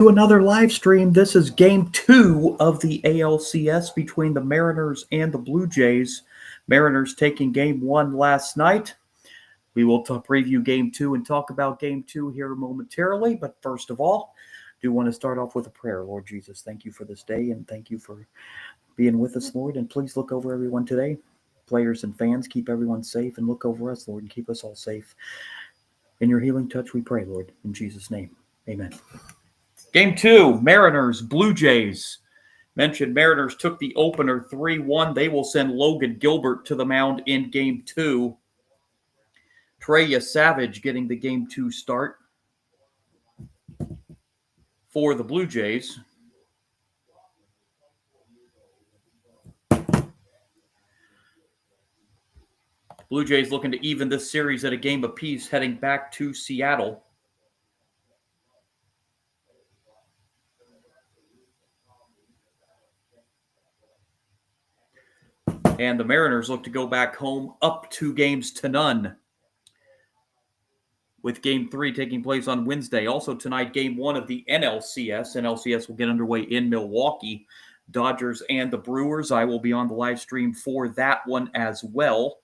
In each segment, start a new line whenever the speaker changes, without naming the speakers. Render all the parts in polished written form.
To another live stream. This is game two of the ALCS between the Mariners and the Blue Jays. Mariners taking game one last night. We will preview game two and talk about game two here momentarily. But first of all, I do want to start off with a prayer. Lord Jesus, thank you for this day and thank you for being with us, Lord. And please look over everyone today. Players and fans, keep everyone safe and look over us, Lord, and keep us all safe. In your healing touch, we pray, Lord. In Jesus' name, amen. Game two, Mariners, Blue Jays. Mentioned Mariners took the opener 3-1. They will send Logan Gilbert to the mound in game two. Trey Yesavage getting the game two start for the Blue Jays. Blue Jays looking to even this series at a game apiece, heading back to Seattle. And the Mariners look to go back home up 2-0, with game three taking place on Wednesday. Also tonight, game one of the NLCS. NLCS will get underway in Milwaukee. Dodgers and the Brewers. I will be on the live stream for that one as well,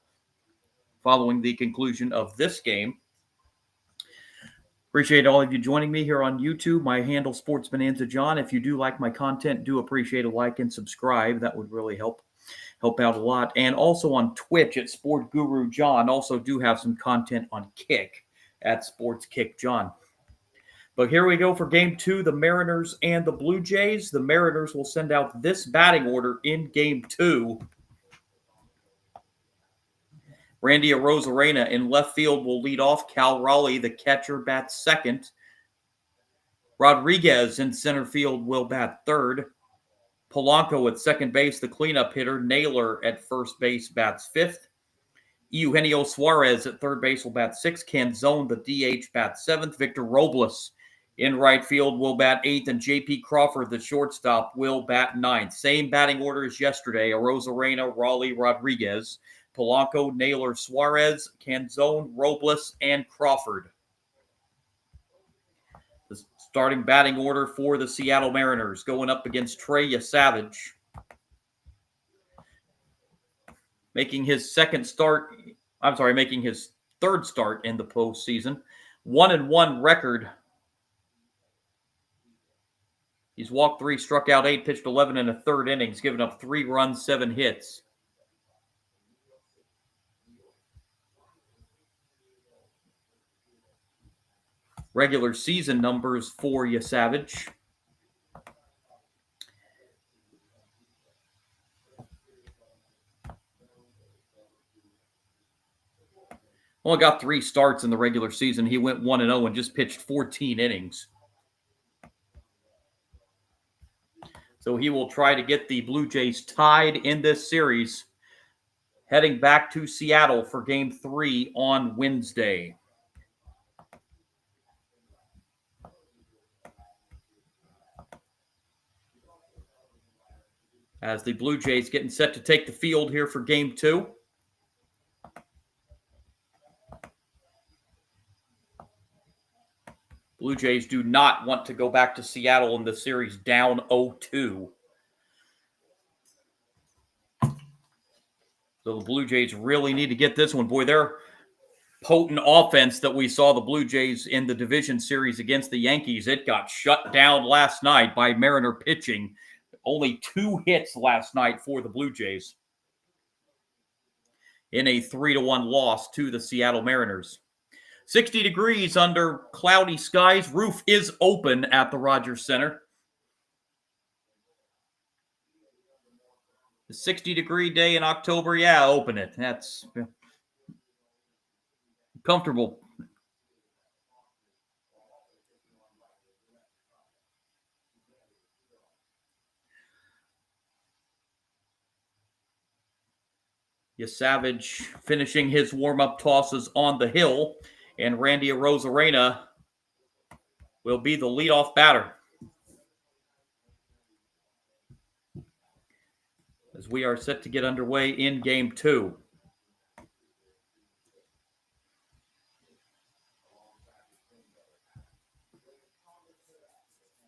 following the conclusion of this game. Appreciate all of you joining me here on YouTube. My handle, Sports Bonanza John. If you do like my content, do appreciate a like and subscribe. That would really help out a lot. And also on Twitch at Sport Guru John. Also do have some content on Kick at Sports Kick John. But here we go for game two, the Mariners and the Blue Jays. The Mariners will send out this batting order in game two. Randy Arozarena in left field will lead off. Cal Raleigh, the catcher, bats second. Rodriguez in center field will bat third. Polanco at second base, the cleanup hitter. Naylor at first base bats fifth. Eugenio Suarez at third base will bat sixth. Canzone, the DH, bats seventh. Victor Robles in right field will bat eighth. And J.P. Crawford, the shortstop, will bat ninth. Same batting order as yesterday. Arozarena, Raleigh, Rodriguez. Polanco, Naylor, Suarez, Canzone, Robles, and Crawford. The starting batting order for the Seattle Mariners going up against Trey Yesavage. Making his third start in the postseason. 1-1 record. He's walked 3, struck out 8, pitched 11 in a third innings, given up 3 runs, 7 hits. Regular season numbers for Yesavage. Only got 3 starts in the regular season. He went 1-0 and just pitched 14 innings. So he will try to get the Blue Jays tied in this series, heading back to Seattle for game 3 on Wednesday. As the Blue Jays getting set to take the field here for game 2. Blue Jays do not want to go back to Seattle in the series down 0-2. So the Blue Jays really need to get this one. Boy, their potent offense that we saw the Blue Jays in the division series against the Yankees, it got shut down last night by Mariner pitching. Only 2 hits last night for the Blue Jays in a 3-1 loss to the Seattle Mariners. 60 degrees under cloudy skies. Roof is open at the Rogers Center. The 60-degree day in October, yeah, open it. That's comfortable. Yesavage finishing his warm-up tosses on the hill. And Randy Arozarena will be the leadoff batter, as we are set to get underway in game 2.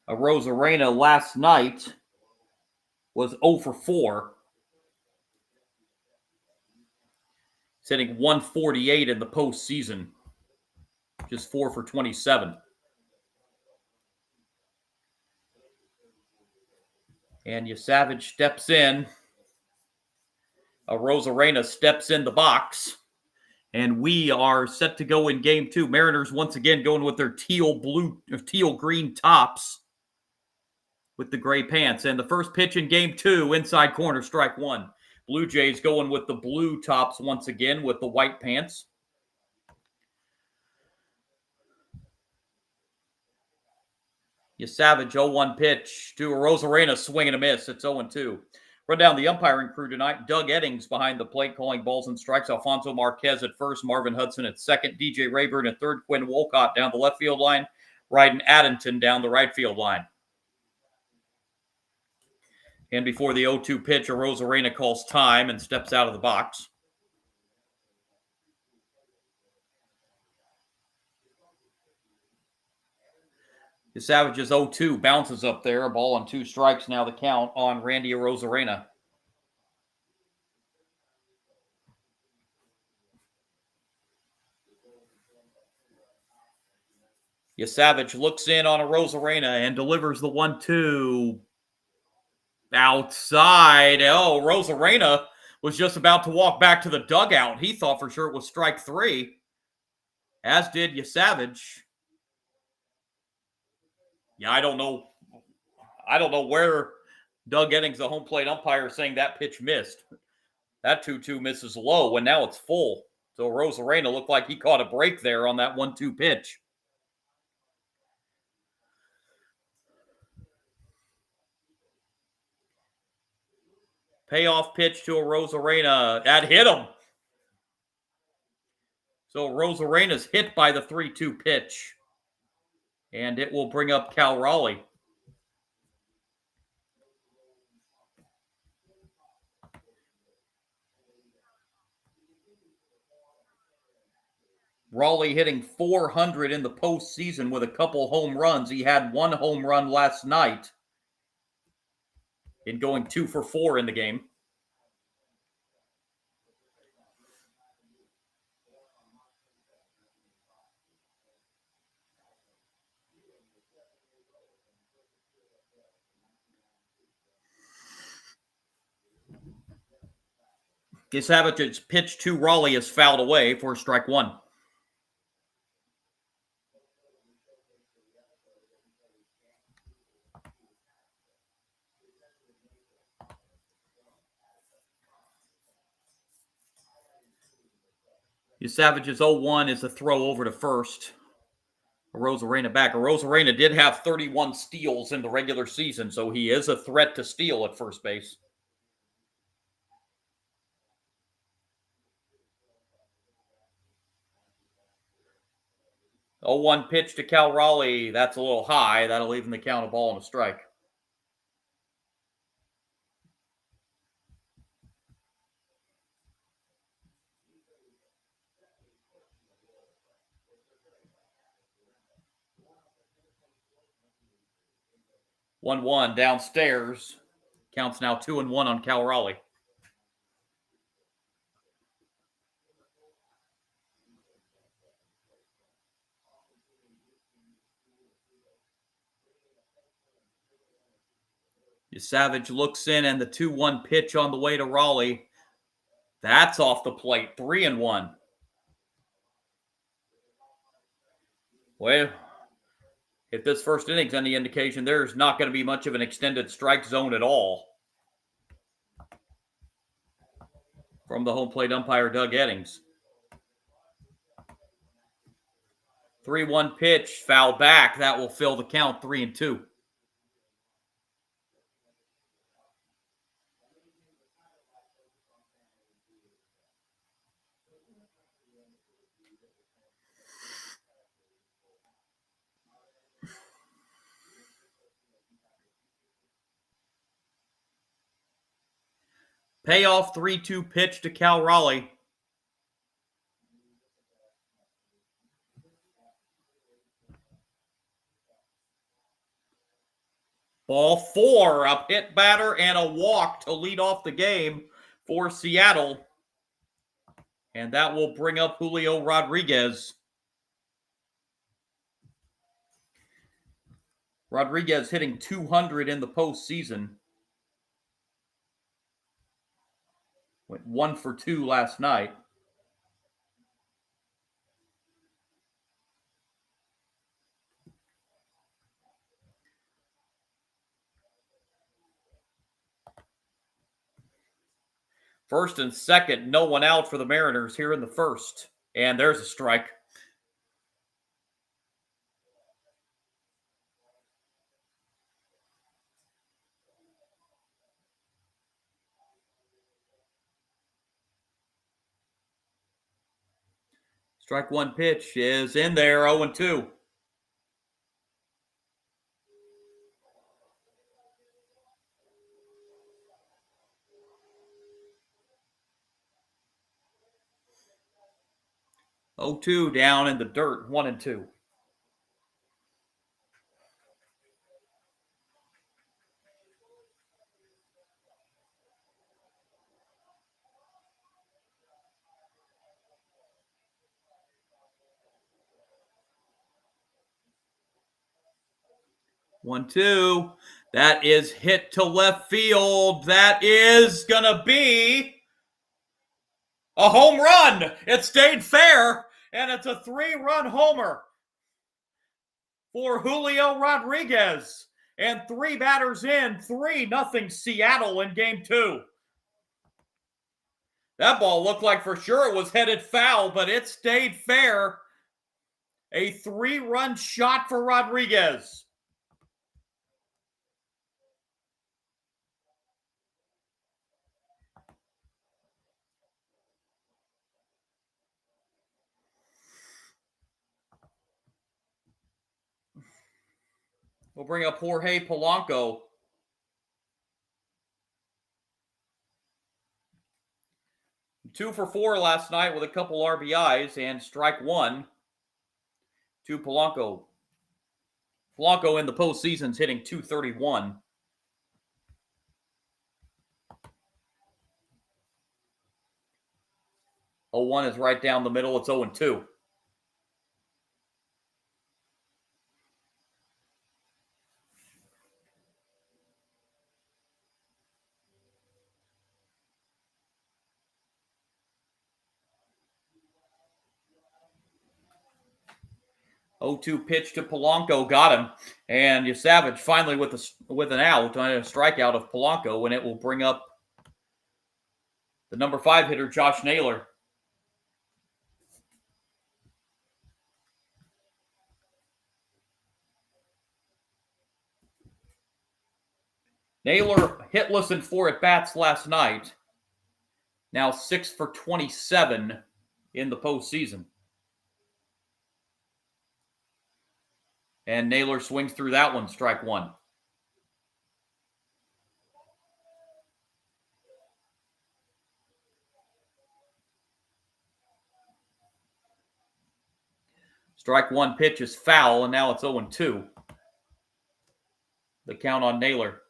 Arozarena last night was 0 for 4. Hitting 148 in the postseason. Just 4 for 27. And Yesavage steps in. Arozarena steps in the box. And we are set to go in game 2. Mariners once again going with their teal green tops with the gray pants. And the first pitch in game 2, inside corner, strike 1. Blue Jays going with the blue tops once again with the white pants. Yesavage 0-1 pitch to Arozarena, swing and a miss. It's 0-2. Run down the umpiring crew tonight. Doug Eddings behind the plate calling balls and strikes. Alfonso Marquez at first. Marvin Hudson at second. DJ Rayburn at third. Quinn Wolcott down the left field line. Ryden Addington down the right field line. And before the 0-2 pitch, Arozarena calls time and steps out of the box. Savage's 0-2 bounces up there. A ball on 2 strikes now the count on Randy Arozarena. Yesavage looks in on Arozarena and delivers the 1-2 outside. Oh, Arozarena was just about to walk back to the dugout. He thought for sure it was strike 3, as did Yesavage. Yeah, I don't know where Doug Eddings, the home plate umpire, is saying that pitch missed. That 2-2 misses low, and now it's full. So Arozarena looked like he caught a break there on that 1-2 pitch. Payoff pitch to Arozarena. That hit him. So Arozarena's hit by the 3-2 pitch. And it will bring up Cal Raleigh. Raleigh hitting .400 in the postseason with a couple home runs. He had 1 home run last night in going 2 for 4 in the game. Yesavage's pitch to Raleigh is fouled away for strike 1. Yesavage's 0-1 is a throw over to first. Arozarena back. Arozarena did have 31 steals in the regular season, so he is a threat to steal at first base. Oh, 1 pitch to Cal Raleigh. That's a little high. That'll even the count a ball and a strike. One downstairs. Counts now 2-1 on Cal Raleigh. Yesavage looks in, and the 2-1 pitch on the way to Raleigh. That's off the plate. 3-1. Well, if this first inning's any indication, there's not going to be much of an extended strike zone at all from the home plate umpire, Doug Eddings. 3-1 pitch, foul back. That will fill the count, 3-2. Payoff 3-2 pitch to Cal Raleigh. Ball 4, a hit batter and a walk to lead off the game for Seattle. And that will bring up Julio Rodriguez. Rodriguez hitting 200 in the postseason. Went 1 for 2 last night. First and second, no one out for the Mariners here in the first. And there's a strike. Strike one pitch is in there, 0-2. Oh, 2 down in the dirt, 1-2. One, two. That is hit to left field. That is going to be a home run. It stayed fair, and it's a 3-run homer for Julio Rodriguez. And 3 batters in, 3-0 Seattle in game 2. That ball looked like for sure it was headed foul, but it stayed fair. A 3-run shot for Rodriguez. We'll bring up Jorge Polanco. Two for 4 last night with a couple RBIs and strike 1 to Polanco. Polanco in the postseason's hitting .231. Oh, 1 is right down the middle. It's 0-2. Oh, 2 pitch to Polanco, got him. And Savage finally with an out on a strikeout of Polanco, and it will bring up the number 5 hitter, Josh Naylor. Naylor hitless in 4 at-bats last night. Now 6 for 27 in the postseason. And Naylor swings through that one, strike 1. Strike 1 pitch is foul, and now it's 0-2. The count on Naylor.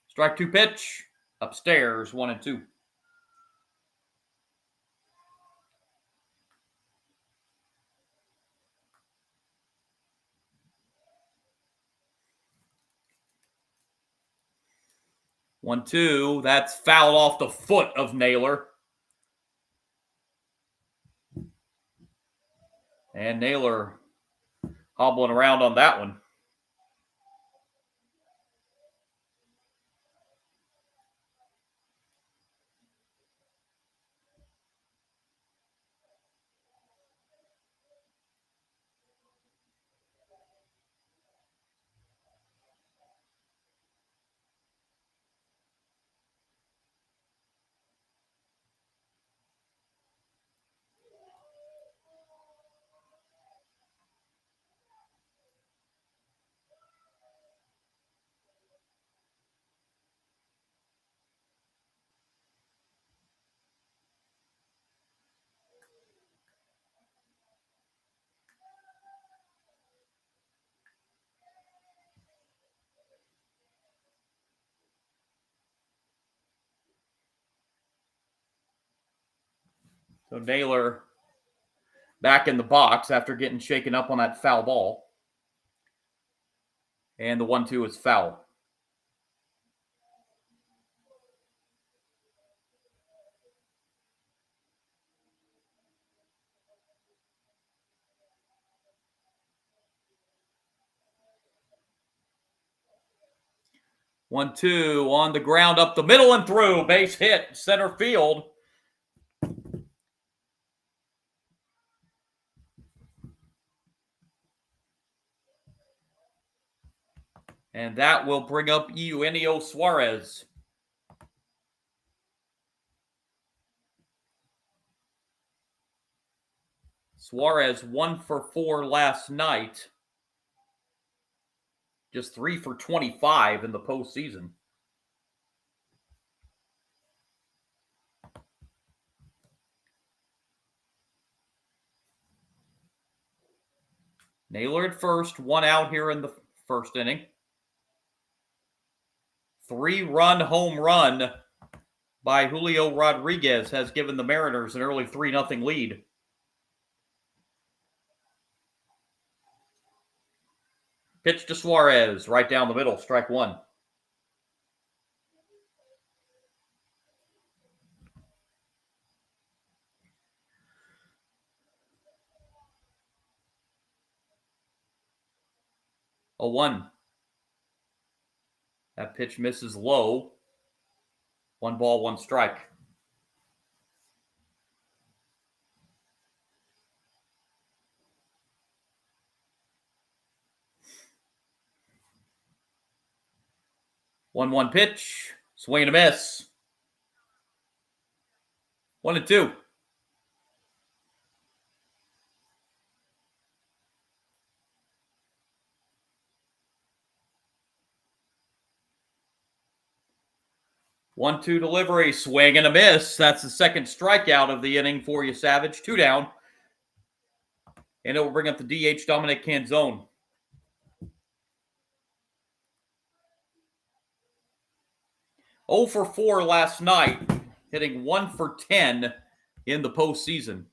Strike 2 pitch, upstairs, 1-2. One, two. That's fouled off the foot of Naylor. And Naylor hobbling around on that one. So Naylor back in the box after getting shaken up on that foul ball. And the 1-2 is foul. One, two, on the ground, up the middle and through. Base hit, center field. And that will bring up Eugenio Suarez. Suarez 1 for 4 last night. Just 3 for 25 in the postseason. Naylor at first, 1 out here in the first inning. 3-run home run by Julio Rodriguez has given the Mariners an early 3-0 lead. Pitch to Suarez, right down the middle, strike 1. A 1. That pitch misses low. 1 ball, 1 strike. One pitch, swing and a miss. 1-2. One-two delivery, swing and a miss. That's the second strikeout of the inning for you, Savage. 2 down. And it will bring up the DH, Dominic Canzone. Oh for 4 last night, hitting 1 for 10 in the postseason.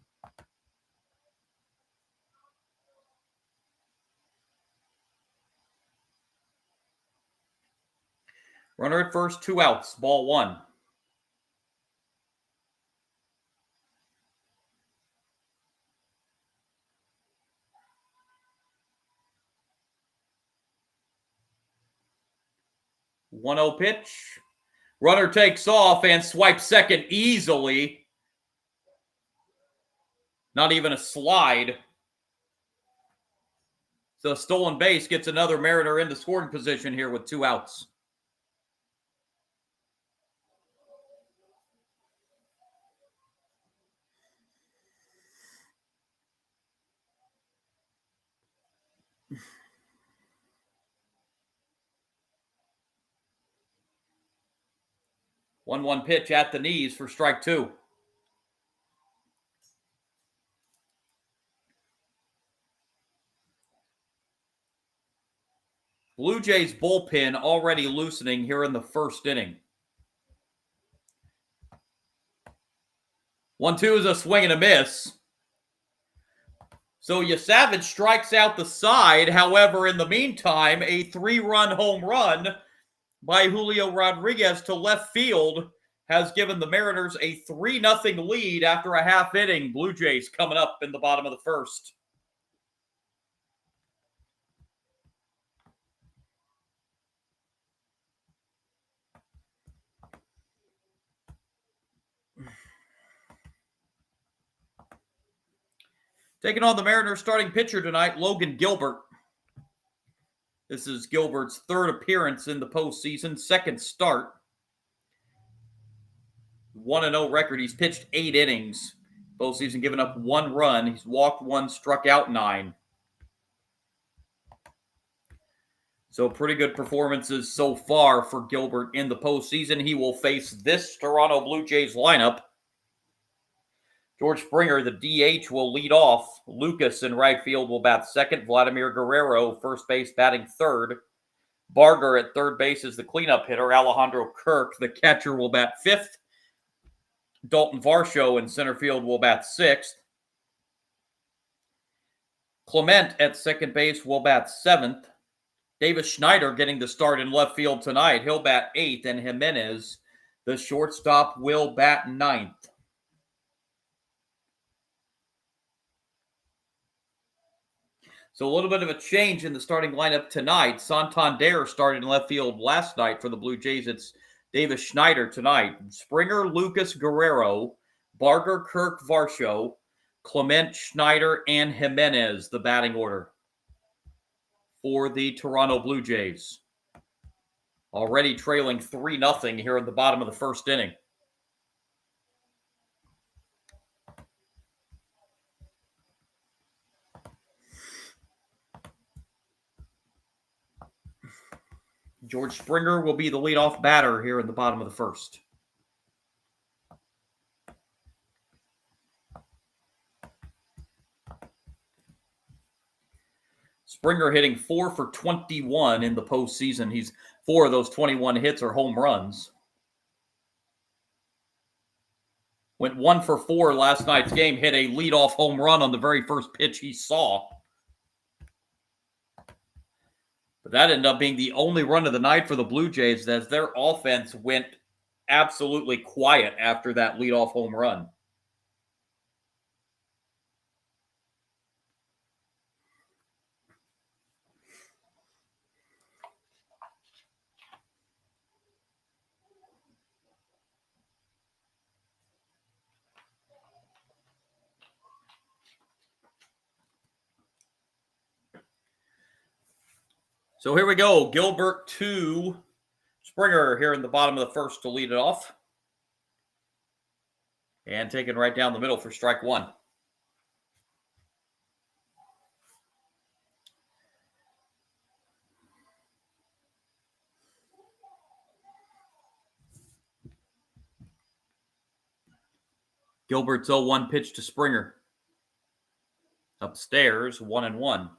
Runner at first, 2 outs, ball 1. One 0 pitch. Runner takes off and swipes second easily. Not even a slide. So stolen base gets another Mariner into scoring position here with 2 outs. One pitch at the knees for strike 2. Blue Jays bullpen already loosening here in the first inning. 1-2 is a swing and a miss. So Savage strikes out the side. However, in the meantime, a 3-run home run by Julio Rodriguez to left field has given the Mariners a 3-0 lead after a half inning. Blue Jays coming up in the bottom of the first. Taking on the Mariners starting pitcher tonight, Logan Gilbert. This is Gilbert's 3rd appearance in the postseason, 2nd start. 1-0 record. He's pitched 8 innings. Postseason given up 1 run. He's walked 1, struck out 9. So pretty good performances so far for Gilbert in the postseason. He will face this Toronto Blue Jays lineup. George Springer, the DH, will lead off. Lucas in right field will bat second. Vladimir Guerrero, first base, batting third. Barger at third base is the cleanup hitter. Alejandro Kirk, the catcher, will bat fifth. Dalton Varsho in center field will bat 6th. Clement at second base will bat 7th. Davis Schneider getting the start in left field tonight. He'll bat 8th, and Jimenez, the shortstop, will bat 9th. So a little bit of a change in the starting lineup tonight. Santander started in left field last night for the Blue Jays. It's Davis Schneider tonight. Springer, Lucas Guerrero, Barger, Kirk, Varsho, Clement, Schneider, and Jimenez, the batting order for the Toronto Blue Jays. Already trailing 3-0 here at the bottom of the first inning. George Springer will be the leadoff batter here in the bottom of the first. Springer hitting 4 for 21 in the postseason. 4 of those 21 hits are home runs. Went 1 for 4 last night's game, hit a leadoff home run on the very first pitch he saw. But that ended up being the only run of the night for the Blue Jays, as their offense went absolutely quiet after that leadoff home run. So here we go. Gilbert to Springer here in the bottom of the first to lead it off. And taken right down the middle for strike 1. Gilbert's 0-1 pitch to Springer. Upstairs, 1-1.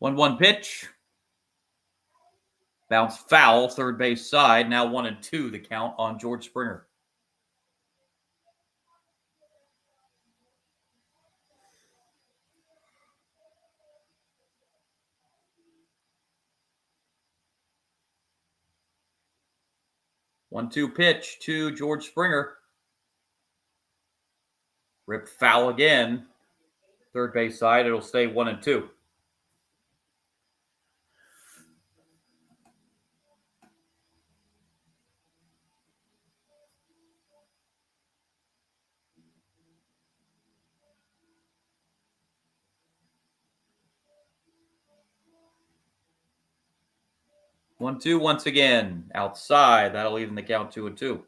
One pitch. Bounce foul, third base side. Now 1-2 the count on George Springer. One-two pitch to George Springer. Ripped foul again. Third base side. It'll stay 1-2. One-two once again. Outside. That'll even the count 2-2.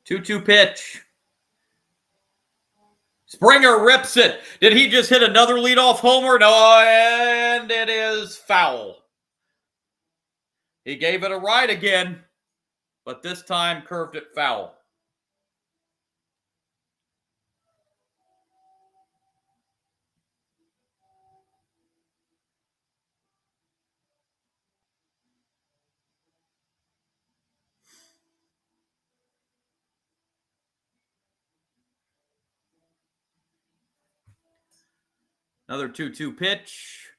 Two-two pitch. Springer rips it. Did he just hit another leadoff homer? No, and it is foul. He gave it a ride again, but this time curved it foul. Another 2-2 pitch.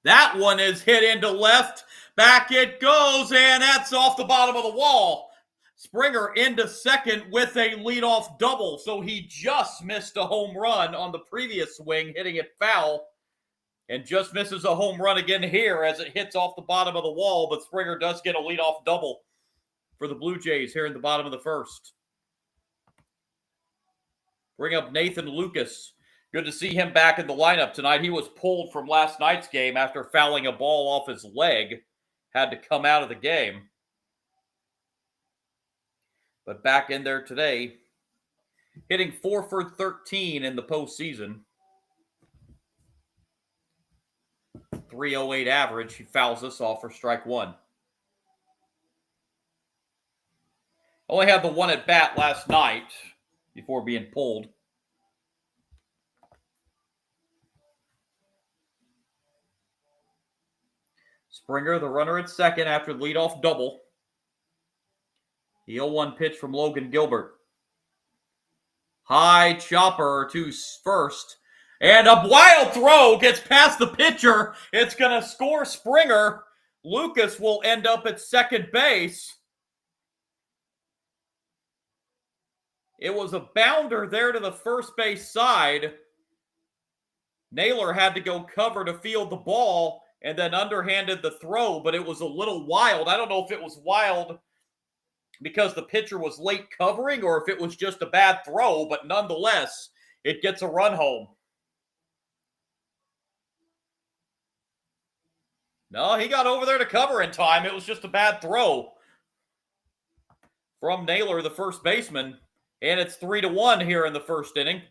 That one is hit into left. Back it goes, and that's off the bottom of the wall. Springer into second with a leadoff double, so he just missed a home run on the previous swing, hitting it foul, and just misses a home run again here as it hits off the bottom of the wall, but Springer does get a leadoff double for the Blue Jays here in the bottom of the first. Bring up Nathan Lucas. Good to see him back in the lineup tonight. He was pulled from last night's game after fouling a ball off his leg. Had to come out of the game. But back in there today. Hitting 4 for 13 in the postseason. .308 average. He fouls this off for strike one. Only had the one at bat last night before being pulled. Springer, the runner at second after the leadoff double. The 0-1 pitch from Logan Gilbert. High chopper to first. And a wild throw gets past the pitcher. It's going to score Springer. Lucas will end up at second base. It was a bounder there to the first base side. Naylor had to go cover to field the ball and then underhanded the throw, but it was a little wild. I don't know if it was wild because the pitcher was late covering or if it was just a bad throw, but nonetheless, it gets a run home. No, he got over there to cover in time. It was just a bad throw from Naylor, the first baseman. And it's 3-1 here in the first inning.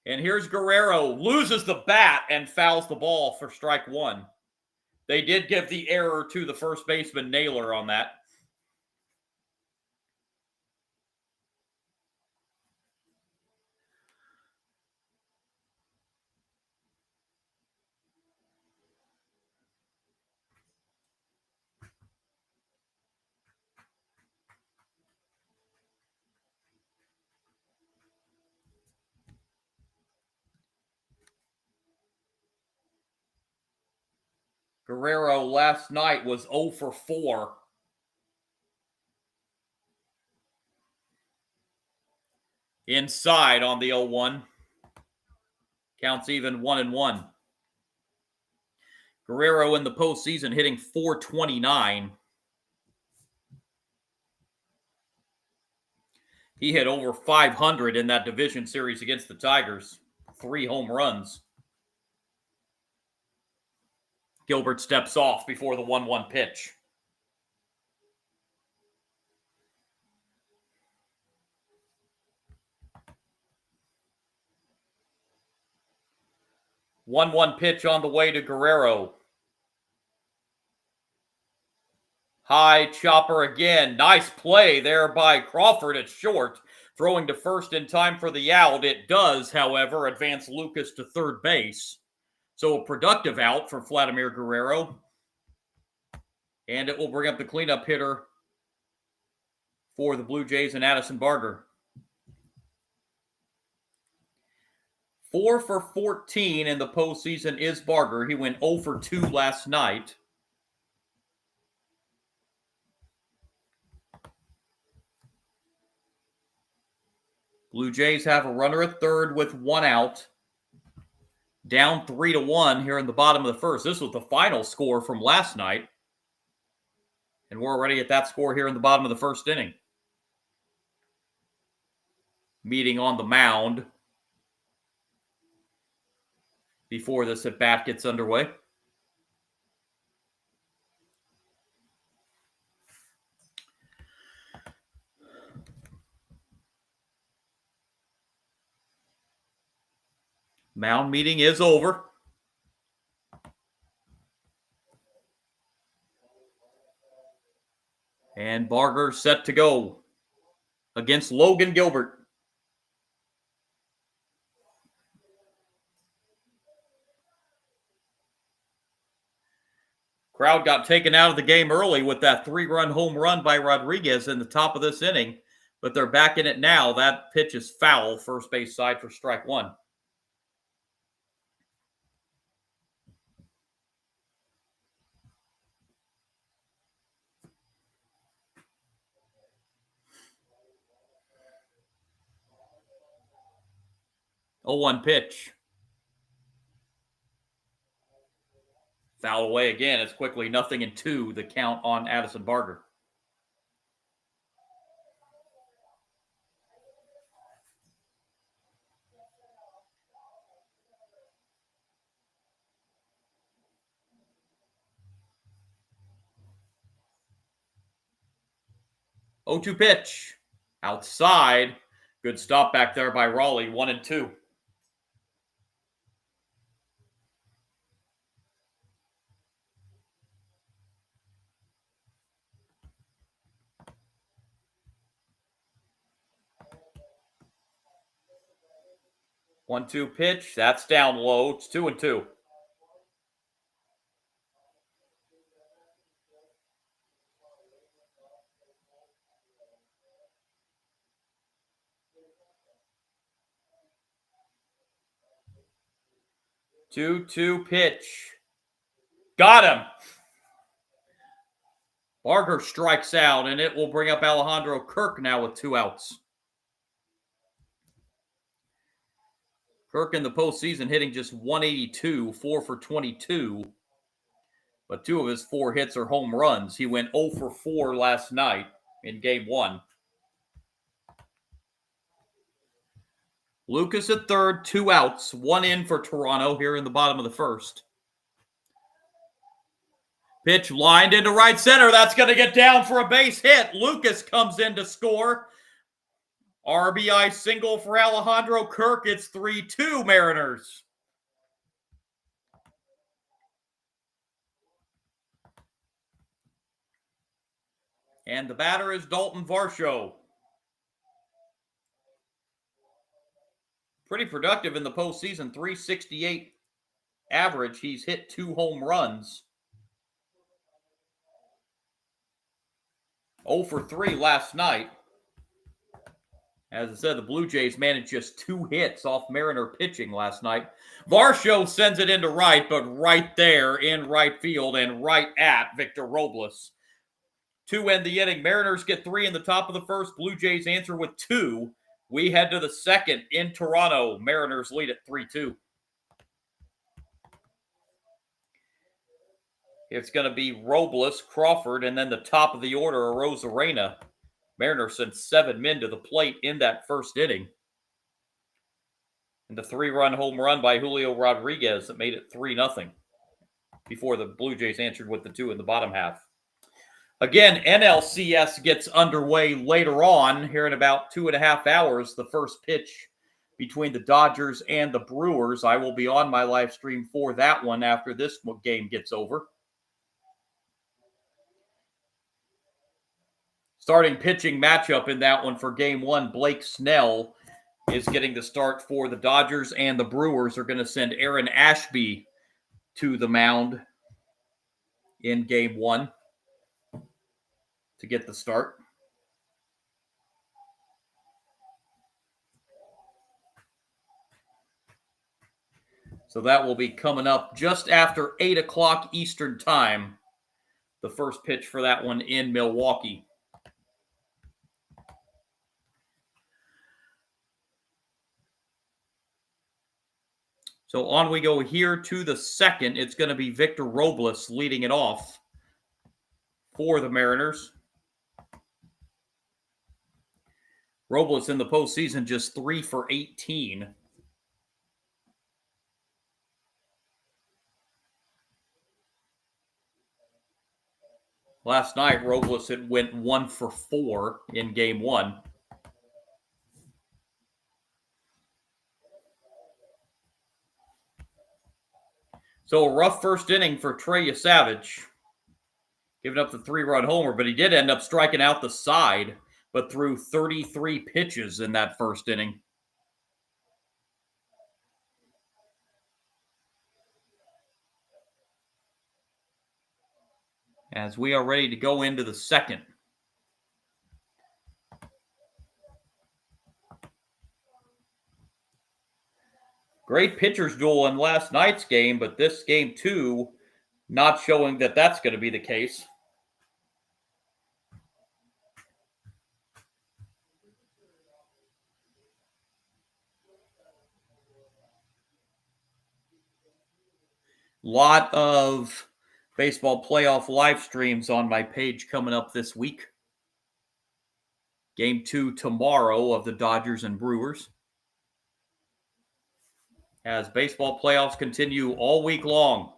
And here's Guerrero, loses the bat and fouls the ball for strike one. They did give the error to the first baseman, Naylor, on that. Guerrero last night was 0 for 4. Inside on the 0-1. Counts even 1-1. Guerrero in the postseason hitting .429. He hit over 500 in that division series against the Tigers. 3 home runs. Gilbert steps off before the 1-1 pitch. One pitch on the way to Guerrero. High chopper again. Nice play there by Crawford at short. Throwing to first in time for the out. It does, however, advance Lucas to third base. So a productive out for Vladimir Guerrero. And it will bring up the cleanup hitter for the Blue Jays and Addison Barger. 4 for 14 in the postseason is Barger. He went 0 for 2 last night. Blue Jays have a runner at third with 1 out. Down 3-1 here in the bottom of the first. This was the final score from last night. And we're already at that score here in the bottom of the first inning. Meeting on the mound before this at bat gets underway. Mound meeting is over. And Barger set to go against Logan Gilbert. Crowd got taken out of the game early with that 3-run home run by Rodriguez in the top of this inning, but they're back in it now. That pitch is foul, first base side for strike one. Oh, 1 pitch. Foul away again. It's quickly 0-2, the count on Addison Barger. Oh, 2 pitch. Outside. Good stop back there by Raleigh, 1-2. One-two pitch. That's down low. It's 2-2. Two-two pitch. Got him. Barger strikes out, and it will bring up Alejandro Kirk now with 2 outs. Kirk in the postseason hitting just 182, 4 for 22. But 2 of his 4 hits are home runs. He went 0 for 4 last night in game 1. Lucas at third, 2 outs, 1 in for Toronto here in the bottom of the first. Pitch lined into right center. That's going to get down for a base hit. Lucas comes in to score. RBI single for Alejandro Kirk. It's 3-2 Mariners. And the batter is Dalton Varsho. Pretty productive in the postseason, 368 average. He's hit 2 home runs. 0 for 3 last night. As I said, the Blue Jays managed just 2 hits off Mariner pitching last night. Varsho sends it into right, but right there in right field and right at Victor Robles. 2 end the inning. Mariners get 3 in the top of the first. Blue Jays answer with 2. We head to the second in Toronto. Mariners lead at 3-2. It's going to be Robles, Crawford, and then the top of the order, Arozarena. Mariners sent 7 men to the plate in that first inning. And the 3-run home run by Julio Rodriguez that made it 3-0 before the Blue Jays answered with the 2 in the bottom half. Again, NLCS gets underway later on here in about 2.5 hours. The first pitch between the Dodgers and the Brewers. I will be on my live stream for that one after this game gets over. Starting pitching matchup in that one for game 1, Blake Snell is getting the start for the Dodgers, and the Brewers are going to send Aaron Ashby to the mound in game 1 to get the start. So that will be coming up just after 8 o'clock Eastern time. The first pitch for that one in Milwaukee. So on we go here to the second. It's going to be Victor Robles leading it off for the Mariners. Robles in the postseason just 3 for 18. Last night, Robles had went 1 for 4 in game 1. So a rough first inning for Trey Yesavage, giving up the 3-run homer, but he did end up striking out the side, but threw 33 pitches in that first inning. As we are ready to go into the second. Great pitcher's duel in last night's game, but this game too, not showing that that's going to be the case. Lot of baseball playoff live streams on my page coming up this week. Game 2 tomorrow of the Dodgers and Brewers. As baseball playoffs continue all week long.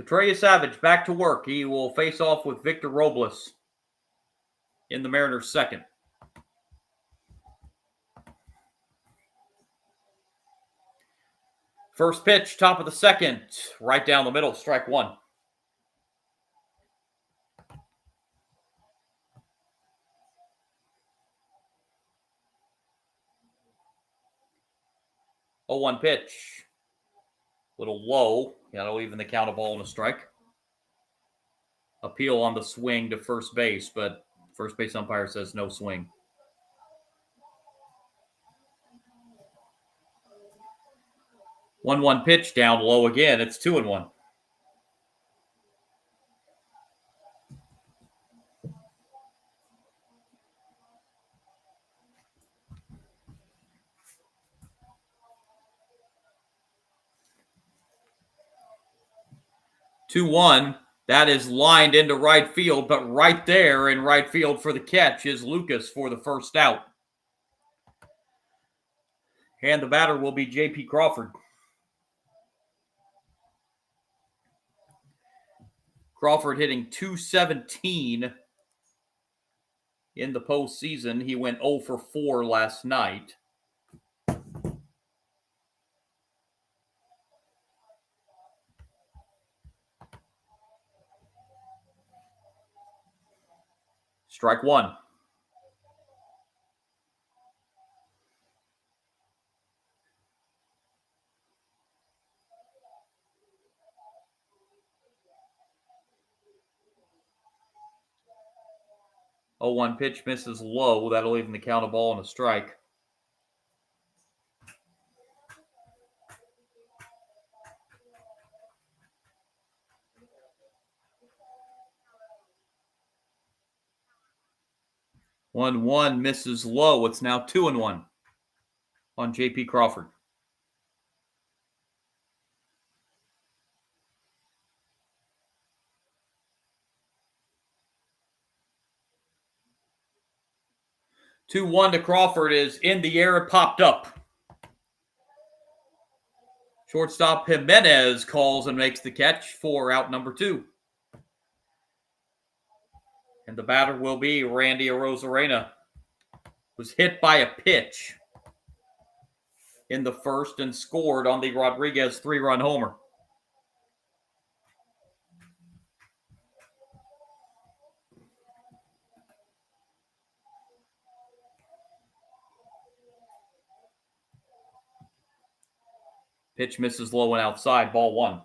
Trey Savage back to work. He will face off with Victor Robles in the Mariners' second. First pitch, top of the second, right down the middle, strike one. Oh, 1 pitch. A little low. That'll even the count, a ball and a strike. Appeal on the swing to first base, but first base umpire says no swing. 1-1 pitch, down low again. It's 2-1. That is lined into right field, but right there in right field for the catch is Lucas for the first out. And the batter will be J.P. Crawford. Crawford hitting .217 in the postseason. He went 0 for 4 last night. Strike one. Oh, 1 pitch misses low. That'll even the count, a ball and a strike. One misses low. It's now 2-1 on J.P. Crawford. Two-1 to Crawford is in the air. It popped up. Shortstop Jimenez calls and makes the catch for out number 2. And the batter will be Randy Arozarena. Was hit by a pitch in the first and scored on the Rodriguez 3-run homer. Pitch misses low and outside, ball 1.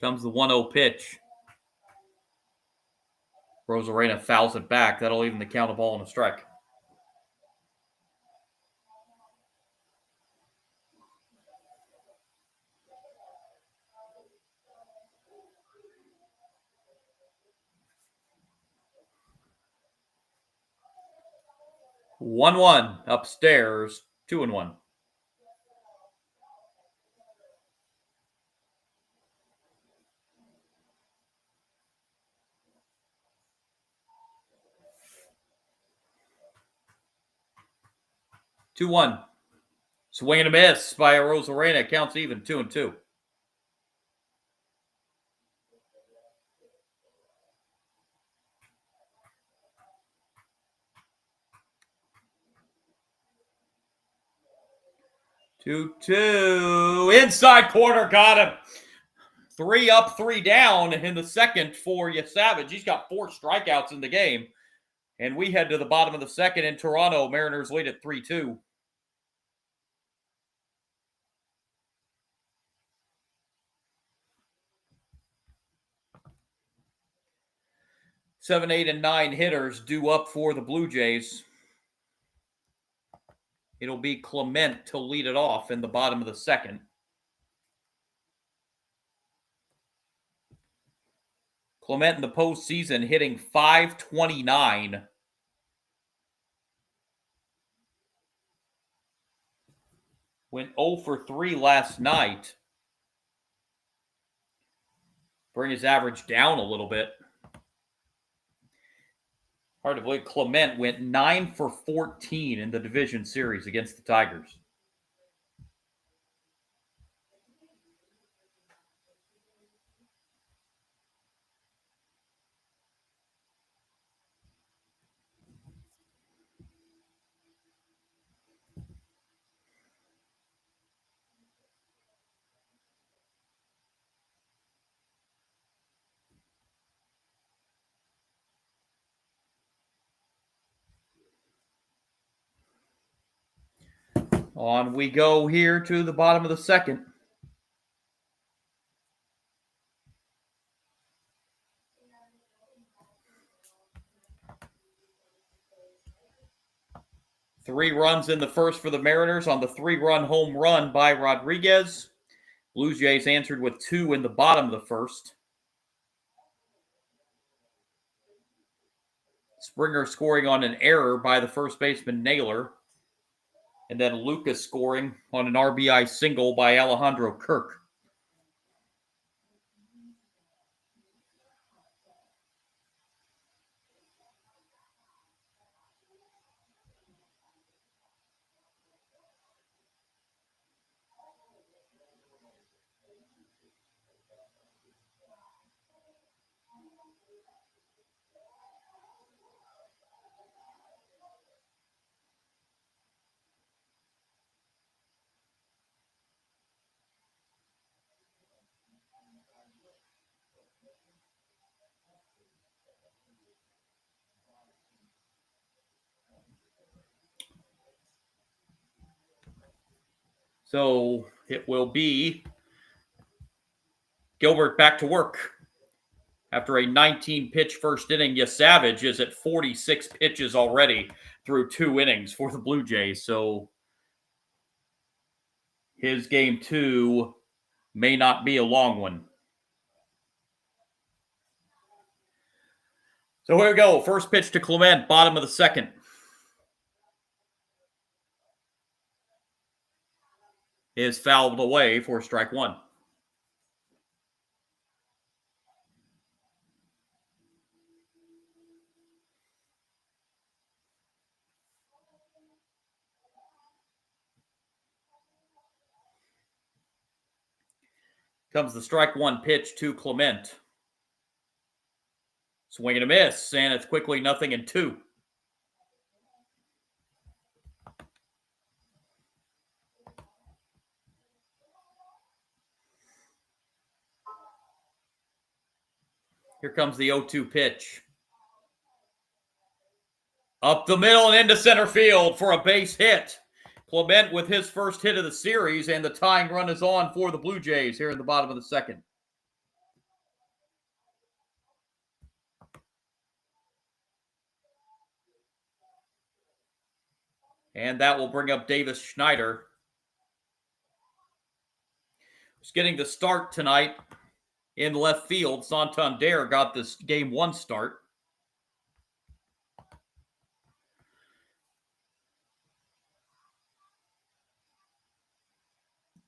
Comes the 1-0 pitch. Arozarena fouls it back. That'll even the count, a ball and a strike. One upstairs, 2-1. Swing and a miss by Arozarena. Counts even, 2-2. Two. Inside corner, got him. 3 up, 3 down in the second for Savage. He's got 4 strikeouts in the game. And we head to the bottom of the second in Toronto. Mariners lead at 3-2. Seven, 8, and 9 hitters due up for the Blue Jays. It'll be Clement to lead it off in the bottom of the second. Clement in the postseason hitting .529. Went 0 for 3 last night. Bring his average down a little bit. Hard to believe Clement went 9 for 14 in the division series against the Tigers. On we go here to the bottom of the second. Three runs in the first for the Mariners on the 3-run home run by Rodriguez. Blue Jays answered with 2 in the bottom of the first. Springer scoring on an error by the first baseman Naylor. And then Lucas scoring on an RBI single by Alejandro Kirk. So it will be Gilbert back to work. After a 19-pitch first inning, Savage is at 46 pitches already through 2 innings for the Blue Jays. So his game 2 may not be a long one. So here we go. First pitch to Clement, bottom of the second. Is fouled away for strike 1. Comes the strike 1 pitch to Clement. Swing and a miss, and it's quickly 0-2. Here comes the 0-2 pitch. Up the middle and into center field for a base hit. Clement with his first hit of the series, and the tying run is on for the Blue Jays here in the bottom of the second. And that will bring up Davis Schneider. Who's getting the start tonight in left field. Santander got this game 1 start.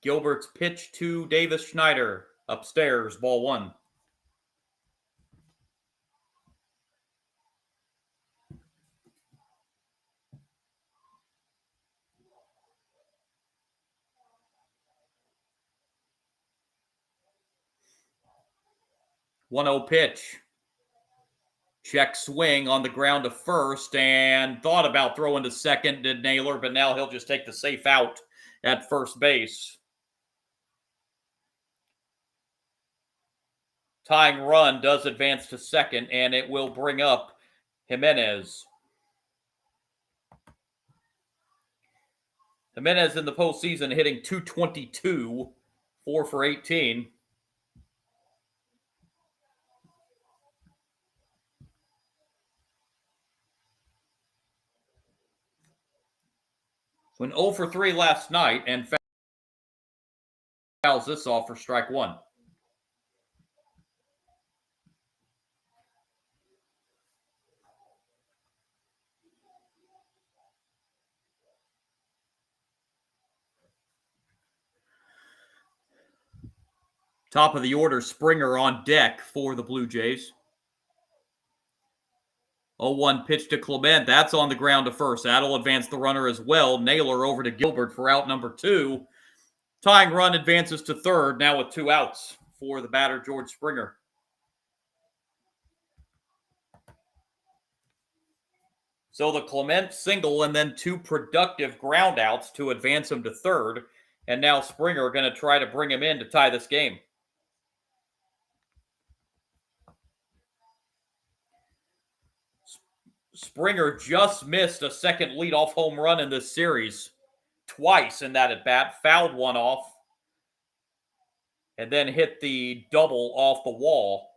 Gilbert's pitch to Davis Schneider. Upstairs, ball 1. One-0 pitch. Check swing on the ground to first and thought about throwing to second, did Naylor, but now he'll just take the safe out at first base. Tying run does advance to second, and it will bring up Jimenez. Jimenez in the postseason hitting .222, 4 for 18. Went 0 for 3 last night and fouls this off for strike 1. Top of the order, Springer on deck for the Blue Jays. 0-1 pitch to Clement. That's on the ground to first. That'll advance the runner as well. Naylor over to Gilbert for out number 2. Tying run advances to third, now with 2 outs for the batter, George Springer. So the Clement single and then 2 productive ground outs to advance him to third. And now Springer going to try to bring him in to tie this game. Springer just missed a second leadoff home run in this series. Twice in that at bat. Fouled one off. And then hit the double off the wall.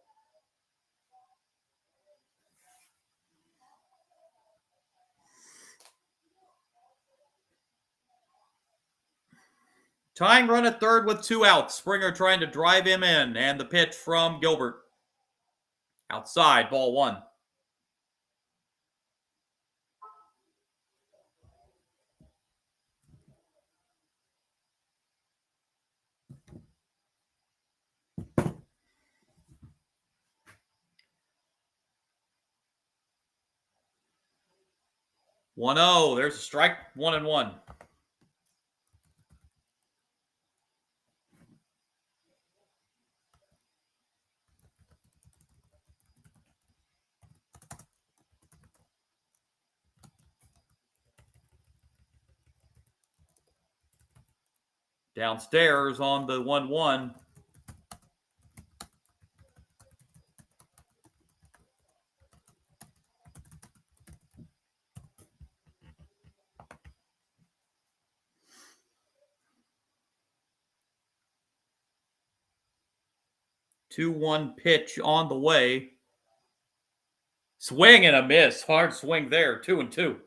Tying run at third with 2 outs. Springer trying to drive him in. And the pitch from Gilbert. Outside, ball 1. One 0. There's a strike. 1-1. Downstairs on the 1-1. Two-one pitch on the way. Swing and a miss. Hard swing there. 2-2.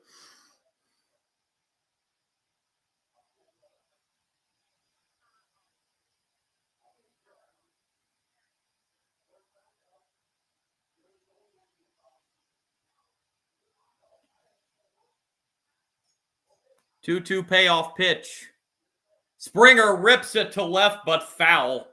Two-two payoff pitch. Springer rips it to left, but foul.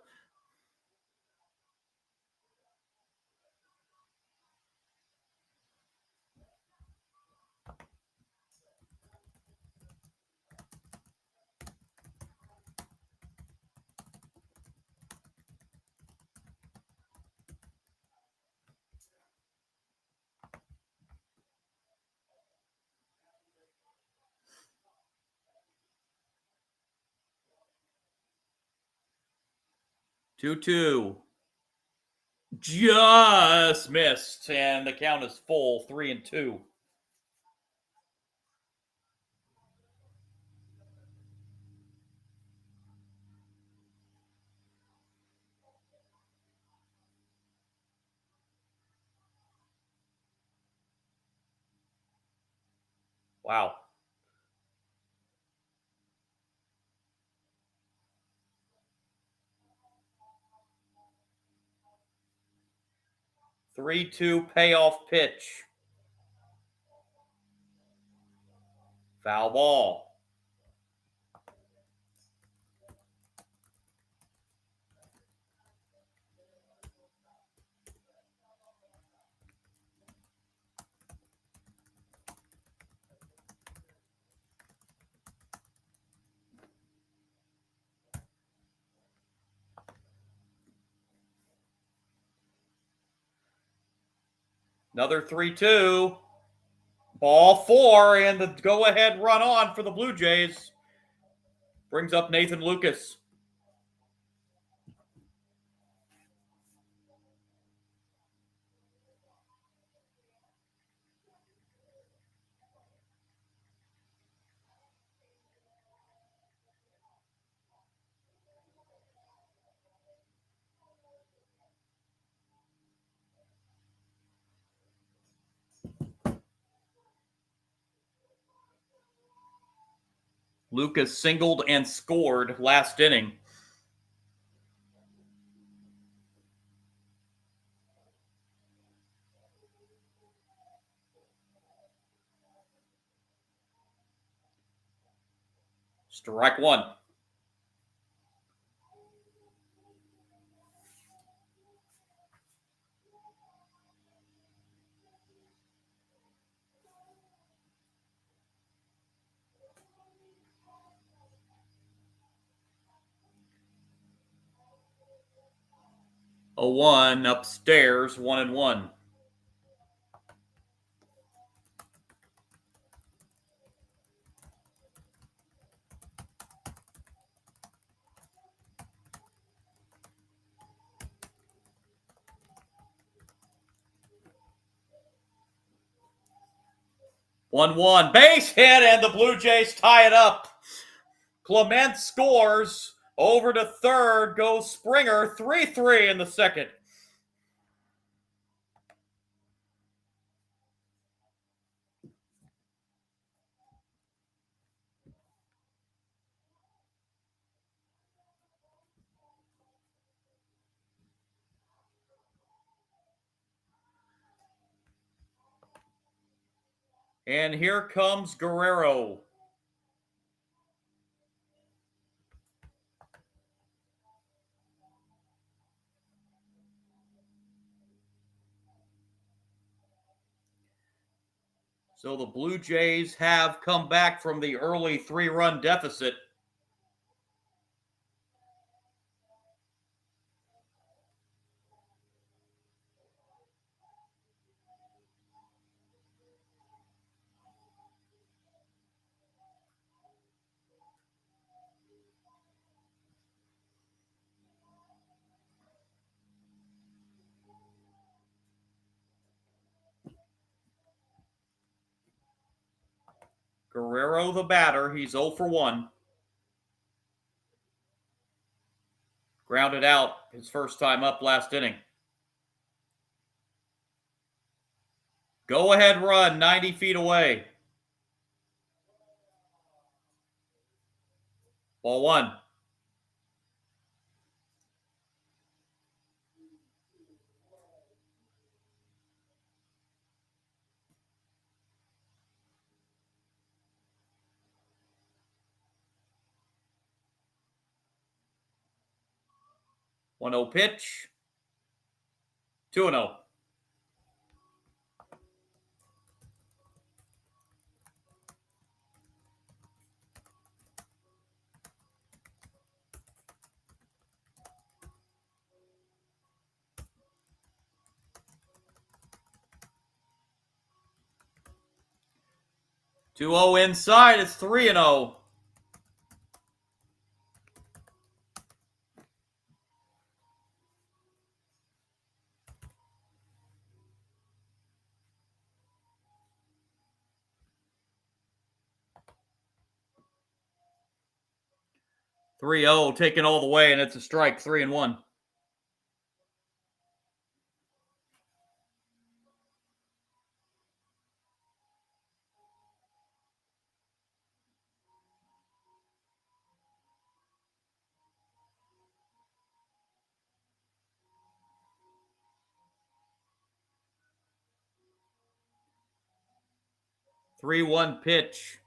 Two-two. Just missed, and the count is full. 3-2. Wow. Three-two payoff pitch. Foul ball. Another 3-2. Ball 4, and the go-ahead run on for the Blue Jays. Brings up Nathan Lucas. Lucas singled and scored last inning. Strike 1. A 1 upstairs, 1-1. One, base hit, and the Blue Jays tie it up. Clement scores. Over to third goes Springer. 3-3 in the second. And here comes Guerrero. So the Blue Jays have come back from the early 3-run deficit. Guerrero, the batter, he's 0 for 1. Grounded out his first time up last inning. Go ahead run, 90 feet away. Ball 1. One 0 pitch. 2-0. Two 0 inside. It's 3-0. Three 0 taken all the way, and it's a strike. 3-1. Three 1 pitch.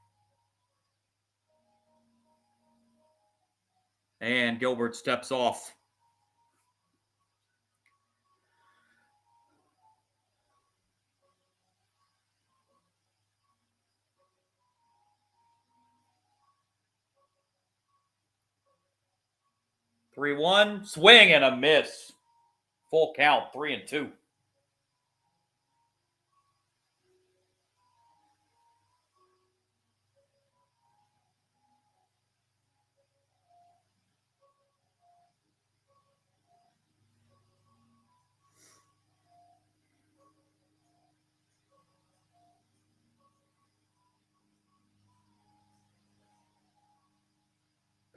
And Gilbert steps off. Three 1 swing and a miss. Full count, 3-2.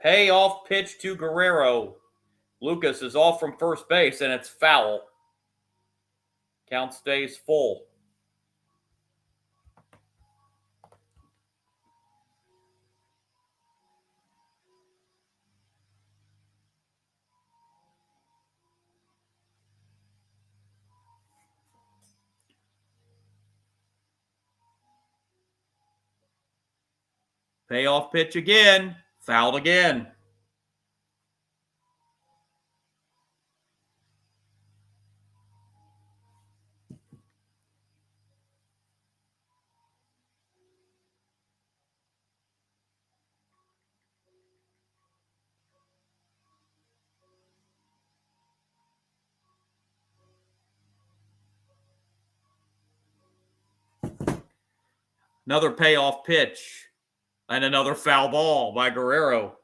Payoff pitch to Guerrero. Lucas is off from first base, and it's foul. Count stays full. Payoff pitch again. Fouled again. Another payoff pitch. And another foul ball by Guerrero.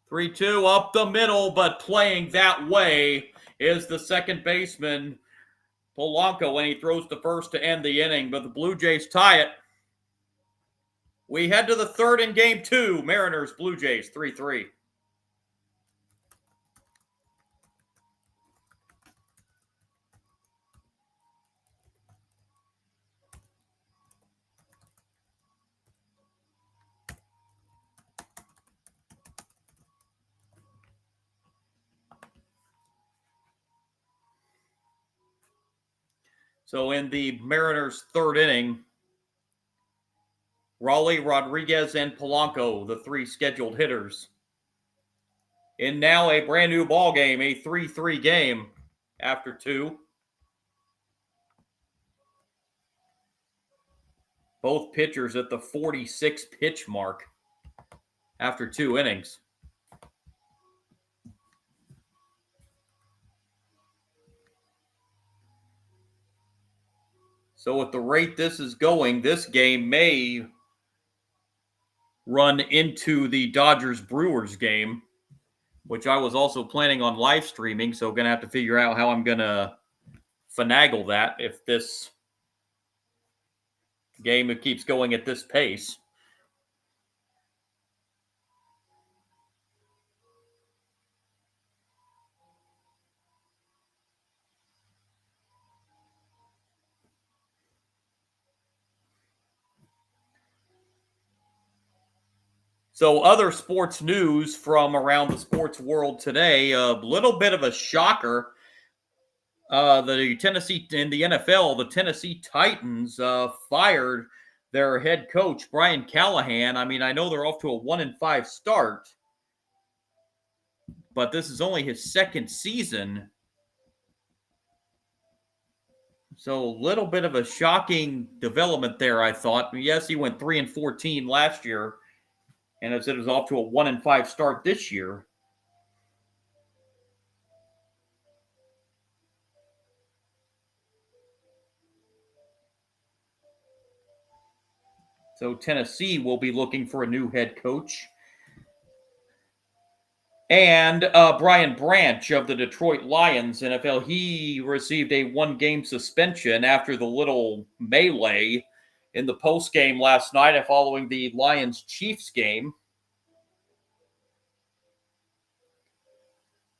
Three-two up the middle, but playing that way is the second baseman, Polanco, when he throws to first to end the inning. But the Blue Jays tie it. We head to the third in game two. Mariners, Blue Jays, 3-3. So in the Mariners' third inning, Raleigh, Rodriguez, and Polanco, the three scheduled hitters. In now a brand new ball game, a 3-3 game after two. Both pitchers at the 46 pitch mark after two innings. So at the rate this is going, this game may run into the Dodgers-Brewers game, which I was also planning on live streaming, so going to have to figure out how I'm going to finagle that if this game keeps going at this pace. So other sports news from around the sports world today, a little bit of a shocker. The Tennessee, in the NFL, the Tennessee Titans fired their head coach, Brian Callahan. I mean, I know they're off to a 1-5 start, but this is only his second season. So a little bit of a shocking development there, I thought. Yes, he went 3-14 last year, and as it was off to a 1-5 start this year. So Tennessee will be looking for a new head coach. And Brian Branch of the Detroit Lions, NFL, he received a one-game suspension after the little melee in the post-game last night following the Lions-Chiefs game.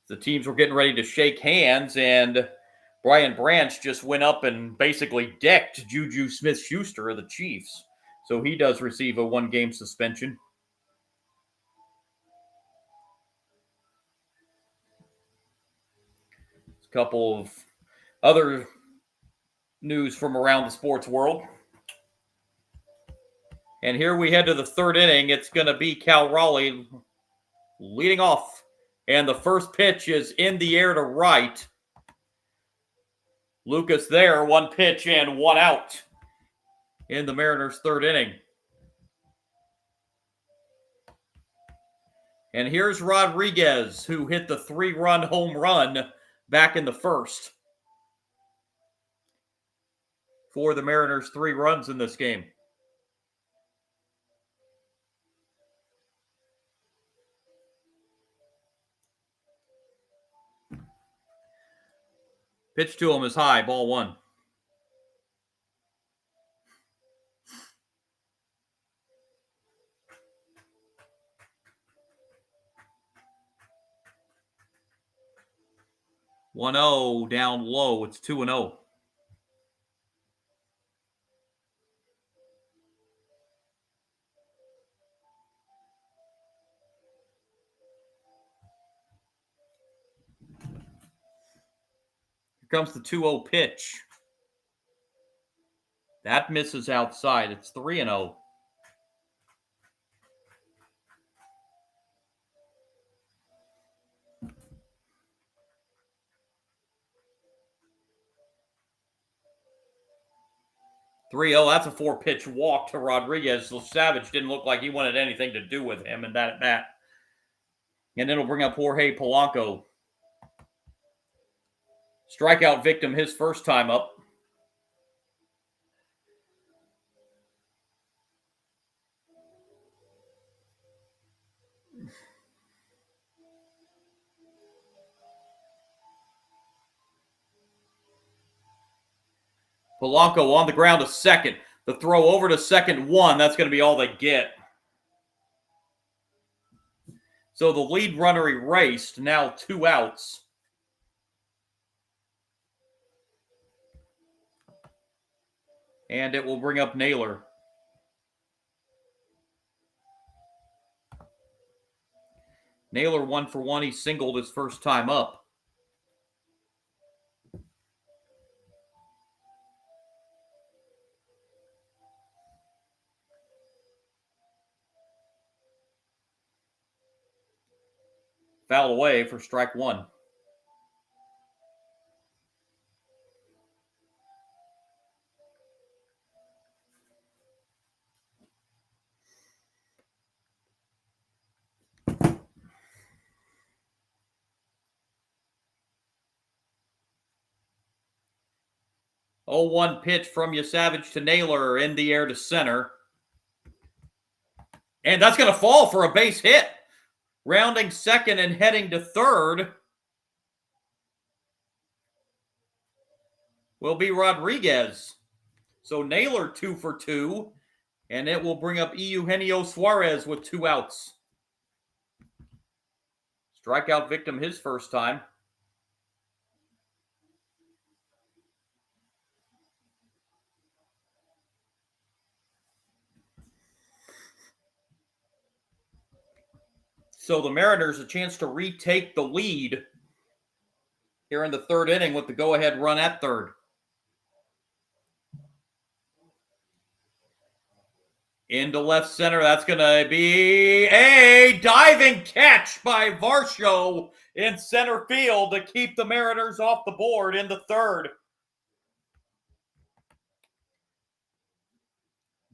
The teams were getting ready to shake hands, and Brian Branch just went up and basically decked Juju Smith-Schuster of the Chiefs. So he does receive a one-game suspension. A couple of other news from around the sports world. And here we head to the third inning. It's going to be Cal Raleigh leading off. And the first pitch is in the air to right. Lucas there, one pitch and one out in the Mariners' third inning. And here's Rodriguez, who hit the 3-run home run back in the first for the Mariners' 3 runs in this game. Pitch to him is high, ball one. One 0 down low. It's 2-0. Here comes the 2-0 pitch. That misses outside. It's 3-0. 3-0. That's a 4-pitch walk to Rodriguez. So Savage didn't look like he wanted anything to do with him, and that at bat. And it'll bring up Jorge Polanco. Strikeout victim his first time up. Polanco on the ground to second. The throw over to second, 1. That's going to be all they get. So the lead runner erased. Now 2 outs. And it will bring up Naylor. Naylor 1 for 1. He singled his first time up. Foul away for strike 1. Oh, 1 pitch from Savage to Naylor in the air to center. And that's going to fall for a base hit. Rounding second and heading to third will be Rodriguez. So Naylor 2 for 2. And it will bring up Eugenio Suarez with 2 outs. Strikeout victim his first time. So the Mariners a chance to retake the lead here in the third inning with the go-ahead run at third. Into left center, that's going to be a diving catch by Varsho in center field to keep the Mariners off the board in the third.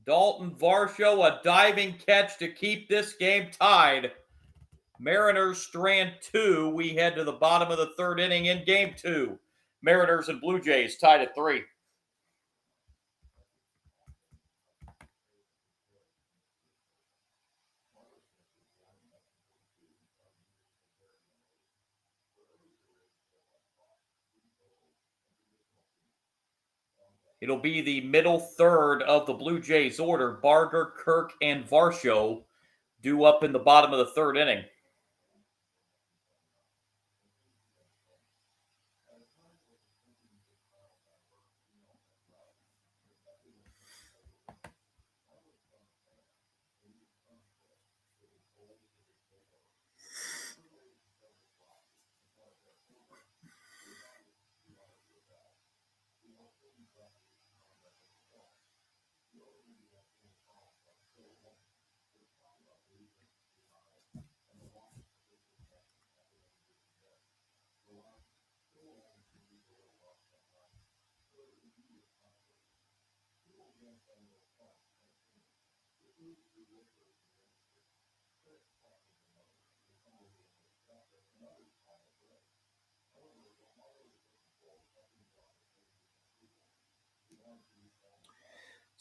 Dalton Varsho, a diving catch to keep this game tied. Mariners strand 2. We head to the bottom of the third inning in game 2. Mariners and Blue Jays tied at 3. It'll be the middle third of the Blue Jays order. Barger, Kirk, and Varsho due up in the bottom of the third inning.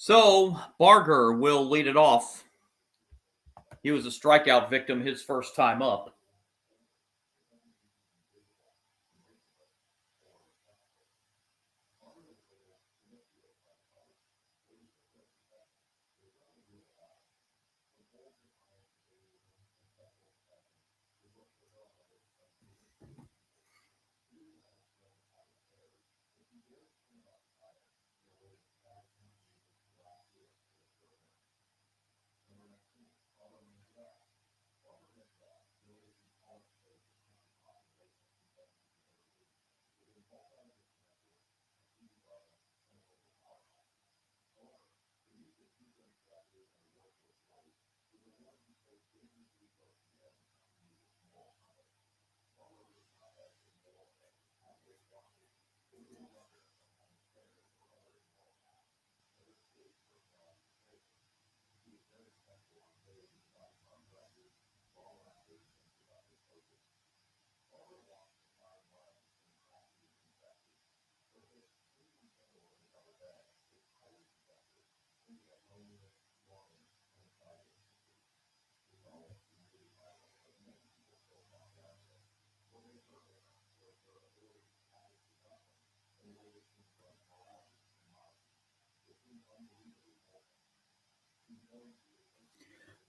So Barger will lead it off. He was a strikeout victim his first time up.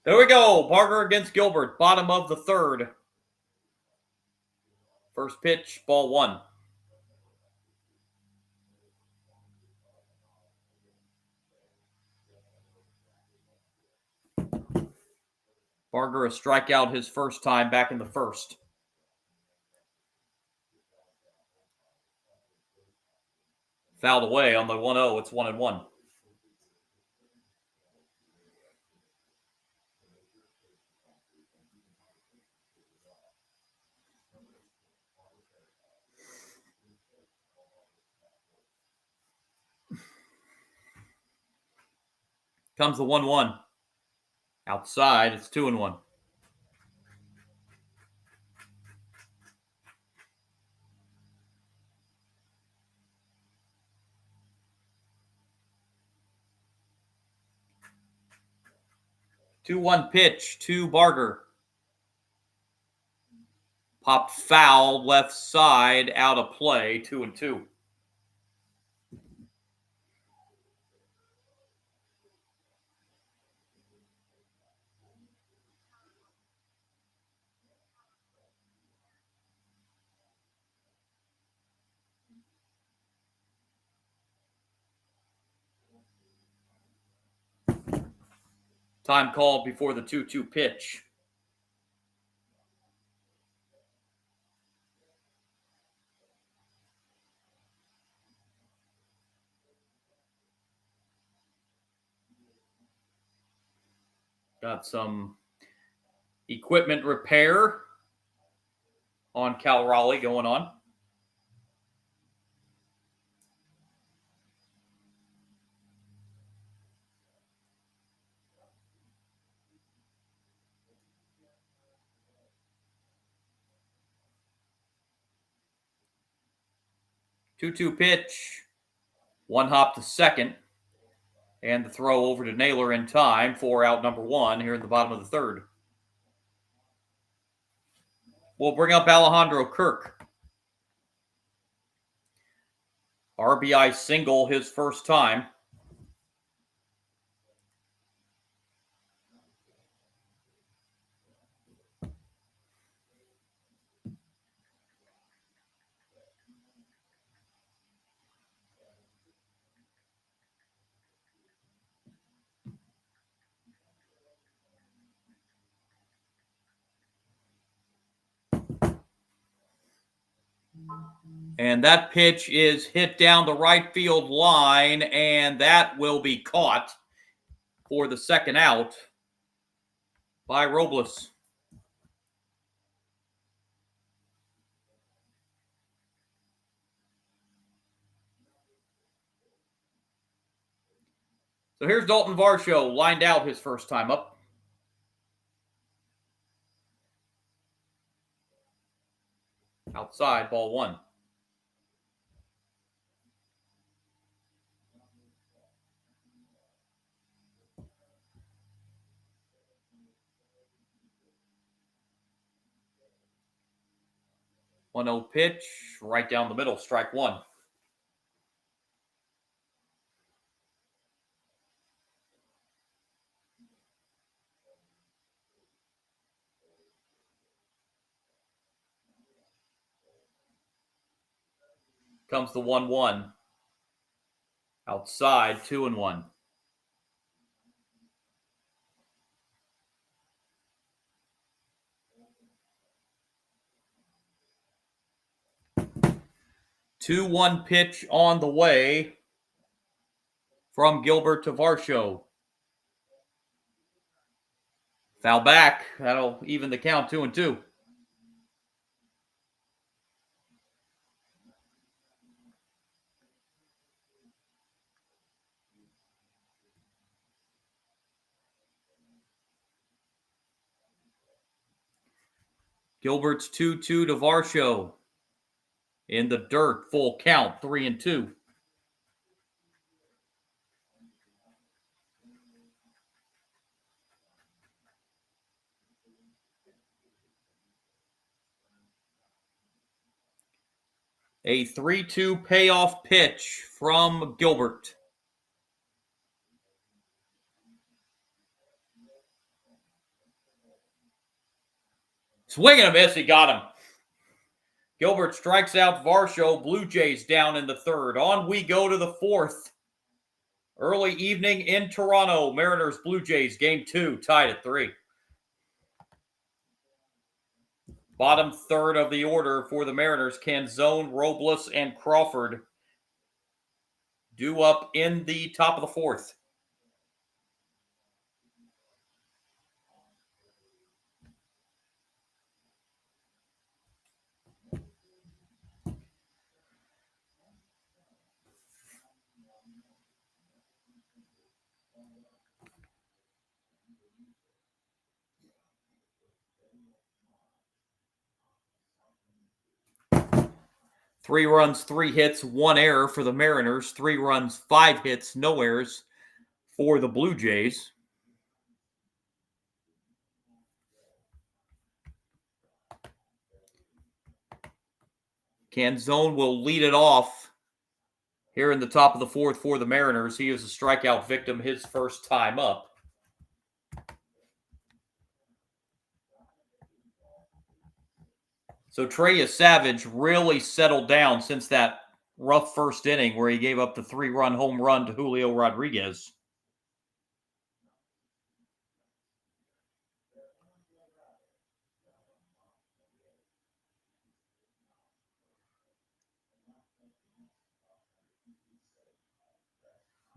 There we go. Barger against Gilbert. Bottom of the third. First pitch, ball one. Barger a strikeout his first time back in the first. Fouled away on the 1-0. It's 1-1. Comes the 1-1. Outside, it's 2-1. Two-one pitch to Barger. Popped foul, left side, out of play, 2-2. Time called before the 2-2 pitch. Got some equipment repair on Cal Raleigh going on. Two-two pitch. One hop to second. And the throw over to Naylor in time for out number one here in the bottom of the third. We'll bring up Alejandro Kirk. RBI single his first time. And that pitch is hit down the right field line, and that will be caught for the second out by Robles. So here's Dalton Varsho lined out his first time up. Outside, ball one. One 0 pitch, right down the middle, strike one. Comes the 1-1. Outside, 2-1. Two-one pitch on the way from Gilbert to Varsho. Foul back. That'll even the count, 2-2. Gilbert's 2-2 to Varsho. In the dirt, full count, 3-2. A 3-2 payoff pitch from Gilbert. Swing and a miss. He got him. Gilbert strikes out Varsho. Blue Jays down in the third. On we go to the fourth. Early evening in Toronto. Mariners, Blue Jays, game 2, tied at 3. Bottom third of the order for the Mariners. Canzone, Robles, and Crawford due up in the top of the fourth. Three runs, 3 hits, 1 error for the Mariners. 3 runs, 5 hits, no errors for the Blue Jays. Canzone will lead it off here in the top of the fourth for the Mariners. He is a strikeout victim his first time up. So Trey Savage really settled down since that rough first inning where he gave up the 3-run home run to Julio Rodriguez.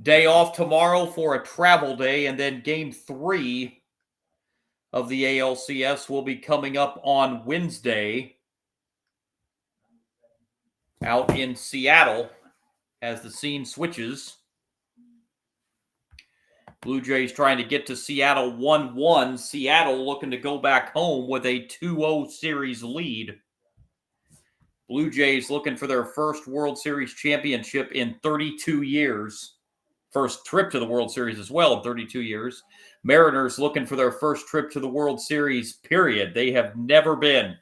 Day off tomorrow for a travel day, and then game 3 of the ALCS will be coming up on Wednesday out in Seattle as the scene switches. Blue Jays trying to get to Seattle 1-1. Seattle looking to go back home with a 2-0 series lead. Blue Jays looking for their first World Series championship in 32 years. First trip to the World Series as well in 32 years. Mariners looking for their first trip to the World Series, period. They have never been.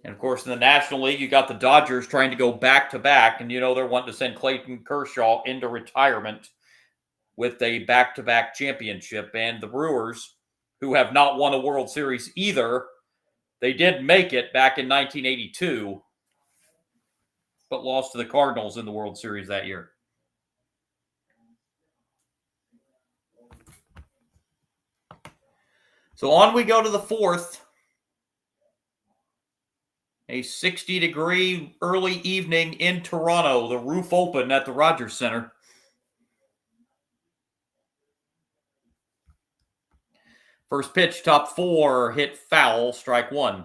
And, of course, in the National League, you got the Dodgers trying to go back-to-back, and, they're wanting to send Clayton Kershaw into retirement with a back-to-back championship. And the Brewers, who have not won a World Series either, they did make it back in 1982, but lost to the Cardinals in the World Series that year. So on we go to the fourth. A 60-degree early evening in Toronto. The roof open at the Rogers Center. First pitch, top 4, hit foul, strike 1.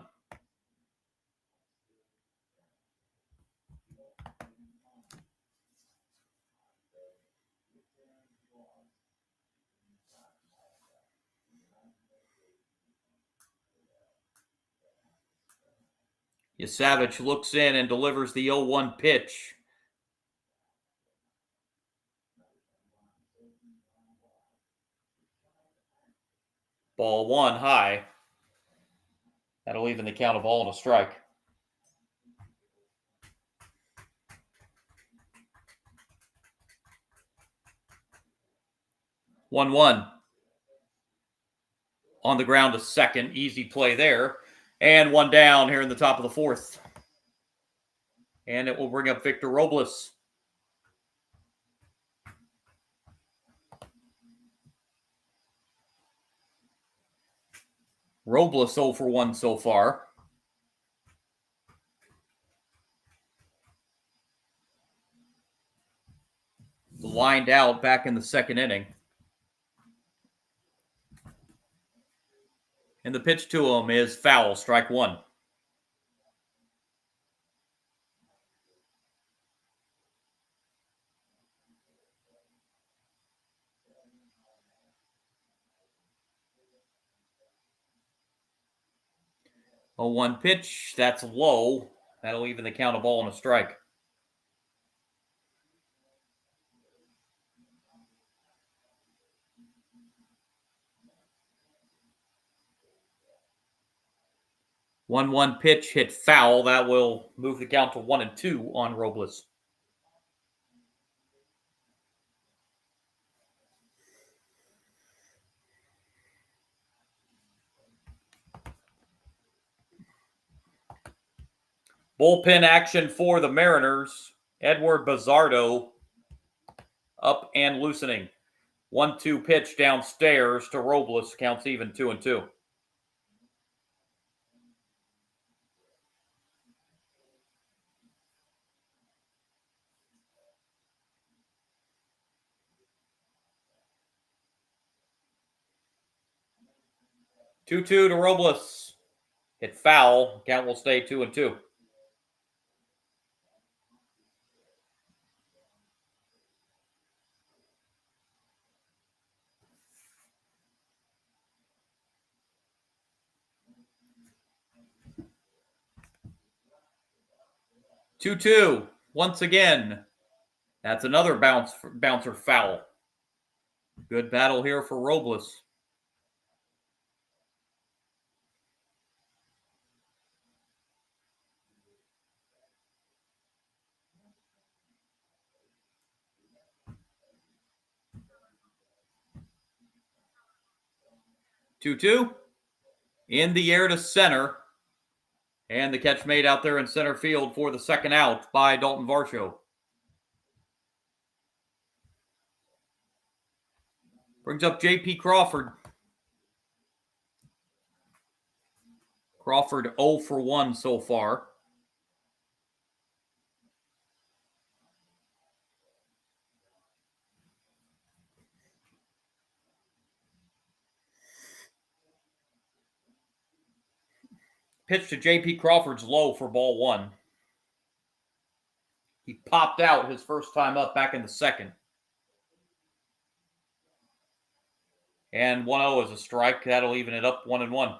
Savage looks in and delivers the 0-1 pitch. Ball 1 high. That'll even the count of ball and a strike. One. On the ground to second. Easy play there. And 1 down here in the top of the fourth. And it will bring up Victor Robles. Robles 0 for 1 so far. Lined out back in the second inning. And the pitch to him is foul, strike 1. A 1 pitch, that's low. That'll even the count of ball and a strike. One pitch hit foul. That will move the count to 1-2 on Robles. Bullpen action for the Mariners. Edward Bizardo up and loosening. 1-2 pitch downstairs to Robles. Counts even 2-2. Two-two to Robles. Hit foul. Count will stay 2-2. Two-two. Once again. That's another bouncer foul. Good battle here for Robles. Two-two. In the air to center. And the catch made out there in center field for the second out by Dalton Varsho. Brings up J.P. Crawford. Crawford 0 for 1 so far. Pitch to J.P. Crawford's low for ball one. He popped out his first time up back in the second. And 1-0 is a strike. That'll even it up 1-1.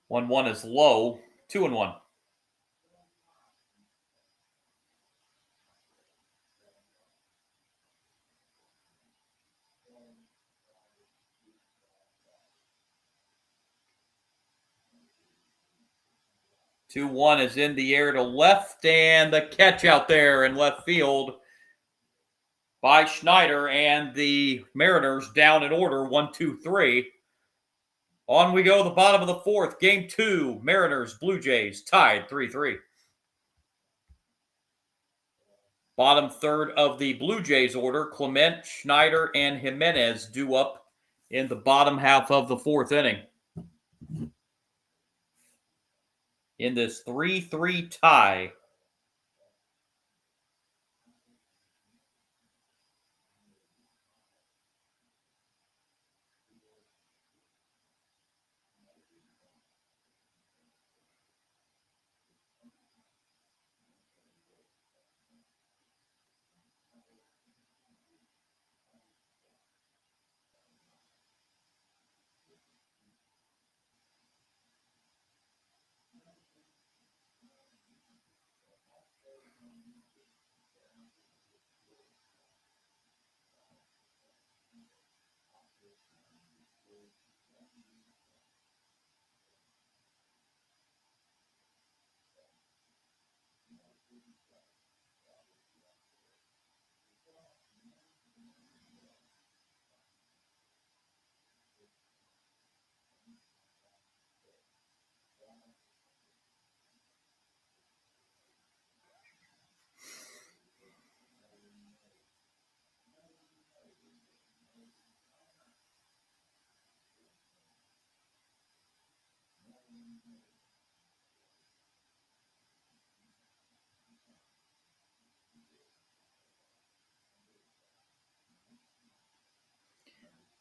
One is low. 2-1. Two-one is in the air to left, and the catch out there in left field by Schneider, and the Mariners down in order 1-2-3. On we go, the bottom of the fourth. Game 2, Mariners, Blue Jays, tied 3-3. Bottom third of the Blue Jays order, Clement, Schneider, and Jimenez due up in the bottom half of the fourth inning. In this 3-3 tie.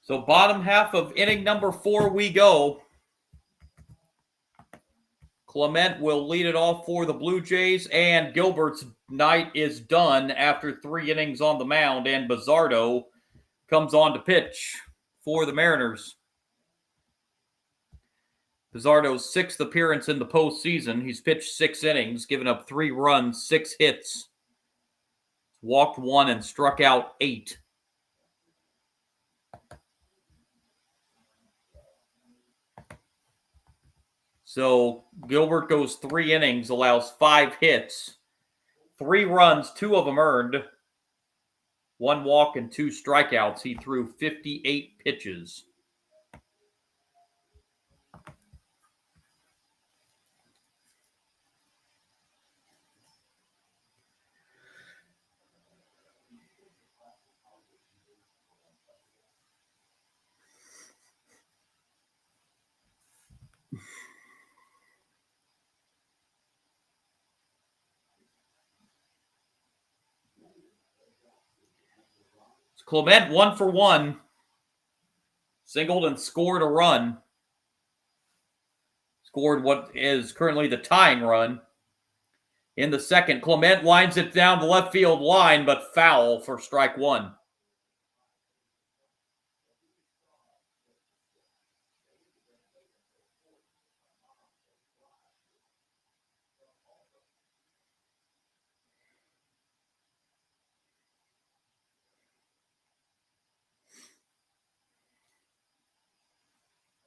So bottom half of inning number 4 we go. Clement will lead it off for the Blue Jays, and Gilbert's night is done after 3 innings on the mound, and Bizardo comes on to pitch for the Mariners. Bizardo's 6th appearance in the postseason. He's pitched 6 innings, given up 3 runs, 6 hits, walked 1, and struck out 8. So Gilbert goes 3 innings, allows 5 hits, 3 runs, 2 of them earned, 1 walk and 2 strikeouts. He threw 58 pitches. Clement 1 for 1. Singled and scored a run. Scored what is currently the tying run. In the second, Clement lines it down the left field line, but foul for strike 1.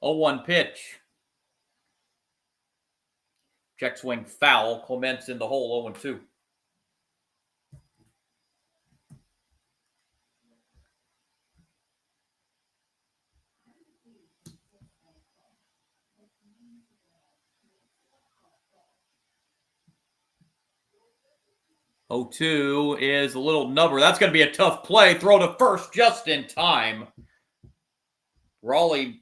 Oh, 1 pitch. Check swing foul. Clement's in the hole, 0-2. Oh, 2 is a little number. That's going to be a tough play. Throw to first just in time. Raleigh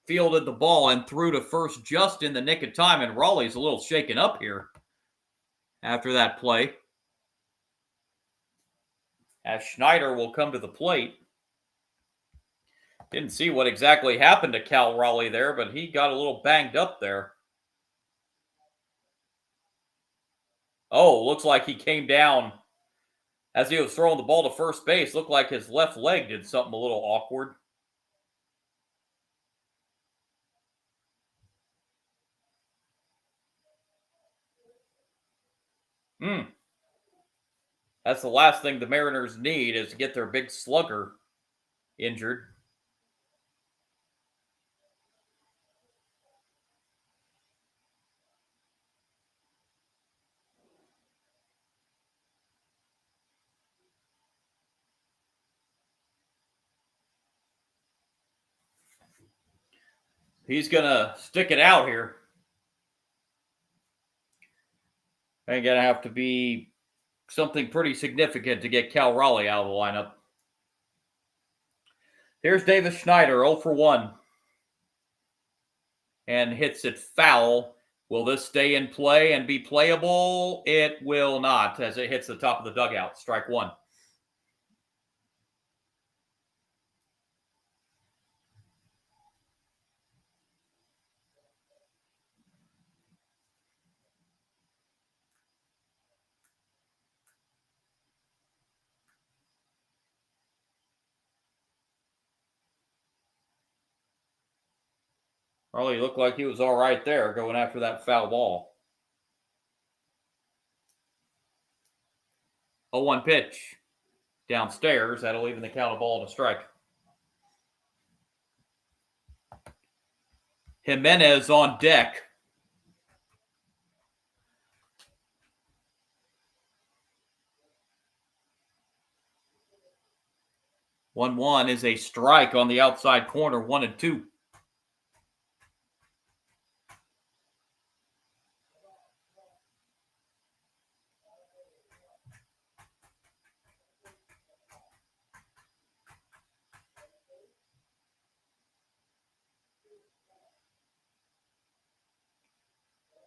fielded the ball and threw to first just in the nick of time, and Raleigh's a little shaken up here after that play. As Schneider will come to the plate. Didn't see what exactly happened to Cal Raleigh there, but he got a little banged up there. Oh, looks like he came down as he was throwing the ball to first base. Looked like his left leg did something a little awkward. That's the last thing the Mariners need, is to get their big slugger injured. He's going to stick it out here. Ain't going to have to be something pretty significant to get Cal Raleigh out of the lineup. Here's Davis Schneider, 0 for 1. And hits it foul. Will this stay in play and be playable? It will not, as it hits the top of the dugout. Strike 1. Raleigh looked like he was all right there going after that foul ball. 0-1 pitch. Downstairs. That'll even the count of ball and a strike. Jimenez on deck. One is a strike on the outside corner, 1-2.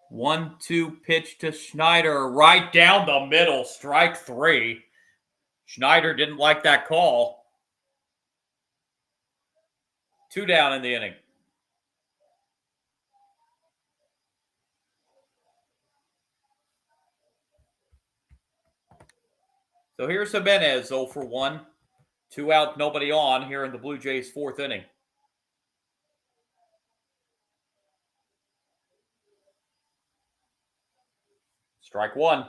One-two pitch to Schneider, right down the middle, strike 3. Schneider didn't like that call. 2 down in the inning. So here's Jimenez, 0 for 1. 2 out, nobody on here in the Blue Jays' 4th inning. Strike 1.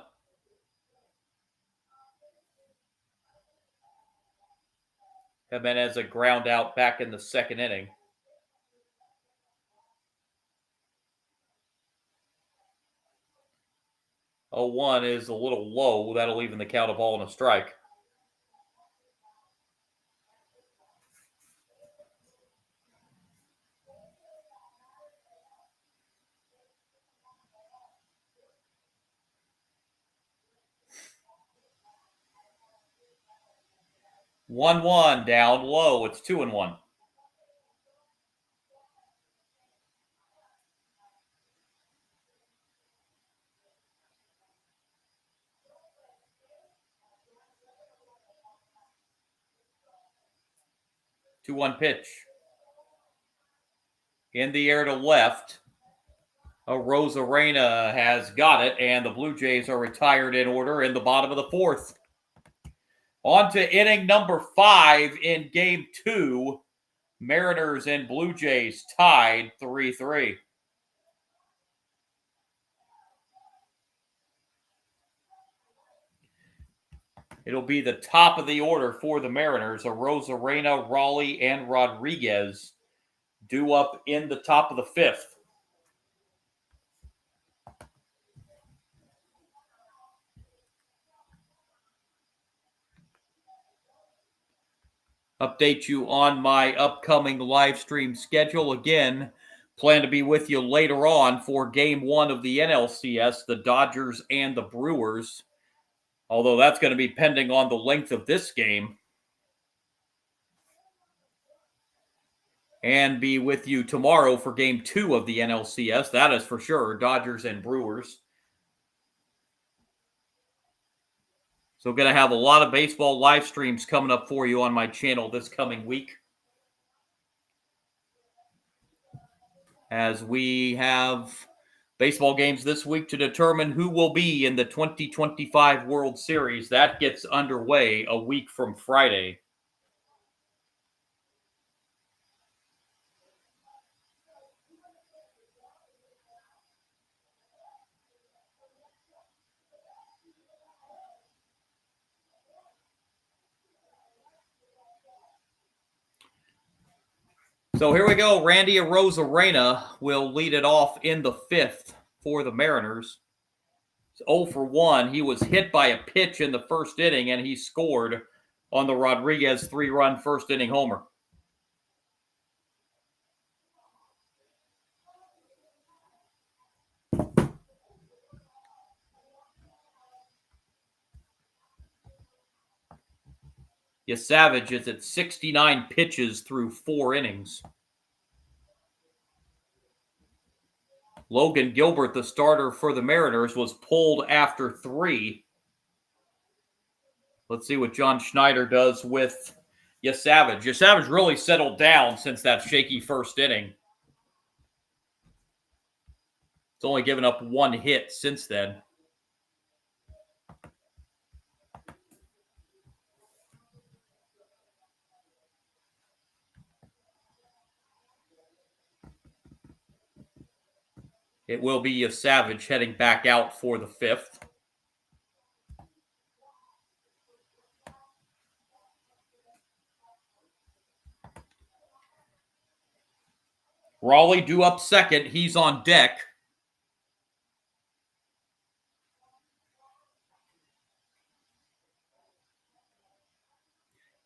Jimenez a ground out back in the 2nd inning. 0-1 is a little low. That'll even the count of ball and a strike. 1-1 down low. It's 2-1. Two-one pitch. In the air to left. Arozarena has got it, and the Blue Jays are retired in order in the bottom of the fourth. On to inning number 5 in Game 2. Mariners and Blue Jays tied 3-3. It'll be the top of the order for the Mariners. Arozarena, Raleigh, and Rodriguez due up in the top of the 5th. Update you on my upcoming live stream schedule. Again, plan to be with you later on for Game 1 of the NLCS, the Dodgers and the Brewers. Although that's going to be pending on the length of this game. And be with you tomorrow for Game 2 of the NLCS. That is for sure, Dodgers and Brewers. So going to have a lot of baseball live streams coming up for you on my channel this coming week. As we have baseball games this week to determine who will be in the 2025 World Series. That gets underway a week from Friday. So here we go. Randy Arozarena will lead it off in the 5th for the Mariners. It's 0 for 1. He was hit by a pitch in the first inning, and he scored on the Rodriguez 3-run first inning homer. Savage is at 69 pitches through 4 innings. Logan Gilbert, the starter for the Mariners, was pulled after 3. Let's see what John Schneider does with Savage. Savage really settled down since that shaky first inning. It's only given up 1 hit since then. It will be Savage heading back out for the 5th. Raleigh due up second. He's on deck.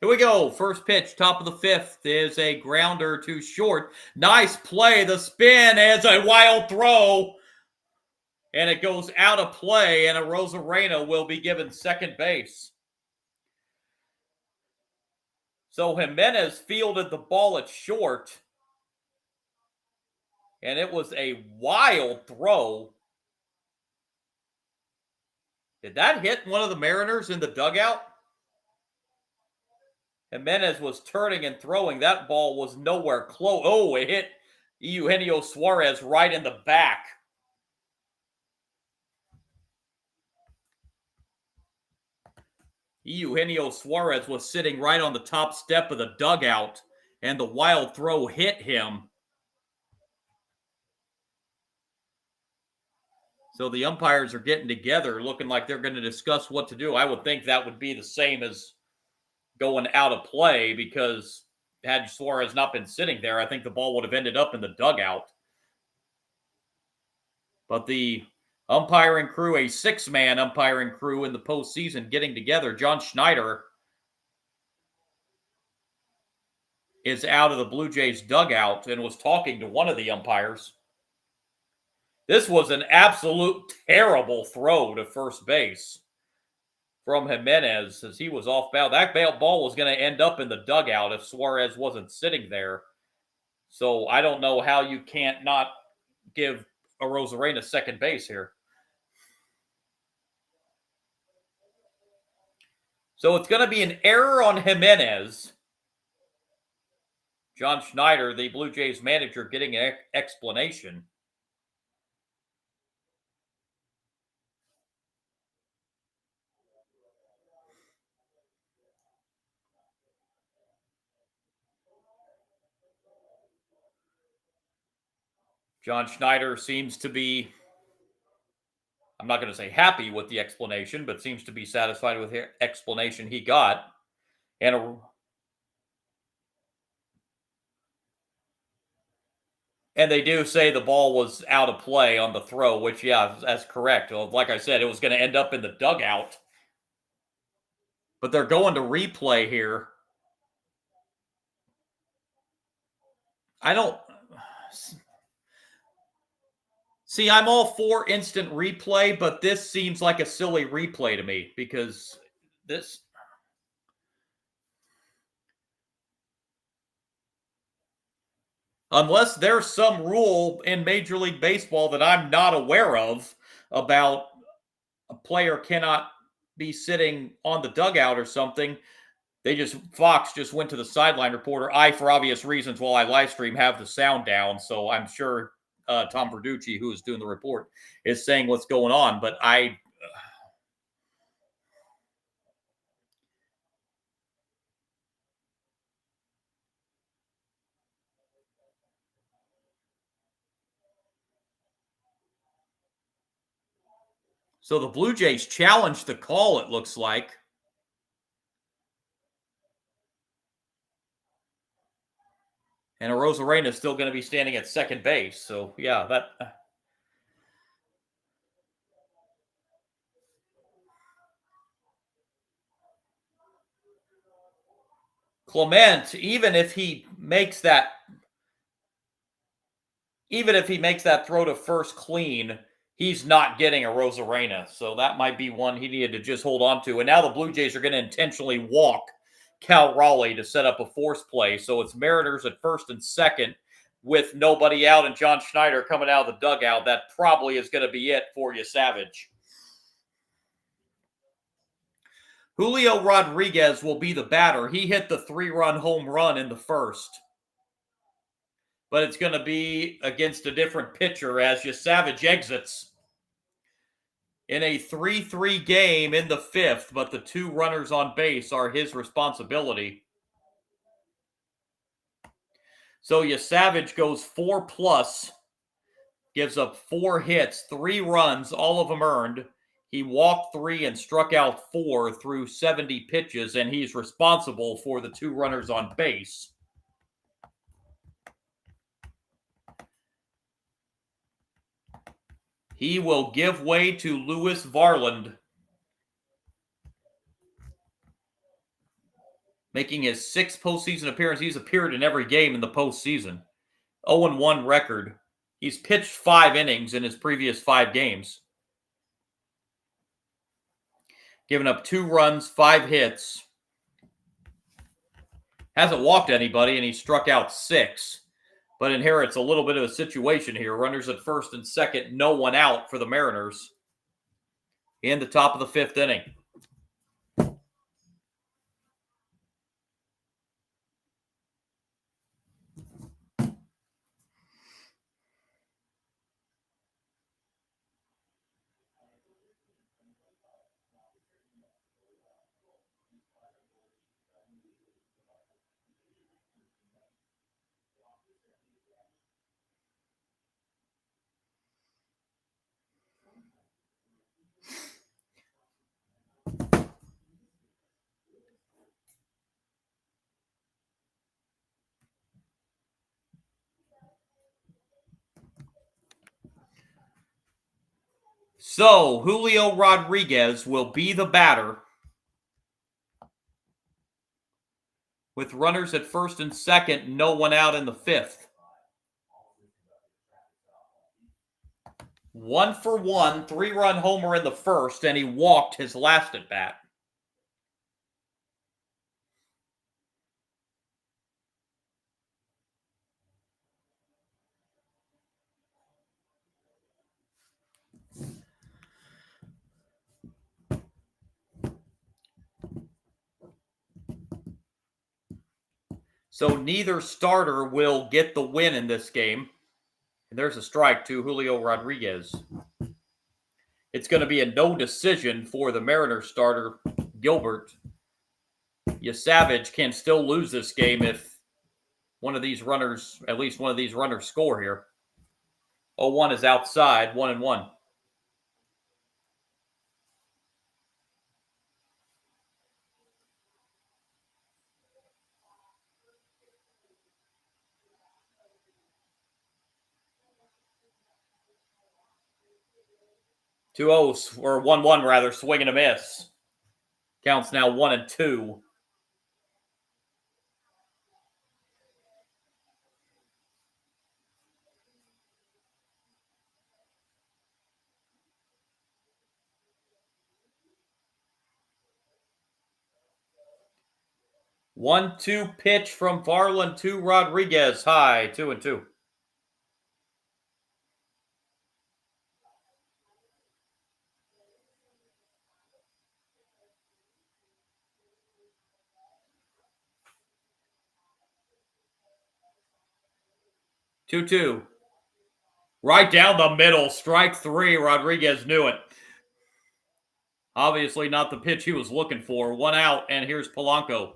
Here we go. First pitch, top of the 5th, is a grounder to short. Nice play. The spin is a wild throw. And it goes out of play, and Arozarena will be given second base. So Jimenez fielded the ball at short. And it was a wild throw. Did that hit one of the Mariners in the dugout? Jimenez was turning and throwing. That ball was nowhere close. Oh, it hit Eugenio Suarez right in the back. Eugenio Suarez was sitting right on the top step of the dugout, and the wild throw hit him. So the umpires are getting together, looking like they're going to discuss what to do. I would think that would be the same as going out of play, because had Suarez not been sitting there, I think the ball would have ended up in the dugout. But the umpiring crew, a 6-man umpiring crew in the postseason, getting together. John Schneider is out of the Blue Jays dugout and was talking to one of the umpires. This was an absolute terrible throw to first base from Jimenez as he was off balance. That ball was going to end up in the dugout if Suarez wasn't sitting there. So I don't know how you can't not give Arozarena second base here. So it's going to be an error on Jimenez. John Schneider, the Blue Jays manager, getting an explanation. John Schneider seems to be, I'm not going to say happy with the explanation, but seems to be satisfied with the explanation he got. And they do say the ball was out of play on the throw, which, yeah, that's correct. Like I said, it was going to end up in the dugout. But they're going to replay here. I don't... See, I'm all for instant replay, but this seems like a silly replay to me because this... Unless there's some rule in Major League Baseball that I'm not aware of about a player cannot be sitting on the dugout or something, Fox just went to the sideline reporter. I, for obvious reasons, while I live stream, have the sound down, so I'm sure Tom Verducci, who is doing the report, is saying what's going on, but So the Blue Jays challenged the call, it looks like. And Arozarena is still going to be standing at second base. So, yeah, that... Clement, even if he makes that throw to first clean, he's not getting Arozarena. So that might be one he needed to just hold on to. And now the Blue Jays are going to intentionally walk Cal Raleigh to set up a force play. So it's Mariners at first and second with nobody out and John Schneider coming out of the dugout. That probably is going to be it for you, Savage. Julio Rodriguez will be the batter. He hit the 3-run home run in the first. But it's going to be against a different pitcher as Savage exits in a 3-3 game in the fifth, but the 2 runners on base are his responsibility. So Savage goes 4+, gives up 4 hits, 3 runs, all of them earned. He walked 3 and struck out 4 through 70 pitches, and he's responsible for the 2 runners on base. He will give way to Lewis Varland, making his 6th postseason appearance. He's appeared in every game in the postseason. 0-1 record. He's pitched 5 innings in his previous 5 games. Given up 2 runs, 5 hits. Hasn't walked anybody, and he struck out 6. But inherits a little bit of a situation here. Runners at first and second, no one out for the Mariners in the top of the 5th inning. So, Julio Rodriguez will be the batter with runners at first and second, no one out in the 5th. 1 for 1, 3-run homer in the first, and he walked his last at bat. So neither starter will get the win in this game. And there's a strike to Julio Rodriguez. It's going to be a no decision for the Mariners starter, Gilbert. Yasavage can still lose this game if one of these runners, at least one of these runners, score here. 0-1 is outside, 1-1. Two O's, or 1-1 rather, swing and a miss. Counts now 1-2. One-two pitch from Varland to Rodriguez. High, 2-2. Two-two. Right down the middle. Strike three. Rodriguez knew it. Obviously not the pitch he was looking for. 1 out, and here's Polanco.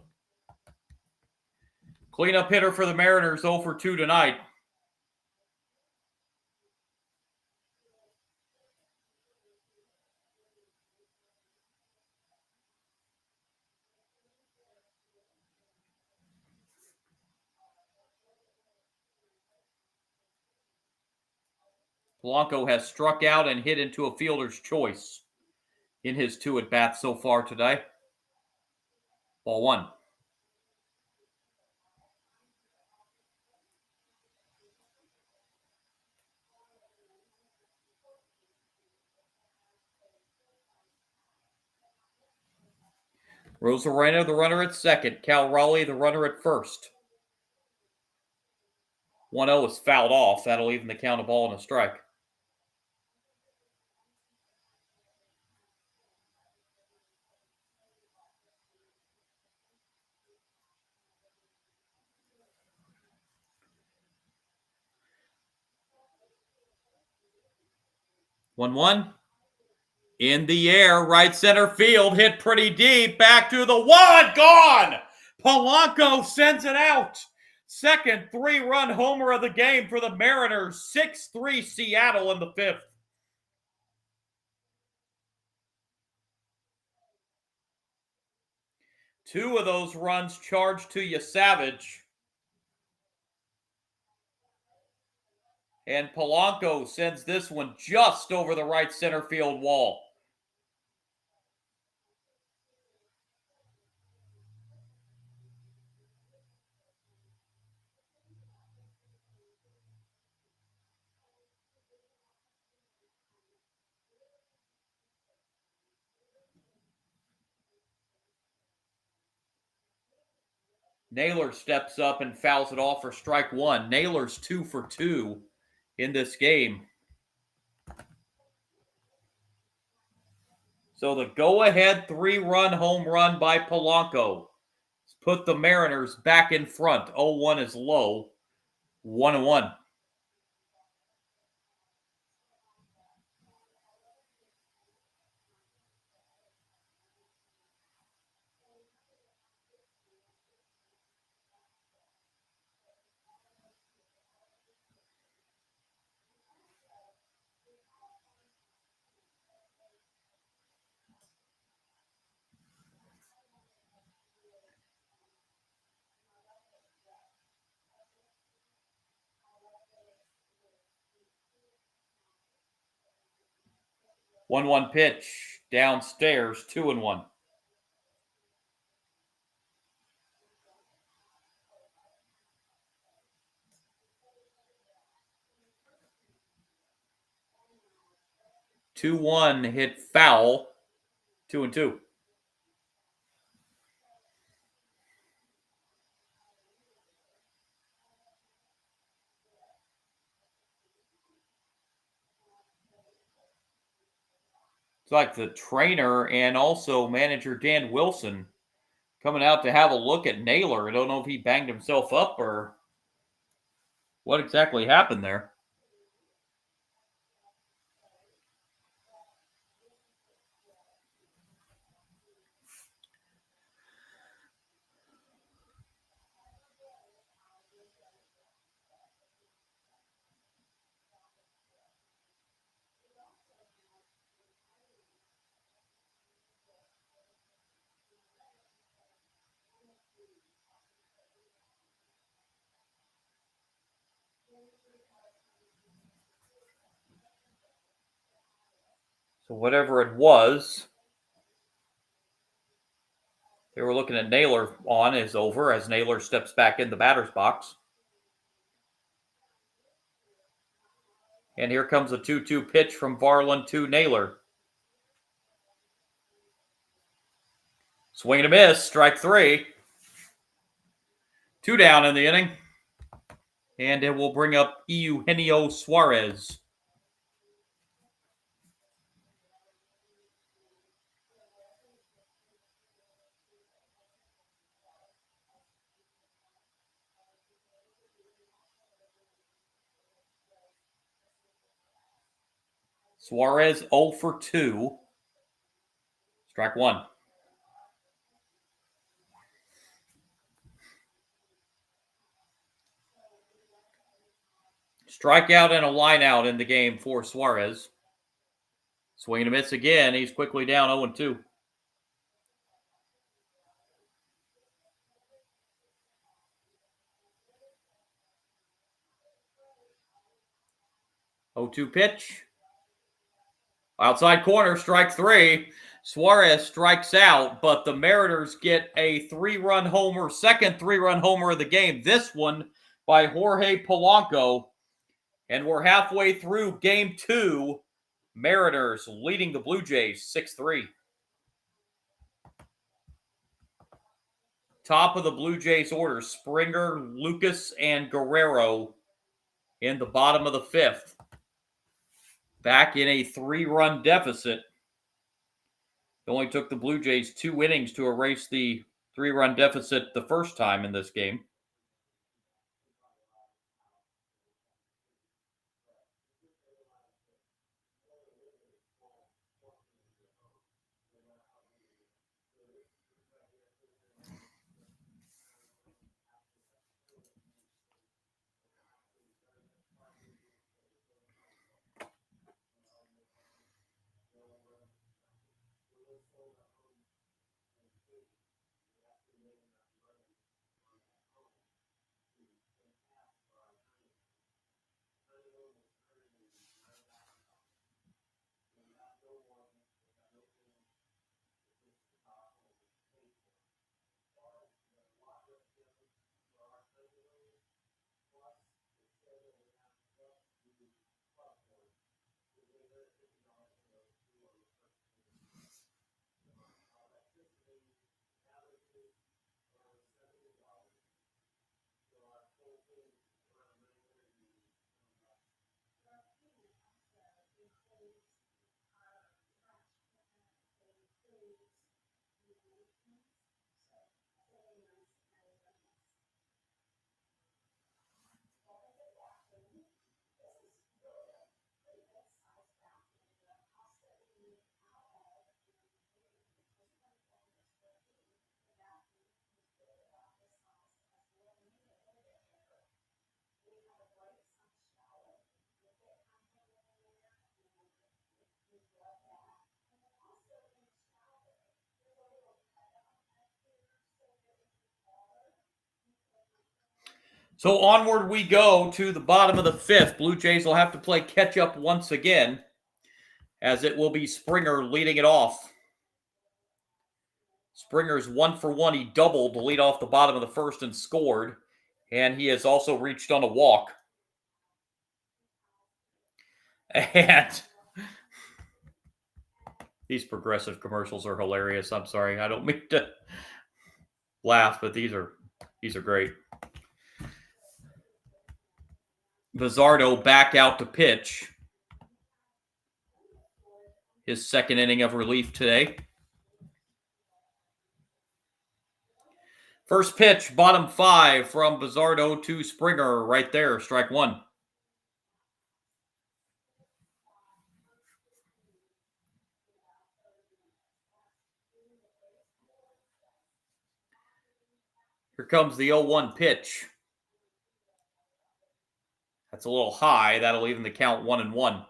Cleanup hitter for the Mariners, 0 for 2 tonight. Polanco has struck out and hit into a fielder's choice in his 2 at-bats so far today. Ball 1. Rosarena, the runner at second. Cal Raleigh, the runner at first. 1-0 is fouled off. That'll even the count, a ball and a strike. One-one. In the air, right center field, hit pretty deep, back to the wall, gone! Polanco sends it out. Second 3-run homer of the game for the Mariners. 6-3 Seattle in the 5th. Two of those runs charged to Yasavage. And Polanco sends this one just over the right center field wall. Naylor steps up and fouls it off for strike 1. Naylor's 2 for 2 in this game. So the go-ahead 3-run home run by Polanco has put the Mariners back in front. 0-1 is low. 1-1. One pitch downstairs, 2-1. Two one hit foul, 2-2. It's like the trainer and also manager Dan Wilson coming out to have a look at Naylor. I don't know if he banged himself up or what exactly happened there. So whatever it was, they were looking at Naylor on is over as Naylor steps back in the batter's box. And here comes a 2-2 pitch from Varland to Naylor. Swing and a miss, strike 3. 2 down in the inning. And it will bring up Eugenio Suarez. Suarez 0 for 2. Strike 1. Strikeout and a line out in the game for Suarez. Swing and a miss again. He's quickly down 0-2. Oh-2 pitch. Outside corner, strike 3. Suarez strikes out, but the Mariners get a 3-run homer, second 3-run homer of the game. This one by Jorge Polanco. And we're halfway through game 2. Mariners leading the Blue Jays 6-3. Top of the Blue Jays order, Springer, Lucas, and Guerrero in the bottom of the 5th. Back in a 3-run deficit. It only took the Blue Jays 2 innings to erase the 3-run deficit the first time in this game. So onward we go to the bottom of the 5th. Blue Jays will have to play catch up once again, as it will be Springer leading it off. Springer's 1 for 1. He doubled to lead off the bottom of the 1st and scored. And he has also reached on a walk. And these Progressive commercials are hilarious. I'm sorry. I don't mean to laugh, but these are great. Bizzardo back out to pitch. His second inning of relief today. First pitch, bottom 5 from Bizzardo to Springer. Right there, strike 1. Here comes the 0-1 pitch. That's a little high. That'll even the count 1-1.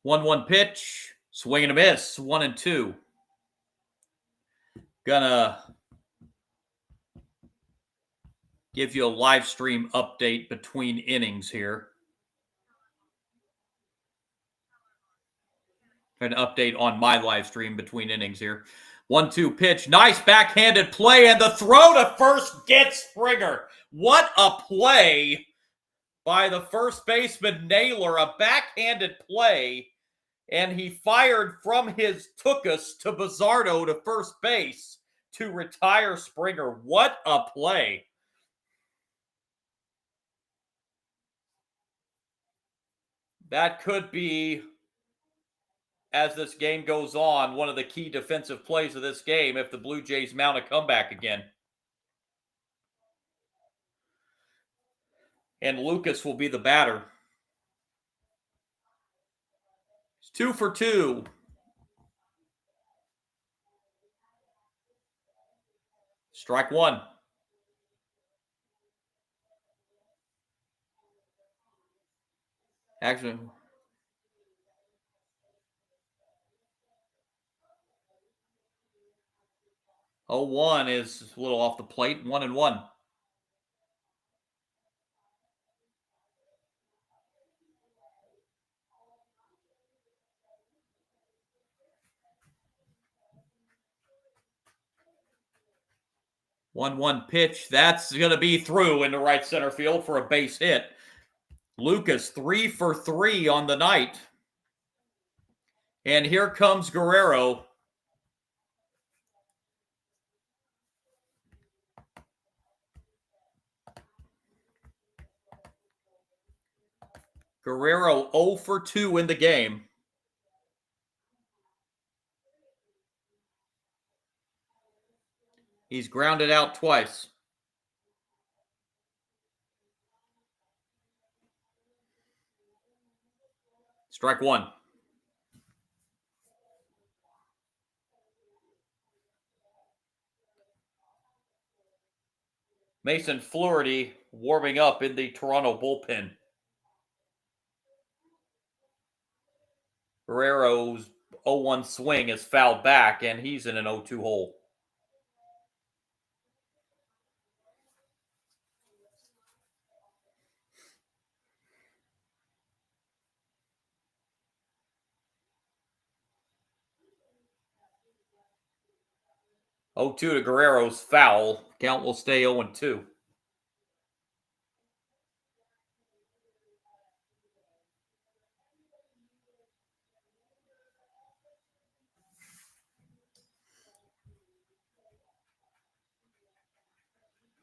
One pitch, swing and a miss, 1-2. Gonna give you a live stream update between innings here. An update on my live stream between innings here. 1-2 pitch, nice backhanded play, and the throw to first gets Springer. What a play by the first baseman Naylor, a backhanded play, and he fired from his tuchus to Bizzardo to first base to retire Springer. What a play. That could be, as this game goes on, one of the key defensive plays of this game if the Blue Jays mount a comeback again. And Lucas will be the batter. It's 2 for 2. Strike 1. Actually, 0-1 is a little off the plate. 1-1. One pitch. That's going to be through into right center field for a base hit. Lucas 3 for 3 on the night. And here comes Guerrero. Guerrero 0 for 2 in the game. He's grounded out twice. Strike 1. Mason Flaherty warming up in the Toronto bullpen. Guerrero's 0-1 swing is fouled back, and he's in an 0-2 hole. Oh, 2 to Guerrero's foul. Count will stay 0-2.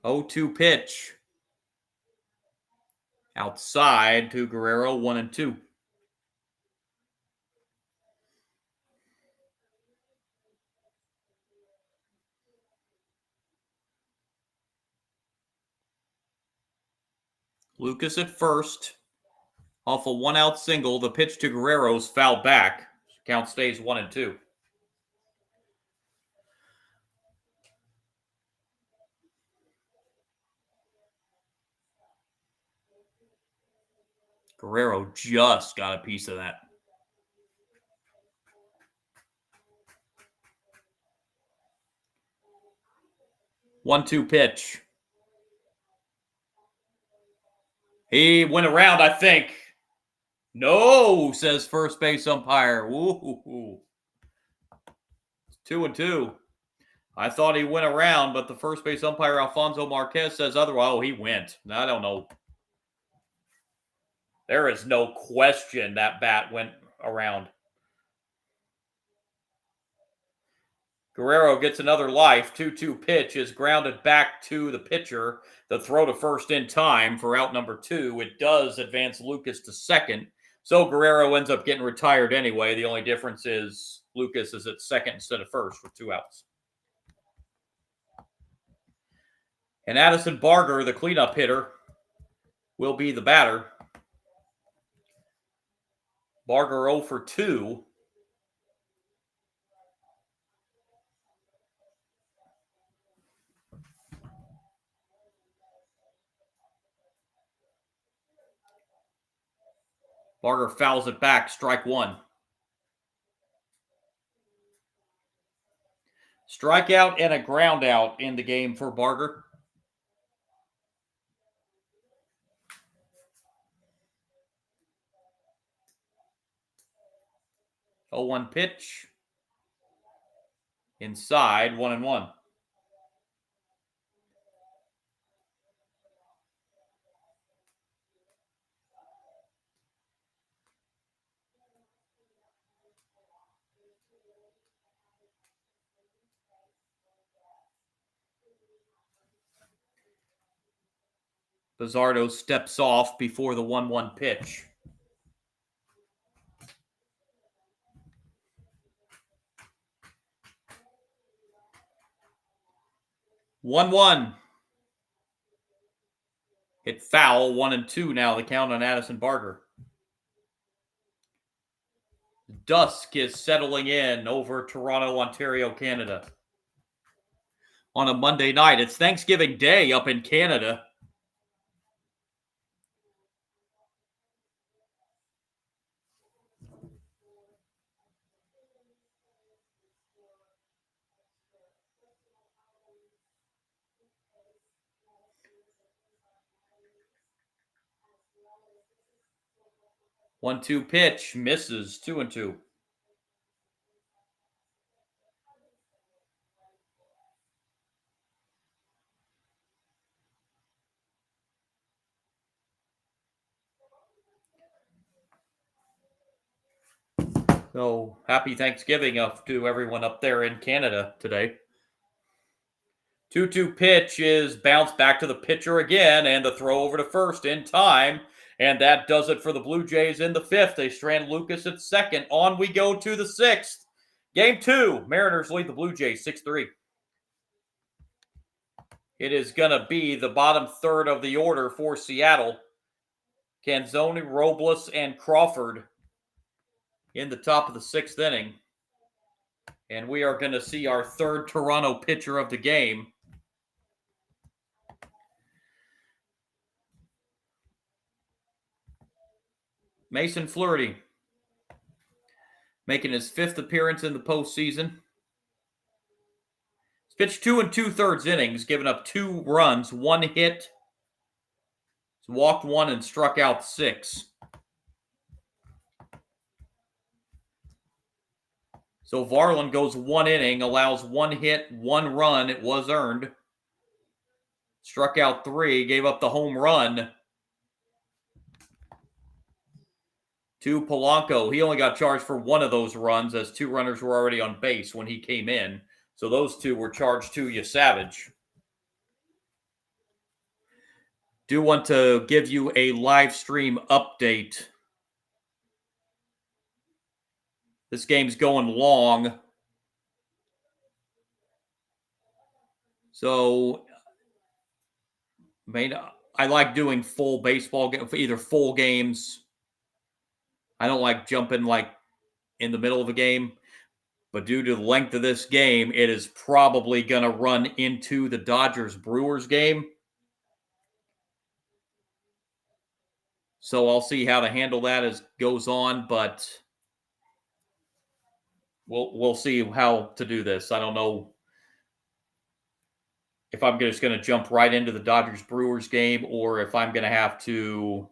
Oh, 2 pitch. Outside to Guerrero, 1-2. Lucas at first. Off a 1-out single. The pitch to Guerrero's fouled back. Count stays 1-2. Guerrero just got a piece of that. 1-2 pitch. He went around, I think. No, says first base umpire. Ooh. 2-2. I thought he went around, but the first base umpire, Alfonso Marquez, says otherwise. Oh, he went. I don't know. There is no question that bat went around. Guerrero gets another life. 2-2 pitch is grounded back to the pitcher. The throw to first in time for out number 2. It does advance Lucas to second. So Guerrero ends up getting retired anyway. The only difference is Lucas is at second instead of first with 2 outs. And Addison Barger, the cleanup hitter, will be the batter. Barger 0 for 2. Barger fouls it back, strike 1. Strikeout and a ground out in the game for Barger. 0-1 pitch. Inside, 1-1. Bizzardo steps off before the 1-1 pitch. One. Hit foul, 1-2 now, the count on Addison Barger. Dusk is settling in over Toronto, Ontario, Canada. On a Monday night. It's Thanksgiving Day up in Canada. One-two pitch, misses, 2-2. So, happy Thanksgiving to everyone up there in Canada today. 2-2 pitch is bounced back to the pitcher again, and the throw over to first in time. And that does it for the Blue Jays in the 5th. They strand Lucas at second. On we go to the 6th. Game 2. Mariners lead the Blue Jays 6-3. It is going to be the bottom third of the order for Seattle. Canzoni, Robles, and Crawford in the top of the 6th inning. And we are going to see our third Toronto pitcher of the game. Mason Fleury, making his 5th appearance in the postseason. He's pitched 2 2/3 innings, given up 2 runs, 1 hit. He's walked 1 and struck out 6. So Varland goes 1 inning, allows 1 hit, 1 run. It was earned. Struck out 3, gave up the home run to Polanco. He only got charged for 1 of those runs, as 2 runners were already on base when he came in. So those 2 were charged to Yasavage. Do want to give you a live stream update. This game's going long. So, I like doing full baseball games, either full games. I don't like jumping in the middle of a game. But due to the length of this game, it is probably going to run into the Dodgers-Brewers game. So I'll see how to handle that as goes on, but we'll see how to do this. I don't know if I'm just going to jump right into the Dodgers-Brewers game or if I'm going to have to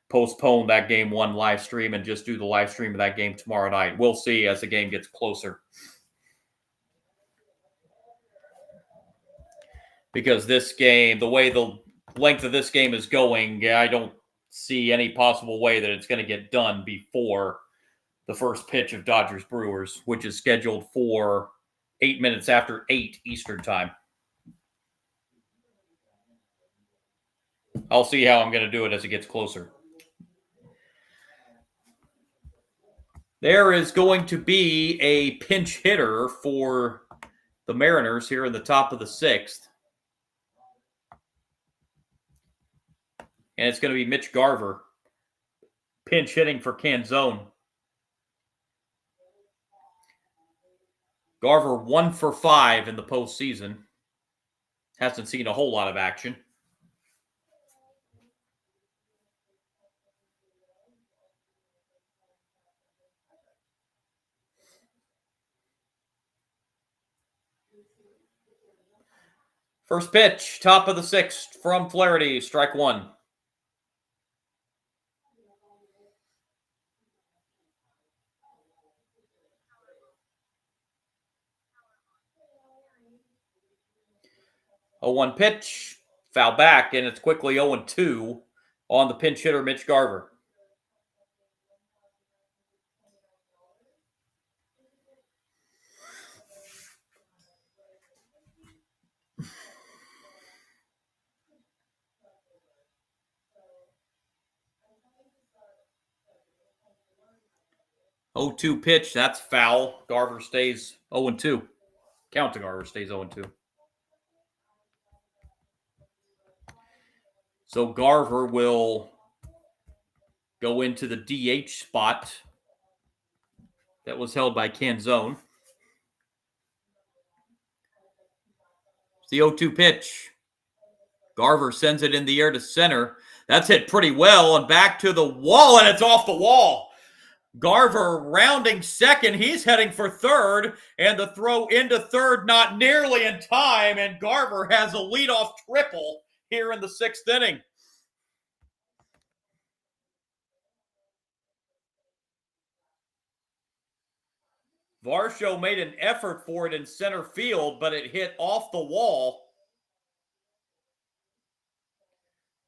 postpone that game 1 live stream and just do the live stream of that game tomorrow night. We'll see as the game gets closer. Because this game, the way the length of this game is going, I don't see any possible way that it's going to get done before the first pitch of Dodgers-Brewers, which is scheduled for 8 minutes after 8 Eastern time. I'll see how I'm going to do it as it gets closer. There is going to be a pinch hitter for the Mariners here in the top of the 6th. And it's going to be Mitch Garver, pinch hitting for Canzone. Garver 1 for 5 in the postseason. Hasn't seen a whole lot of action. First pitch, top of the 6th from Flaherty, strike 1. A 1 pitch, foul back, and it's quickly 0-2 on the pinch hitter, Mitch Garver. Oh, 2 pitch, that's foul. Garver stays 0-2. Count to Garver stays 0-2. So Garver will go into the DH spot that was held by Canzone. It's the 0-2 pitch. Garver sends it in the air to center. That's hit pretty well and back to the wall, and it's off the wall. Garver rounding second. He's heading for third, and the throw into third not nearly in time, and Garver has a leadoff triple here in the 6th inning. Varsho made an effort for it in center field, but it hit off the wall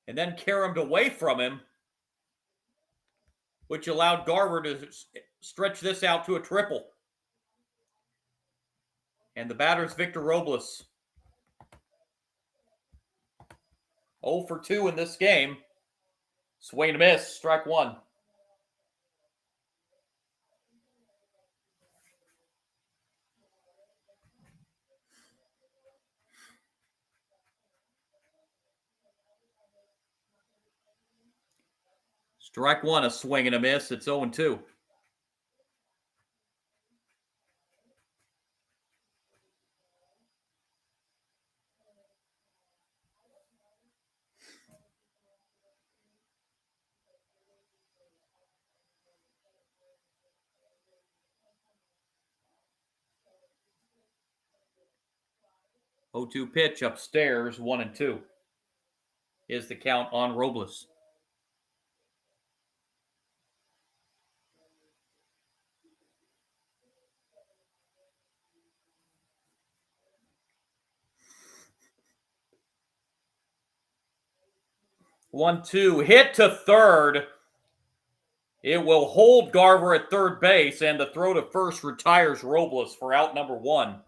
and then caromed away from him, which allowed Garver to stretch this out to a triple. And the batter's Victor Robles. 0 for 2 in this game. Swing and a miss, strike 1. Strike 1, a swing and a miss. It's 0-2. Oh, 2 pitch upstairs, 1-2 is the count on Robles. One, two, hit to third. It will hold Garver at third base, and the throw to first retires Robles for out number 1.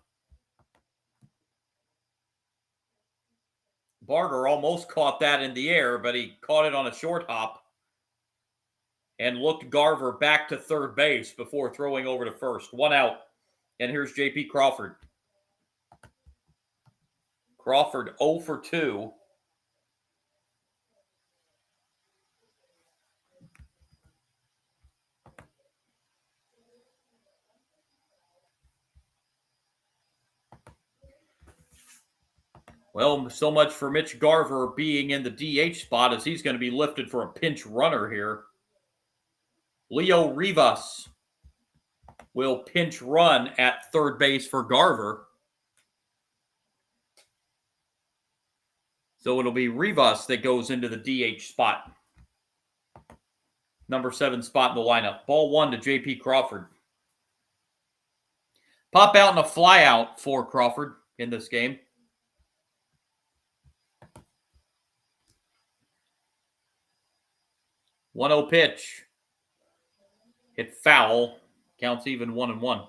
Barger almost caught that in the air, but he caught it on a short hop and looked Garver back to third base before throwing over to first. 1 out. And here's J.P. Crawford. Crawford 0 for 2. Well, so much for Mitch Garver being in the DH spot, as he's going to be lifted for a pinch runner here. Leo Rivas will pinch run at third base for Garver. So it'll be Rivas that goes into the DH spot. Number 7 spot in the lineup. Ball 1 to J.P. Crawford. Pop out and a fly out for Crawford in this game. 1-0 pitch. Hit foul. Counts even 1-1.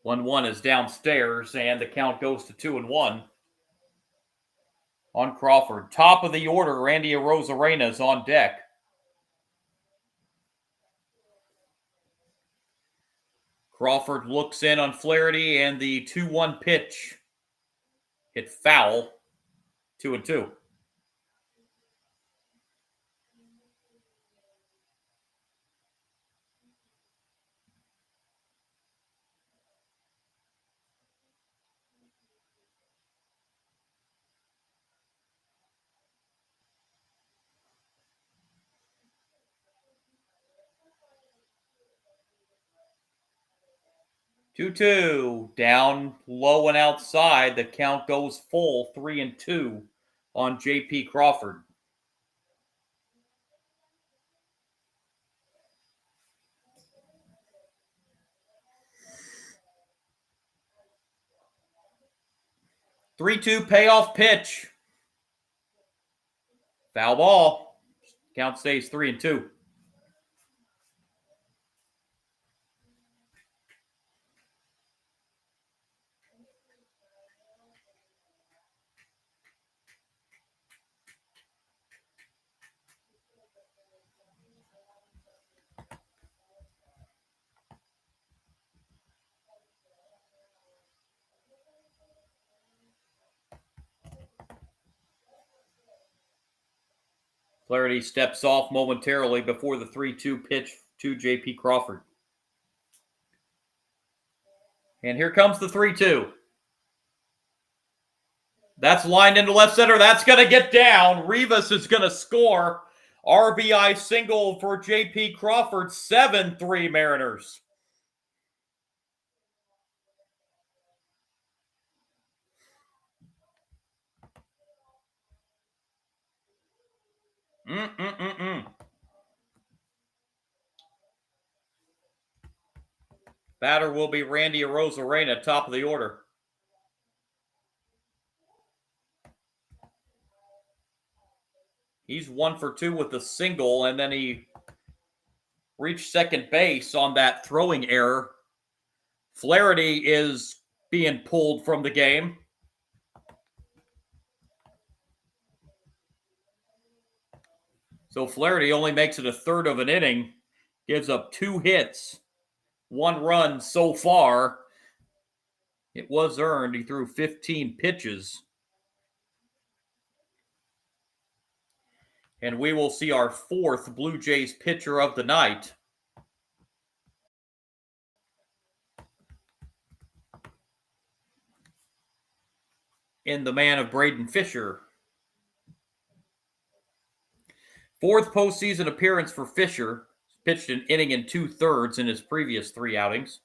1-1 is downstairs, and the count goes to 2-1 on Crawford. Top of the order, Randy Arozarena is on deck. Crawford looks in on Flaherty, and the 2-1 pitch hit foul. 2-2. Two, down low and outside. The count goes full, 3-2 on J.P. Crawford. Three-two payoff pitch. Foul ball. Count stays 3-2. Flaherty steps off momentarily before the 3-2 pitch to J.P. Crawford. And here comes the 3-2. That's lined into left center. That's going to get down. Rivas is going to score. RBI single for J.P. Crawford. 7-3 Mariners. Batter will be Randy Arozarena, top of the order. He's 1 for 2 with a single, and then he reached second base on that throwing error. Flaherty is being pulled from the game. So Flaherty only makes it a third of an inning, gives up 2 hits, 1 run so far. It was earned. He threw 15 pitches. And we will see our 4th Blue Jays pitcher of the night. In the man of Braden Fisher. 4th postseason appearance for Fisher. Pitched an inning and 2/3 in his previous 3 outings.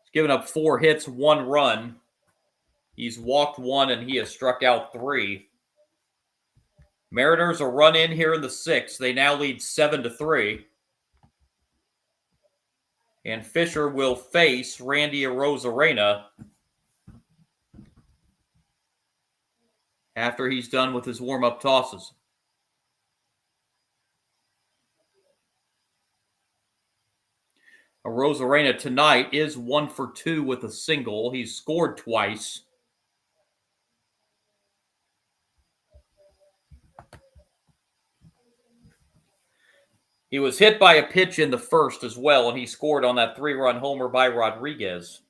He's given up 4 hits, 1 run. He's walked 1 and he has struck out 3. Mariners are run in here in the 6th. They now lead 7-3. And Fisher will face Randy Arozarena after he's done with his warm-up tosses. Arozarena tonight is 1 for 2 with a single. He's scored twice. He was hit by a pitch in the first as well, and he scored on that 3-run homer by Rodriguez.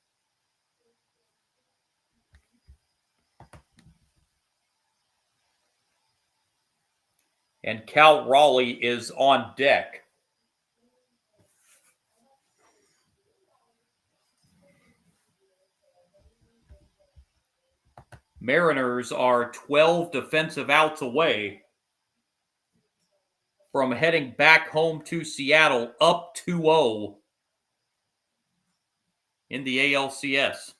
And Cal Raleigh is on deck. Mariners are 12 defensive outs away from heading back home to Seattle, up 2-0 in the ALCS.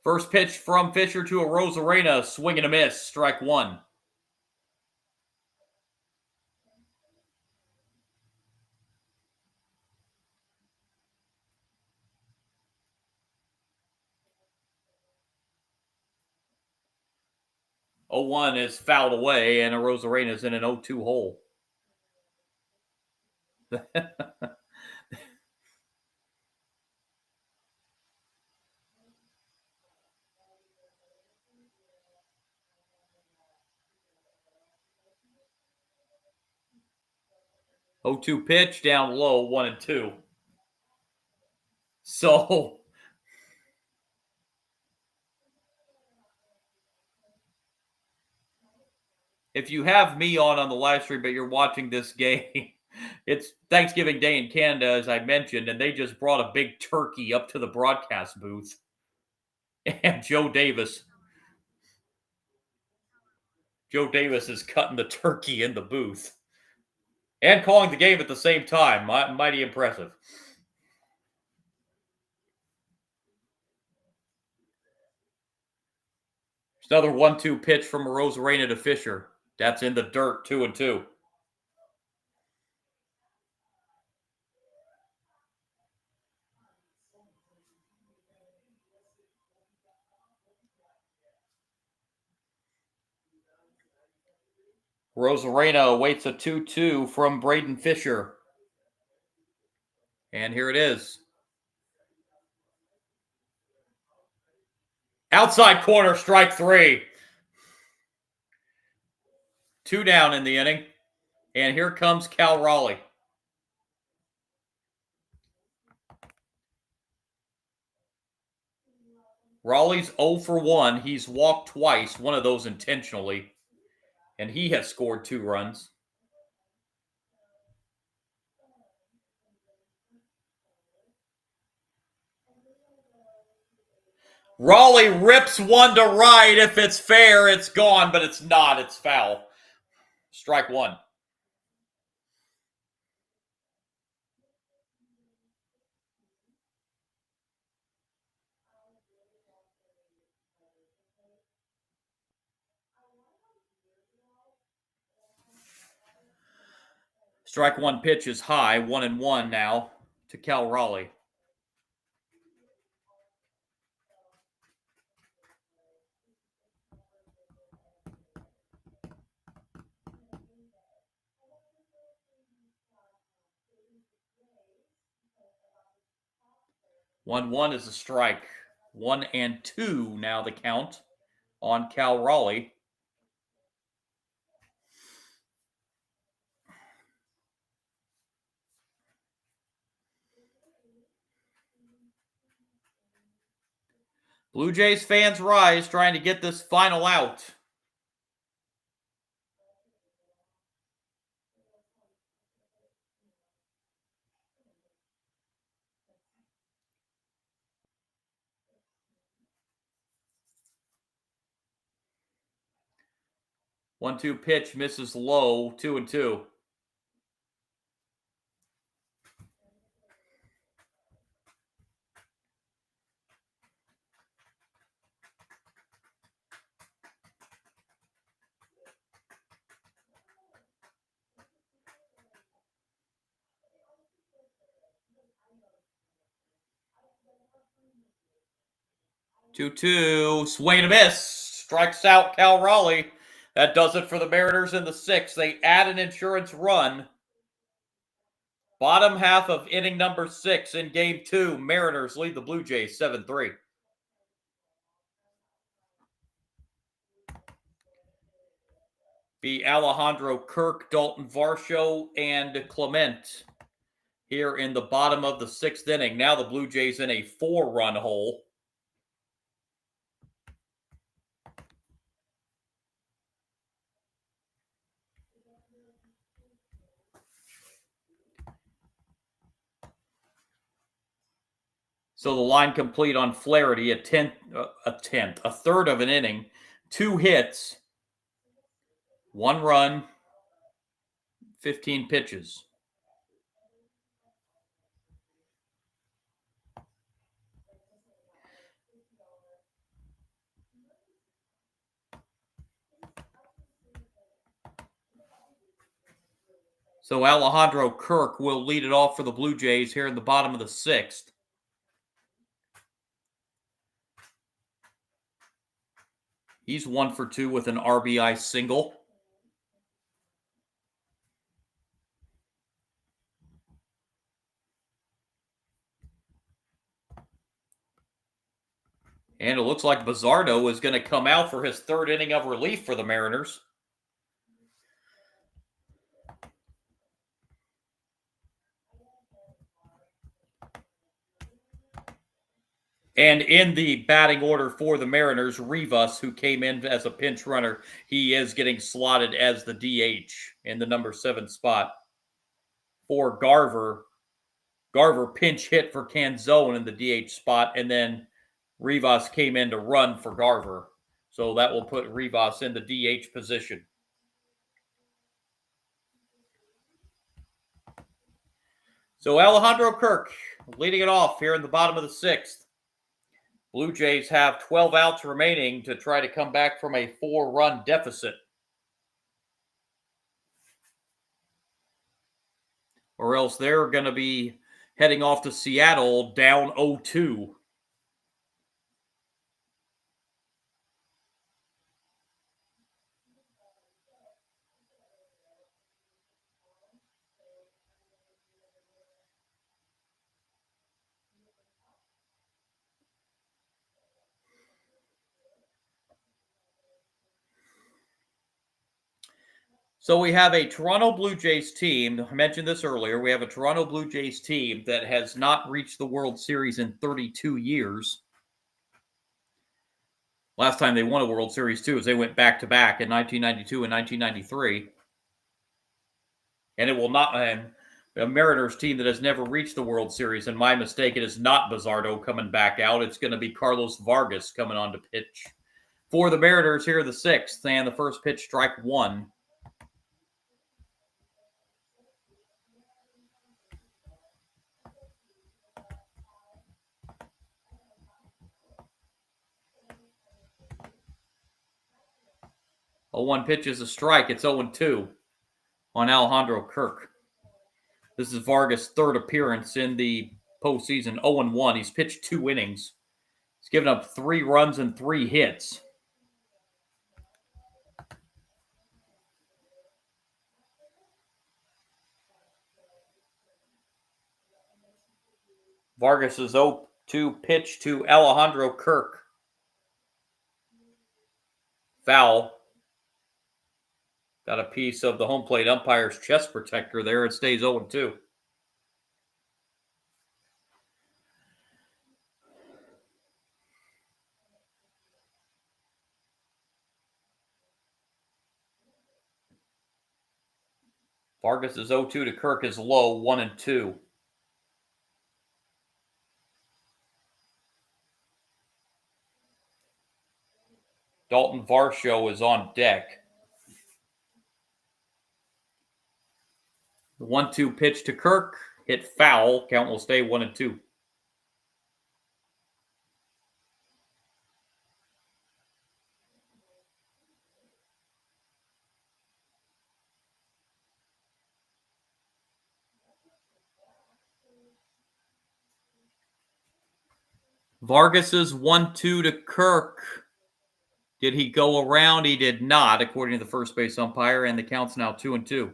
First pitch from Fisher to Arozarena, swing and a miss, strike 1. 0-1 is fouled away, and Arozarena's in an 0-2 hole. 0-2 pitch, down low, 1-2. So if you have me on the live stream, but you're watching this game, it's Thanksgiving Day in Canada, as I mentioned, and they just brought a big turkey up to the broadcast booth. And Joe Davis is cutting the turkey in the booth and calling the game at the same time. Mighty impressive. There's another 1-2 pitch from Arozarena to Fisher. That's in the dirt, 2-2. Arozarena awaits a 2-2 from Braden Fisher. And here it is. Outside corner, strike 3. 2 down in the inning. And here comes Cal Raleigh. Raleigh's 0 for 1. He's walked twice, one of those intentionally. And he has scored 2 runs. Raleigh rips one to right. If it's fair, it's gone, but it's not. It's foul. Strike 1. Strike 1 pitch is high, 1-1 now to Cal Raleigh. One is a strike. 1-2 now the count on Cal Raleigh. Blue Jays fans rise, trying to get this final out. One-two pitch misses low, 2-2. Two, swing and a miss. Strikes out Cal Raleigh. That does it for the Mariners in the 6th. They add an insurance run. Bottom half of inning number 6 in game 2. Mariners lead the Blue Jays 7-3. Be Alejandro Kirk, Dalton Varsho, and Clement here in the bottom of the 6th inning. Now the Blue Jays in a 4-run hole. So the line complete on Flaherty, a third of an inning, 2 hits, 1 run, 15 pitches. So Alejandro Kirk will lead it off for the Blue Jays here in the bottom of the 6th. He's 1 for 2 with an RBI single. And it looks like Bizzardo is going to come out for his third inning of relief for the Mariners. And in the batting order for the Mariners, Rivas, who came in as a pinch runner, he is getting slotted as the DH in the number 7 spot. For Garver, Garver pinch hit for Canzone in the DH spot, and then Rivas came in to run for Garver. So that will put Rivas in the DH position. So Alejandro Kirk leading it off here in the bottom of the 6th. Blue Jays have 12 outs remaining to try to come back from a 4-run deficit. Or else they're going to be heading off to Seattle down 0-2. So we have a Toronto Blue Jays team. I mentioned this earlier. We have a Toronto Blue Jays team that has not reached the World Series in 32 years. Last time they won a World Series, too, is they went back-to-back in 1992 and 1993. And it will not... a Mariners team that has never reached the World Series, and my mistake, it is not Bizzardo coming back out. It's going to be Carlos Vargas coming on to pitch for the Mariners here in the 6th. And the first pitch, strike 1. A 1 pitch is a strike. It's 0-2 on Alejandro Kirk. This is Vargas' third appearance in the postseason, 0-1. He's pitched 2 innings. He's given up 3 runs and 3 hits. Vargas' 0-2 pitch to Alejandro Kirk. Foul. Got a piece of the home plate umpire's chest protector there. It stays 0-2. Vargas' 0-2 to Kirk is low, 1-2. Dalton Varsho is on deck. The 1-2 pitch to Kirk hit foul. Count will stay 1-2. Vargas's 1-2 to Kirk. Did he go around? He did not, according to the first base umpire, and the count's now 2-2.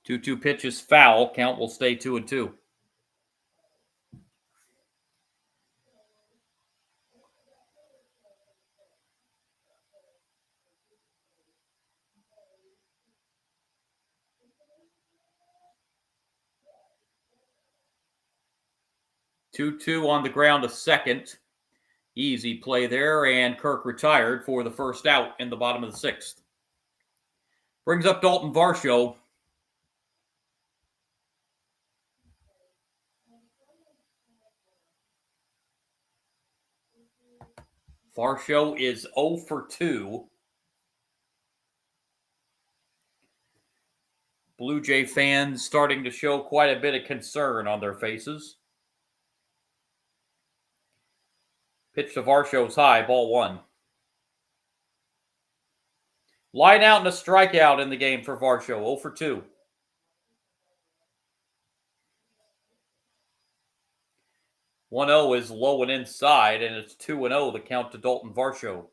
Two pitch is foul. Count will stay 2-2. Two on the ground to second. Easy play there, and Kirk retired for the first out in the bottom of the 6th. Brings up Dalton Varsho. Varsho is 0 for 2. Blue Jay fans starting to show quite a bit of concern on their faces. Pitch to Varsho's high, ball 1. Line out and a strikeout in the game for Varsho, 0 for 2. 1-0 is low and inside, and it's 2-0 the count to Dalton Varsho.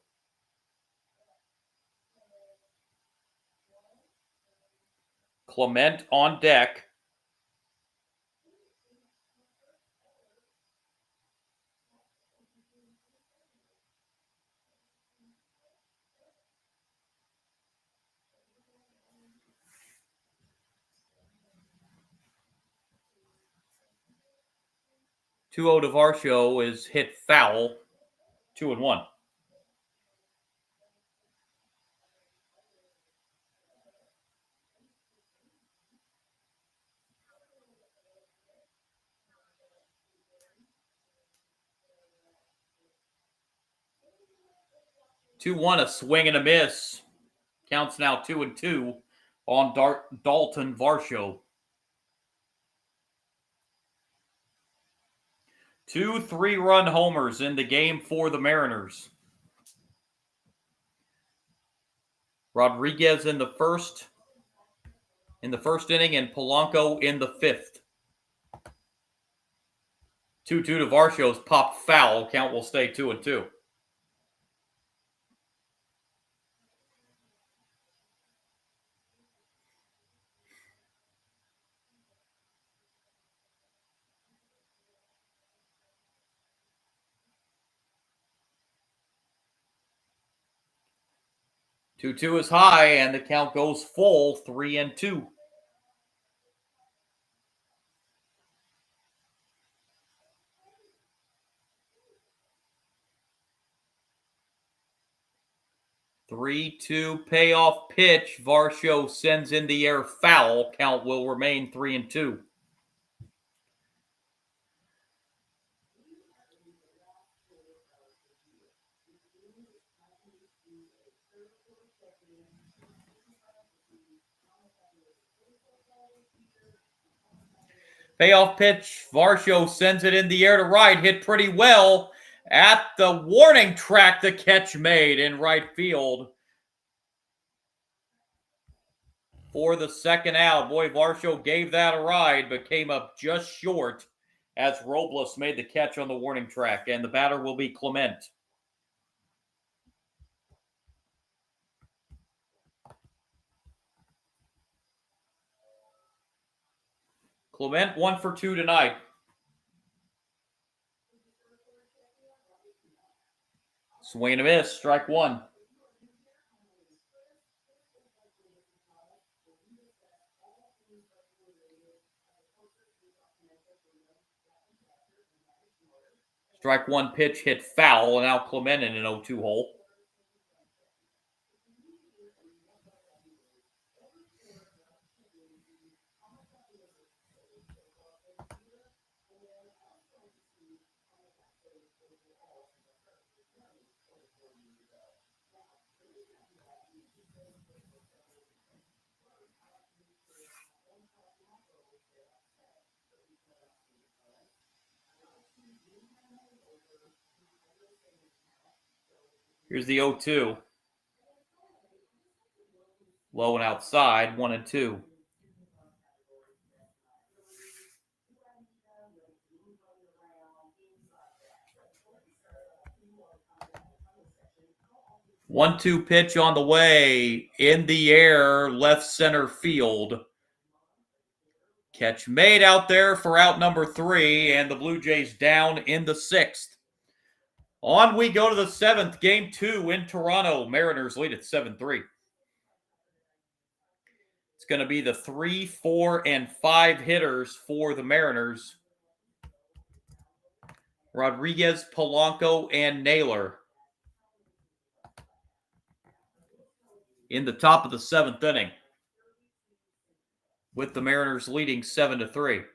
Clement on deck. Two 0 to Varsho is hit foul. 2-1. Two one, a swing and a miss. Counts now 2-2 on Dalton Varsho. 2 3-run homers in the game for the Mariners. Rodriguez in the first inning, and Polanco in the fifth. 2-2 to Varsho's popped foul. Count will stay 2-2. Two is high, and the count goes full, 3-2. Three-two payoff pitch. Varsho sends in the air foul. Count will remain 3-2. Payoff pitch. Varsho sends it in the air to right. Hit pretty well at the warning track. The catch made in right field for the second out. Boy, Varsho gave that a ride, but came up just short as Robles made the catch on the warning track, and the batter will be Clement. Clement 1 for 2 tonight. Swing and a miss, strike one. Strike one pitch hit foul, and now Clement in an 0-2 hole. Here's the 0-2. Low and outside, 1-2. One-two pitch on the way, in the air, left center field. Catch made out there for out number 3, and the Blue Jays down in the 6th. On we go to the 7th, game 2 in Toronto. Mariners lead at 7-3. It's going to be the 3, 4, and 5 hitters for the Mariners. Rodriguez, Polanco, and Naylor. In the top of the 7th inning, with the Mariners leading 7-3.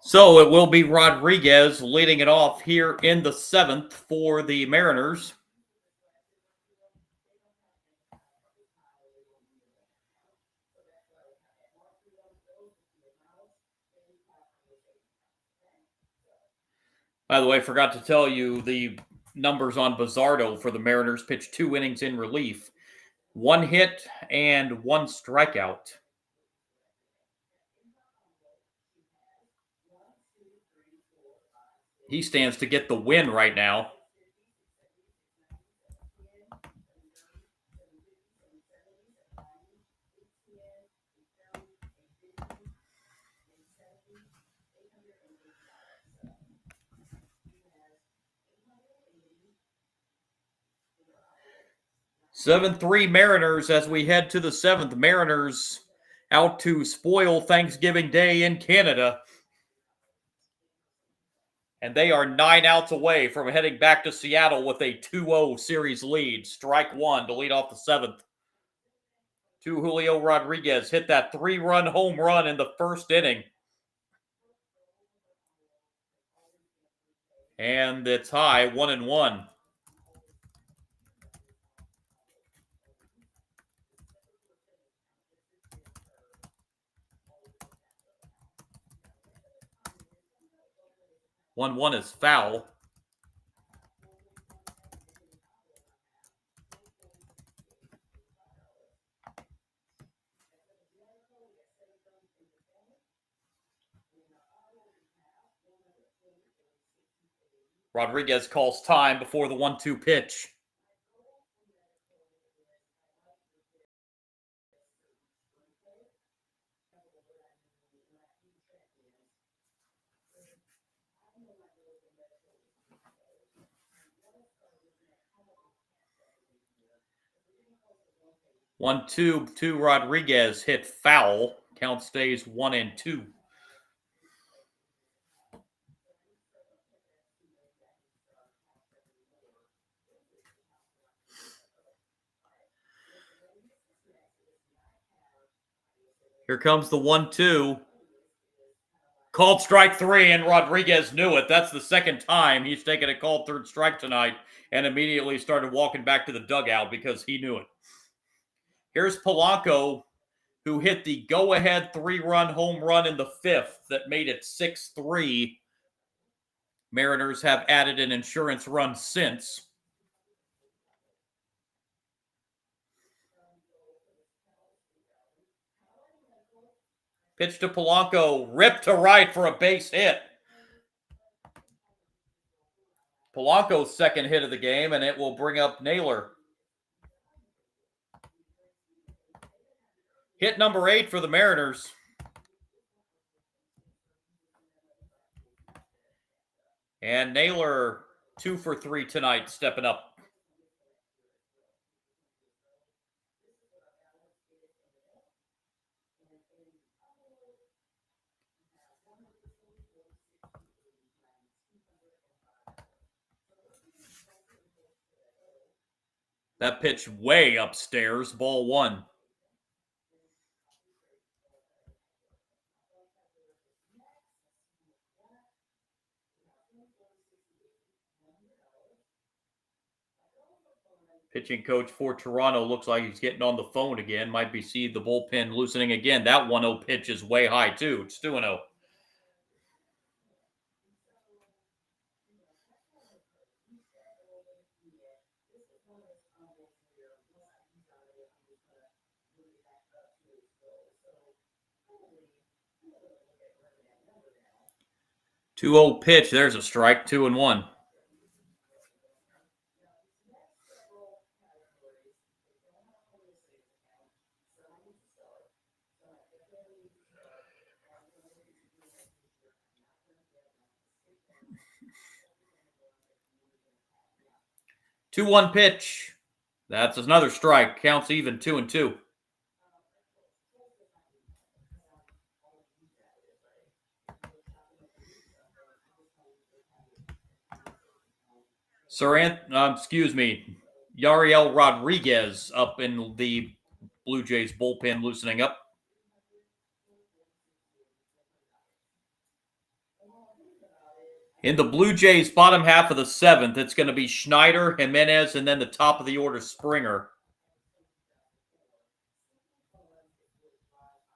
So it will be Rodriguez leading it off here in the 7th for the Mariners. By the way, I forgot to tell you the numbers on Bizardo for the Mariners. Pitched 2 innings in relief, 1 hit and 1 strikeout. He stands to get the win right now. Seven 3 Mariners as we head to the 7th. Mariners out to spoil Thanksgiving Day in Canada. And they are 9 outs away from heading back to Seattle with a 2-0 series lead. Strike 1 to lead off the 7th. Julio Rodriguez hit that 3-run home run in the first inning. And it's high, 1-1. One is foul. Rodriguez calls time before the 1-2 pitch. One, two Rodriguez hit foul. Count stays 1-2. Here comes the 1-2. Called strike 3, and Rodriguez knew it. That's the second time he's taken a called third strike tonight and immediately started walking back to the dugout because he knew it. Here's Polanco, who hit the go-ahead 3-run home run in the 5th that made it 6-3. Mariners have added an insurance run since. Pitch to Polanco, ripped to right for a base hit. Polanco's second hit of the game, and it will bring up Naylor. Hit number 8 for the Mariners. And Naylor 2 for 3 tonight, stepping up. That pitch way upstairs, ball 1. Pitching coach for Toronto looks like he's getting on the phone again. Might be see the bullpen loosening again. That 1-0 pitch is way high, too. It's 2-0. Two-0 pitch. There's a strike. 2-1. Two-one pitch. That's another strike. Counts even 2-2. Yariel Rodriguez up in the Blue Jays bullpen loosening up. In the Blue Jays bottom half of the seventh, it's going to be Schneider, Jimenez, and then the top of the order, Springer.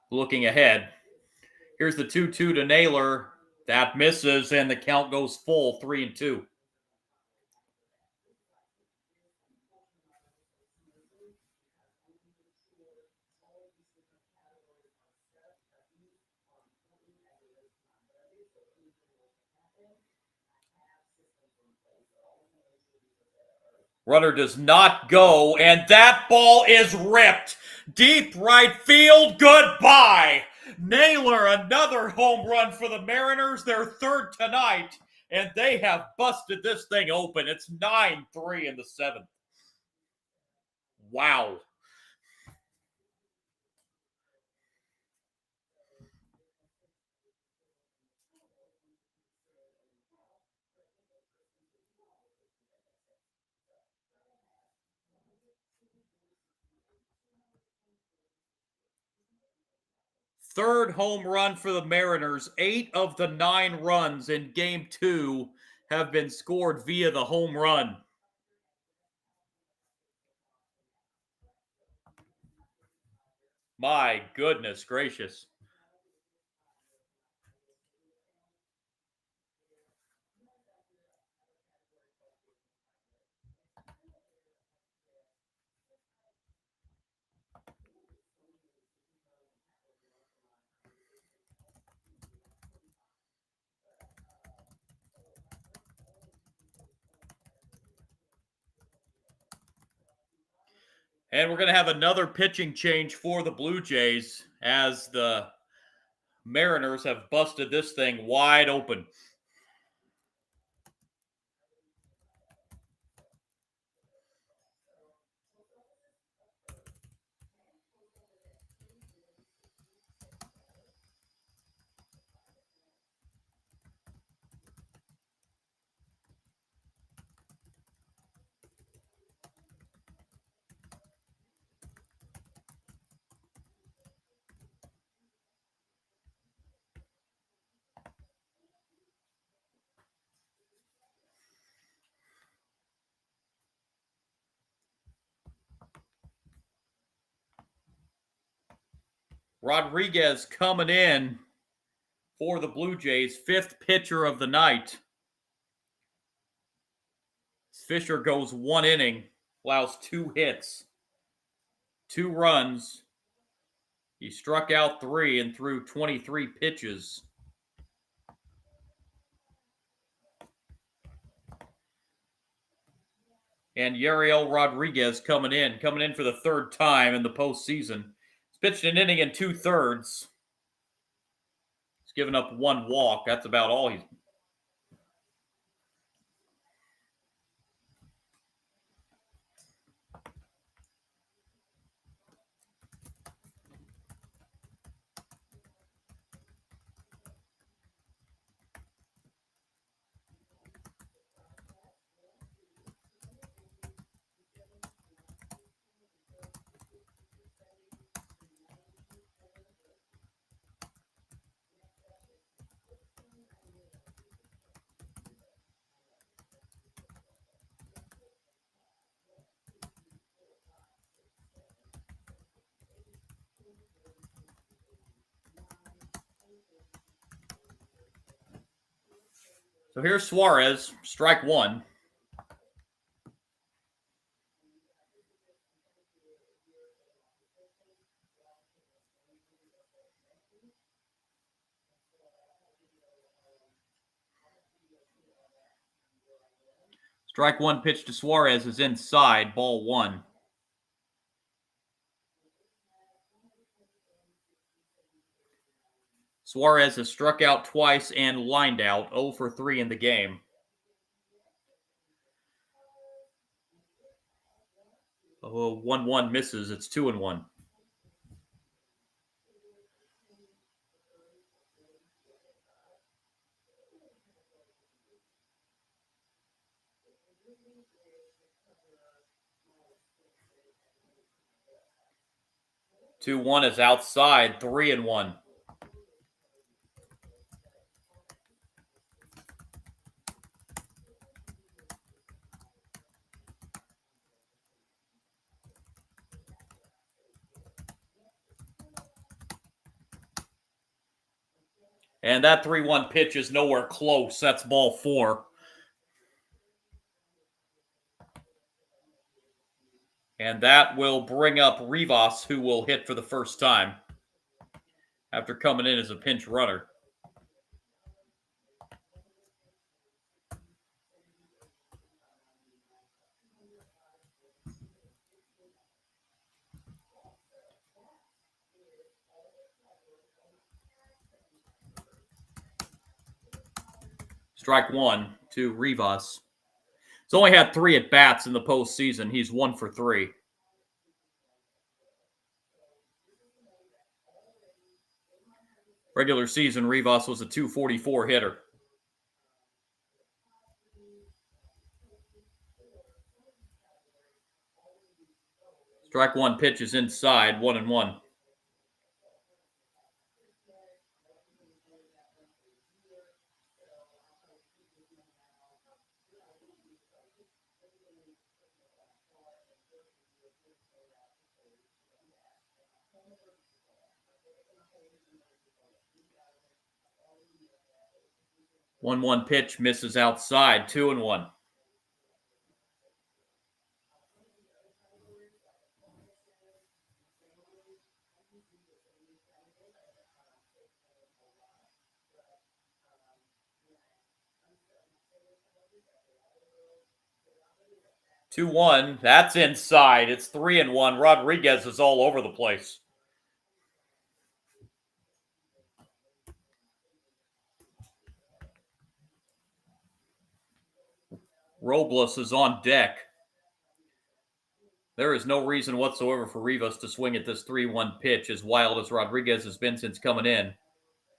Looking ahead. Here's the 2-2 to Naylor. That misses, and the count goes full, 3-2. Runner does not go, and that ball is ripped. Deep right field, goodbye. Naylor, another home run for the Mariners, their third tonight, and they have busted this thing open. It's 9-3 in the seventh. Wow. Third home run for the Mariners. 8 of the 9 runs in Game 2 have been scored via the home run. My goodness gracious. And we're going to have another pitching change for the Blue Jays as the Mariners have busted this thing wide open. Rodriguez coming in for the Blue Jays, 5th pitcher of the night. Fisher goes 1 inning, allows 2 hits, 2 runs. He struck out 3 and threw 23 pitches. And Yariel Rodriguez coming in for the 3rd time in the postseason. He's pitched an inning and 2/3. He's given up 1 walk. That's about all he's. So here's Suarez, strike one. Strike one pitch to Suarez is inside, ball one. Suarez has struck out twice and lined out, 0 for 3 in the game. Oh, 1-1 misses. It's 2-1. Two one is outside, 3-1. And that 3-1 pitch is nowhere close. That's ball four. And that will bring up Rivas, who will hit for the first time after coming in as a pinch runner. Strike one to Rivas. He's only had 3 at-bats in the postseason. He's 1 for 3. Regular season, Rivas was a .244 hitter. Strike one pitch is inside, 1-1. One pitch misses outside, 2-1. Two one. That's inside. It's 3-1. Rodriguez is all over the place. Robles is on deck. There is no reason whatsoever for Rivas to swing at this 3-1 pitch, as wild as Rodriguez has been since coming in.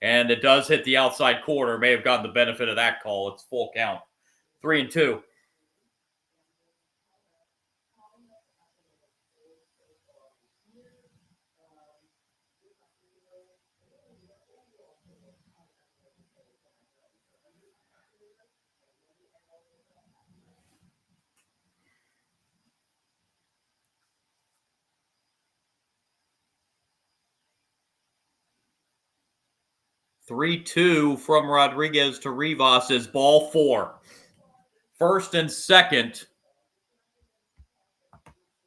And it does hit the outside corner. May have gotten the benefit of that call. It's full count. 3-2. Three-two from Rodriguez to Rivas is ball four. First and second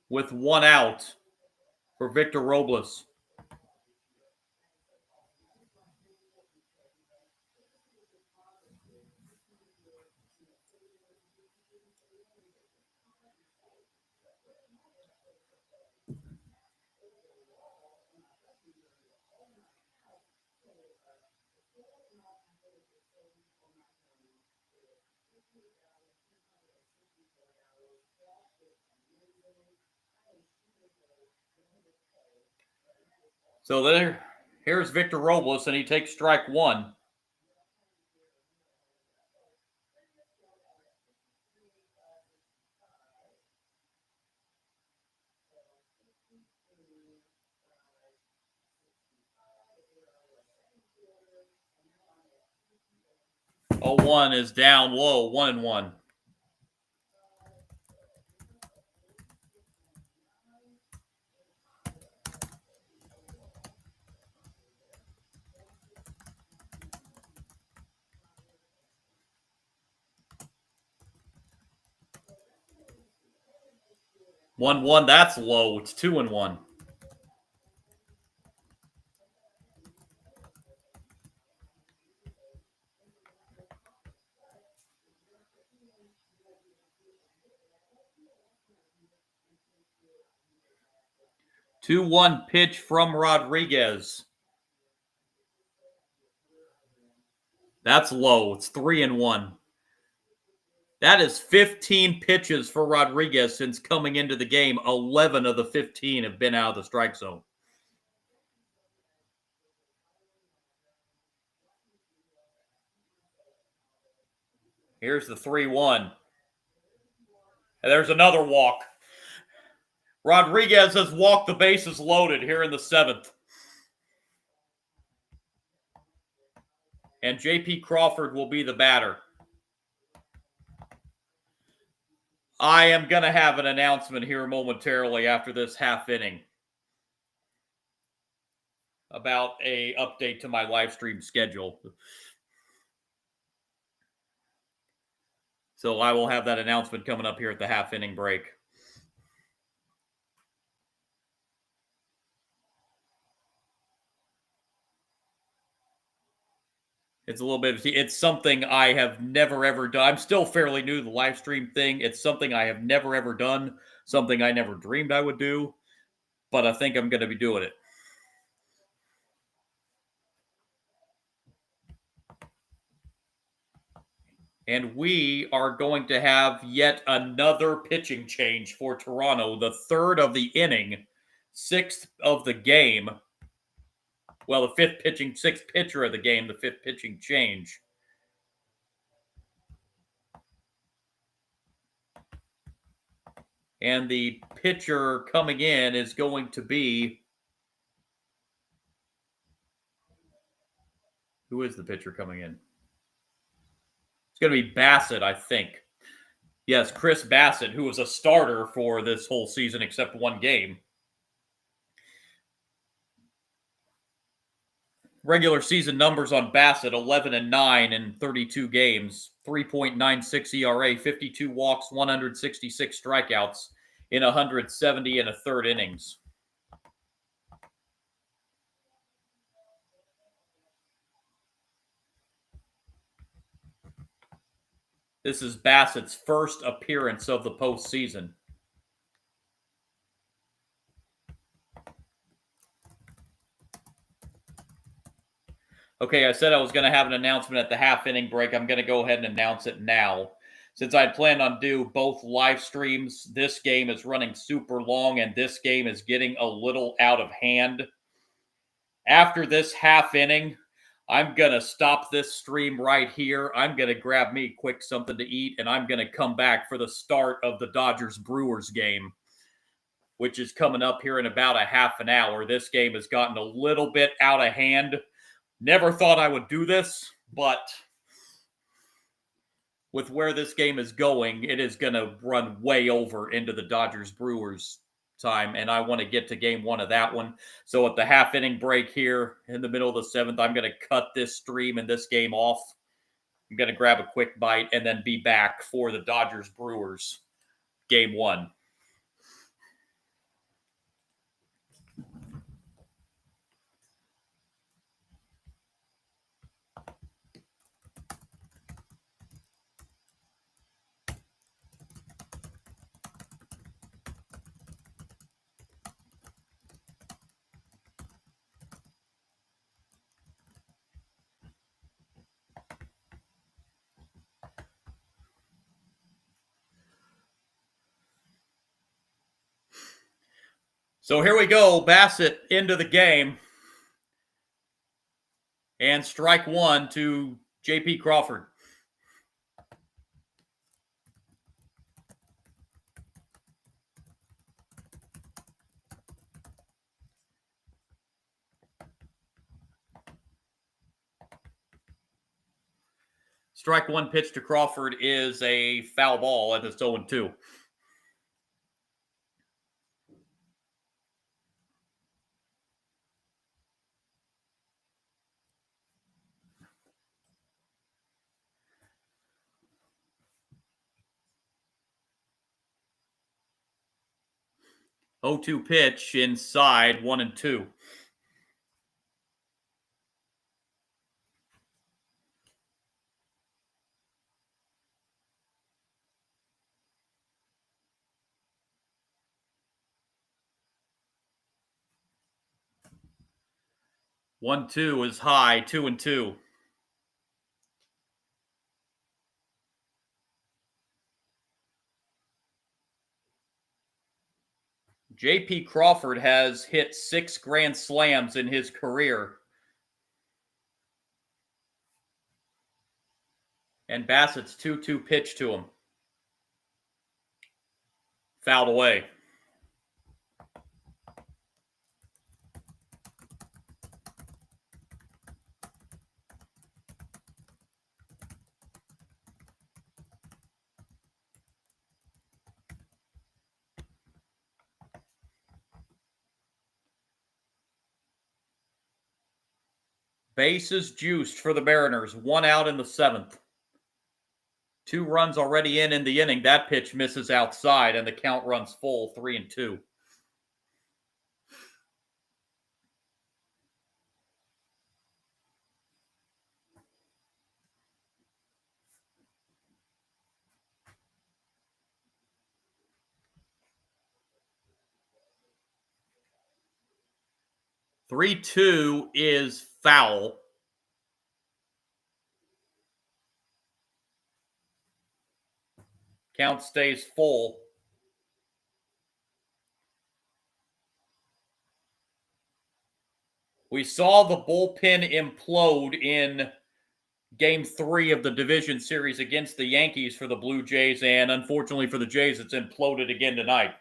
with 1 out for Victor Robles. So here's Victor Robles, and he takes strike one. Oh, 1 is down low, 1-1. 1-1, that's low. It's 2-1. Two-one pitch from Rodriguez. That's low. It's 3-1. That is 15 pitches for Rodriguez since coming into the game. 11 of the 15 have been out of the strike zone. Here's the 3-1. And there's another walk. Rodriguez has walked the bases loaded here in the 7th. And J.P. Crawford will be the batter. I am going to have an announcement here momentarily after this half inning about an update to my live stream schedule. So I will have that announcement coming up here at the half inning break. It's a little bit, it's something I have never ever done. I'm still fairly new to the live stream thing. It's something I have never ever done, something I never dreamed I would do, but I think I'm going to be doing it. And we are going to have yet another pitching change for Toronto, the 3rd of the inning, 6th of the game. Well, the 6th pitcher of the game, the 5th pitching change. And the pitcher coming in is going to be... Who is the pitcher coming in? It's going to be Bassitt, I think. Yes, Chris Bassitt, who was a starter for this whole season except one game. Regular season numbers on Bassitt, 11-9 in 32 games, 3.96 ERA, 52 walks, 166 strikeouts in 170 and a third innings. This is Bassitt's first appearance of the postseason. Okay, I said I was going to have an announcement at the half inning break. I'm going to go ahead and announce it now. Since I planned on do both live streams, this game is running super long and this game is getting a little out of hand. After this half inning, I'm going to stop this stream right here. I'm going to grab me quick something to eat, and I'm going to come back for the start of the Dodgers-Brewers game, which is coming up here in about a half an hour. This game has gotten a little bit out of hand. Never thought I would do this, but with where this game is going, it is going to run way over into the Dodgers-Brewers time, and I want to get to game 1 of that one. So at the half inning break here in the middle of the 7th, I'm going to cut this stream and this game off. I'm going to grab a quick bite and then be back for the Dodgers-Brewers game 1. So here we go. Bassitt into the game. And strike 1 to J.P. Crawford. Strike 1 pitch to Crawford is a foul ball, and it's 0-2. 0-2 pitch inside, 1-2. One two is high, 2-2. J.P. Crawford has hit 6 grand slams in his career. And Bassett's 2-2 pitch to him. Fouled away. Bases juiced for the Mariners. 1 out in the 7th. 2 runs already in the inning. That pitch misses outside, and the count runs full, 3-2. Three-two is foul. Count stays full. We saw the bullpen implode in Game 3 of the division series against the Yankees for the Blue Jays, and unfortunately for the Jays, it's imploded again tonight.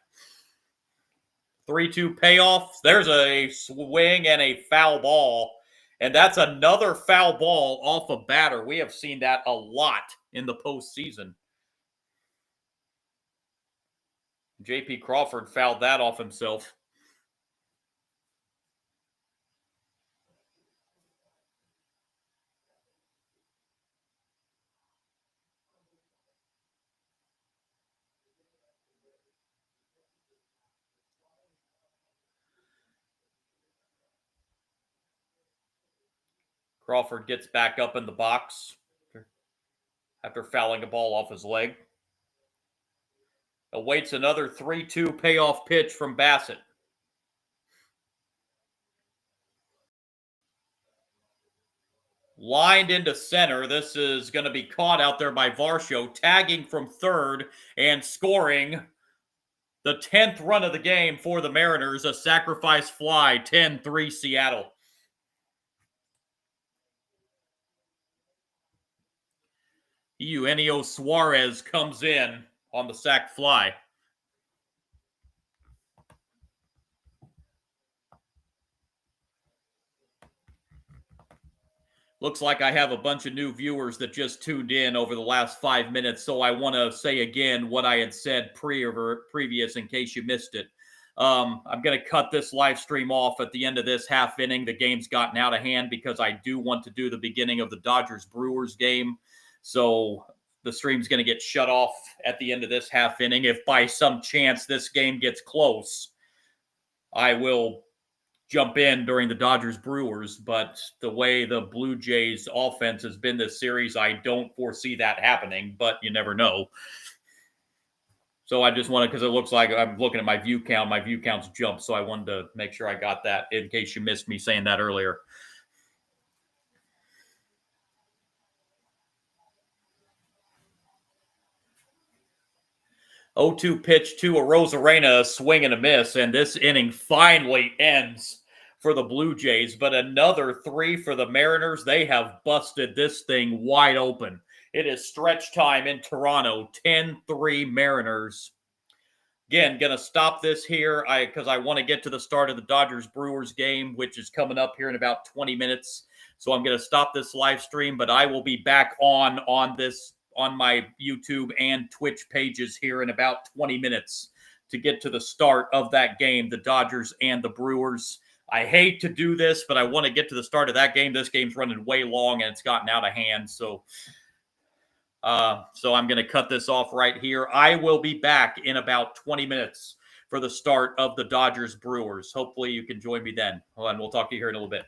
3-2 payoff. There's a swing and a foul ball, and that's another foul ball off a batter. We have seen that a lot in the postseason. J.P. Crawford fouled that off himself. Crawford gets back up in the box after fouling a ball off his leg. Awaits another 3-2 payoff pitch from Bassett. Lined into center. This is going to be caught out there by Varsho, tagging from third and scoring the 10th run of the game for the Mariners, a sacrifice fly, 10-3 Seattle. Eugenio Suarez comes in on the sac fly. Looks like I have a bunch of new viewers that just tuned in over the last 5 minutes, so I want to say again what I had said previous in case you missed it. I'm going to cut this live stream off at the end of this half inning. The game's gotten out of hand because I do want to do the beginning of the Dodgers-Brewers game. So the stream's going to get shut off at the end of this half inning. If by some chance this game gets close, I will jump in during the Dodgers-Brewers, but the way the Blue Jays offense has been this series, I don't foresee that happening, but you never know. So I just wanted, because it looks like I'm looking at my view count. My view count's jumped, so I wanted to make sure I got that in case you missed me saying that earlier. Oh, 2 pitch to Arozarena, a swing and a miss, and this inning finally ends for the Blue Jays, but another 3 for the Mariners. They have busted this thing wide open. It is stretch time in Toronto, 10-3 Mariners. Again, going to stop this here because I want to get to the start of the Dodgers-Brewers game, which is coming up here in about 20 minutes. So I'm going to stop this live stream, but I will be back on my YouTube and Twitch pages here in about 20 minutes to get to the start of that game, the Dodgers and the Brewers. I hate to do this, but I want to get to the start of that game. This game's running way long, and it's gotten out of hand. So I'm going to cut this off right here. I will be back in about 20 minutes for the start of the Dodgers Brewers. Hopefully you can join me then. And we'll talk to you here in a little bit.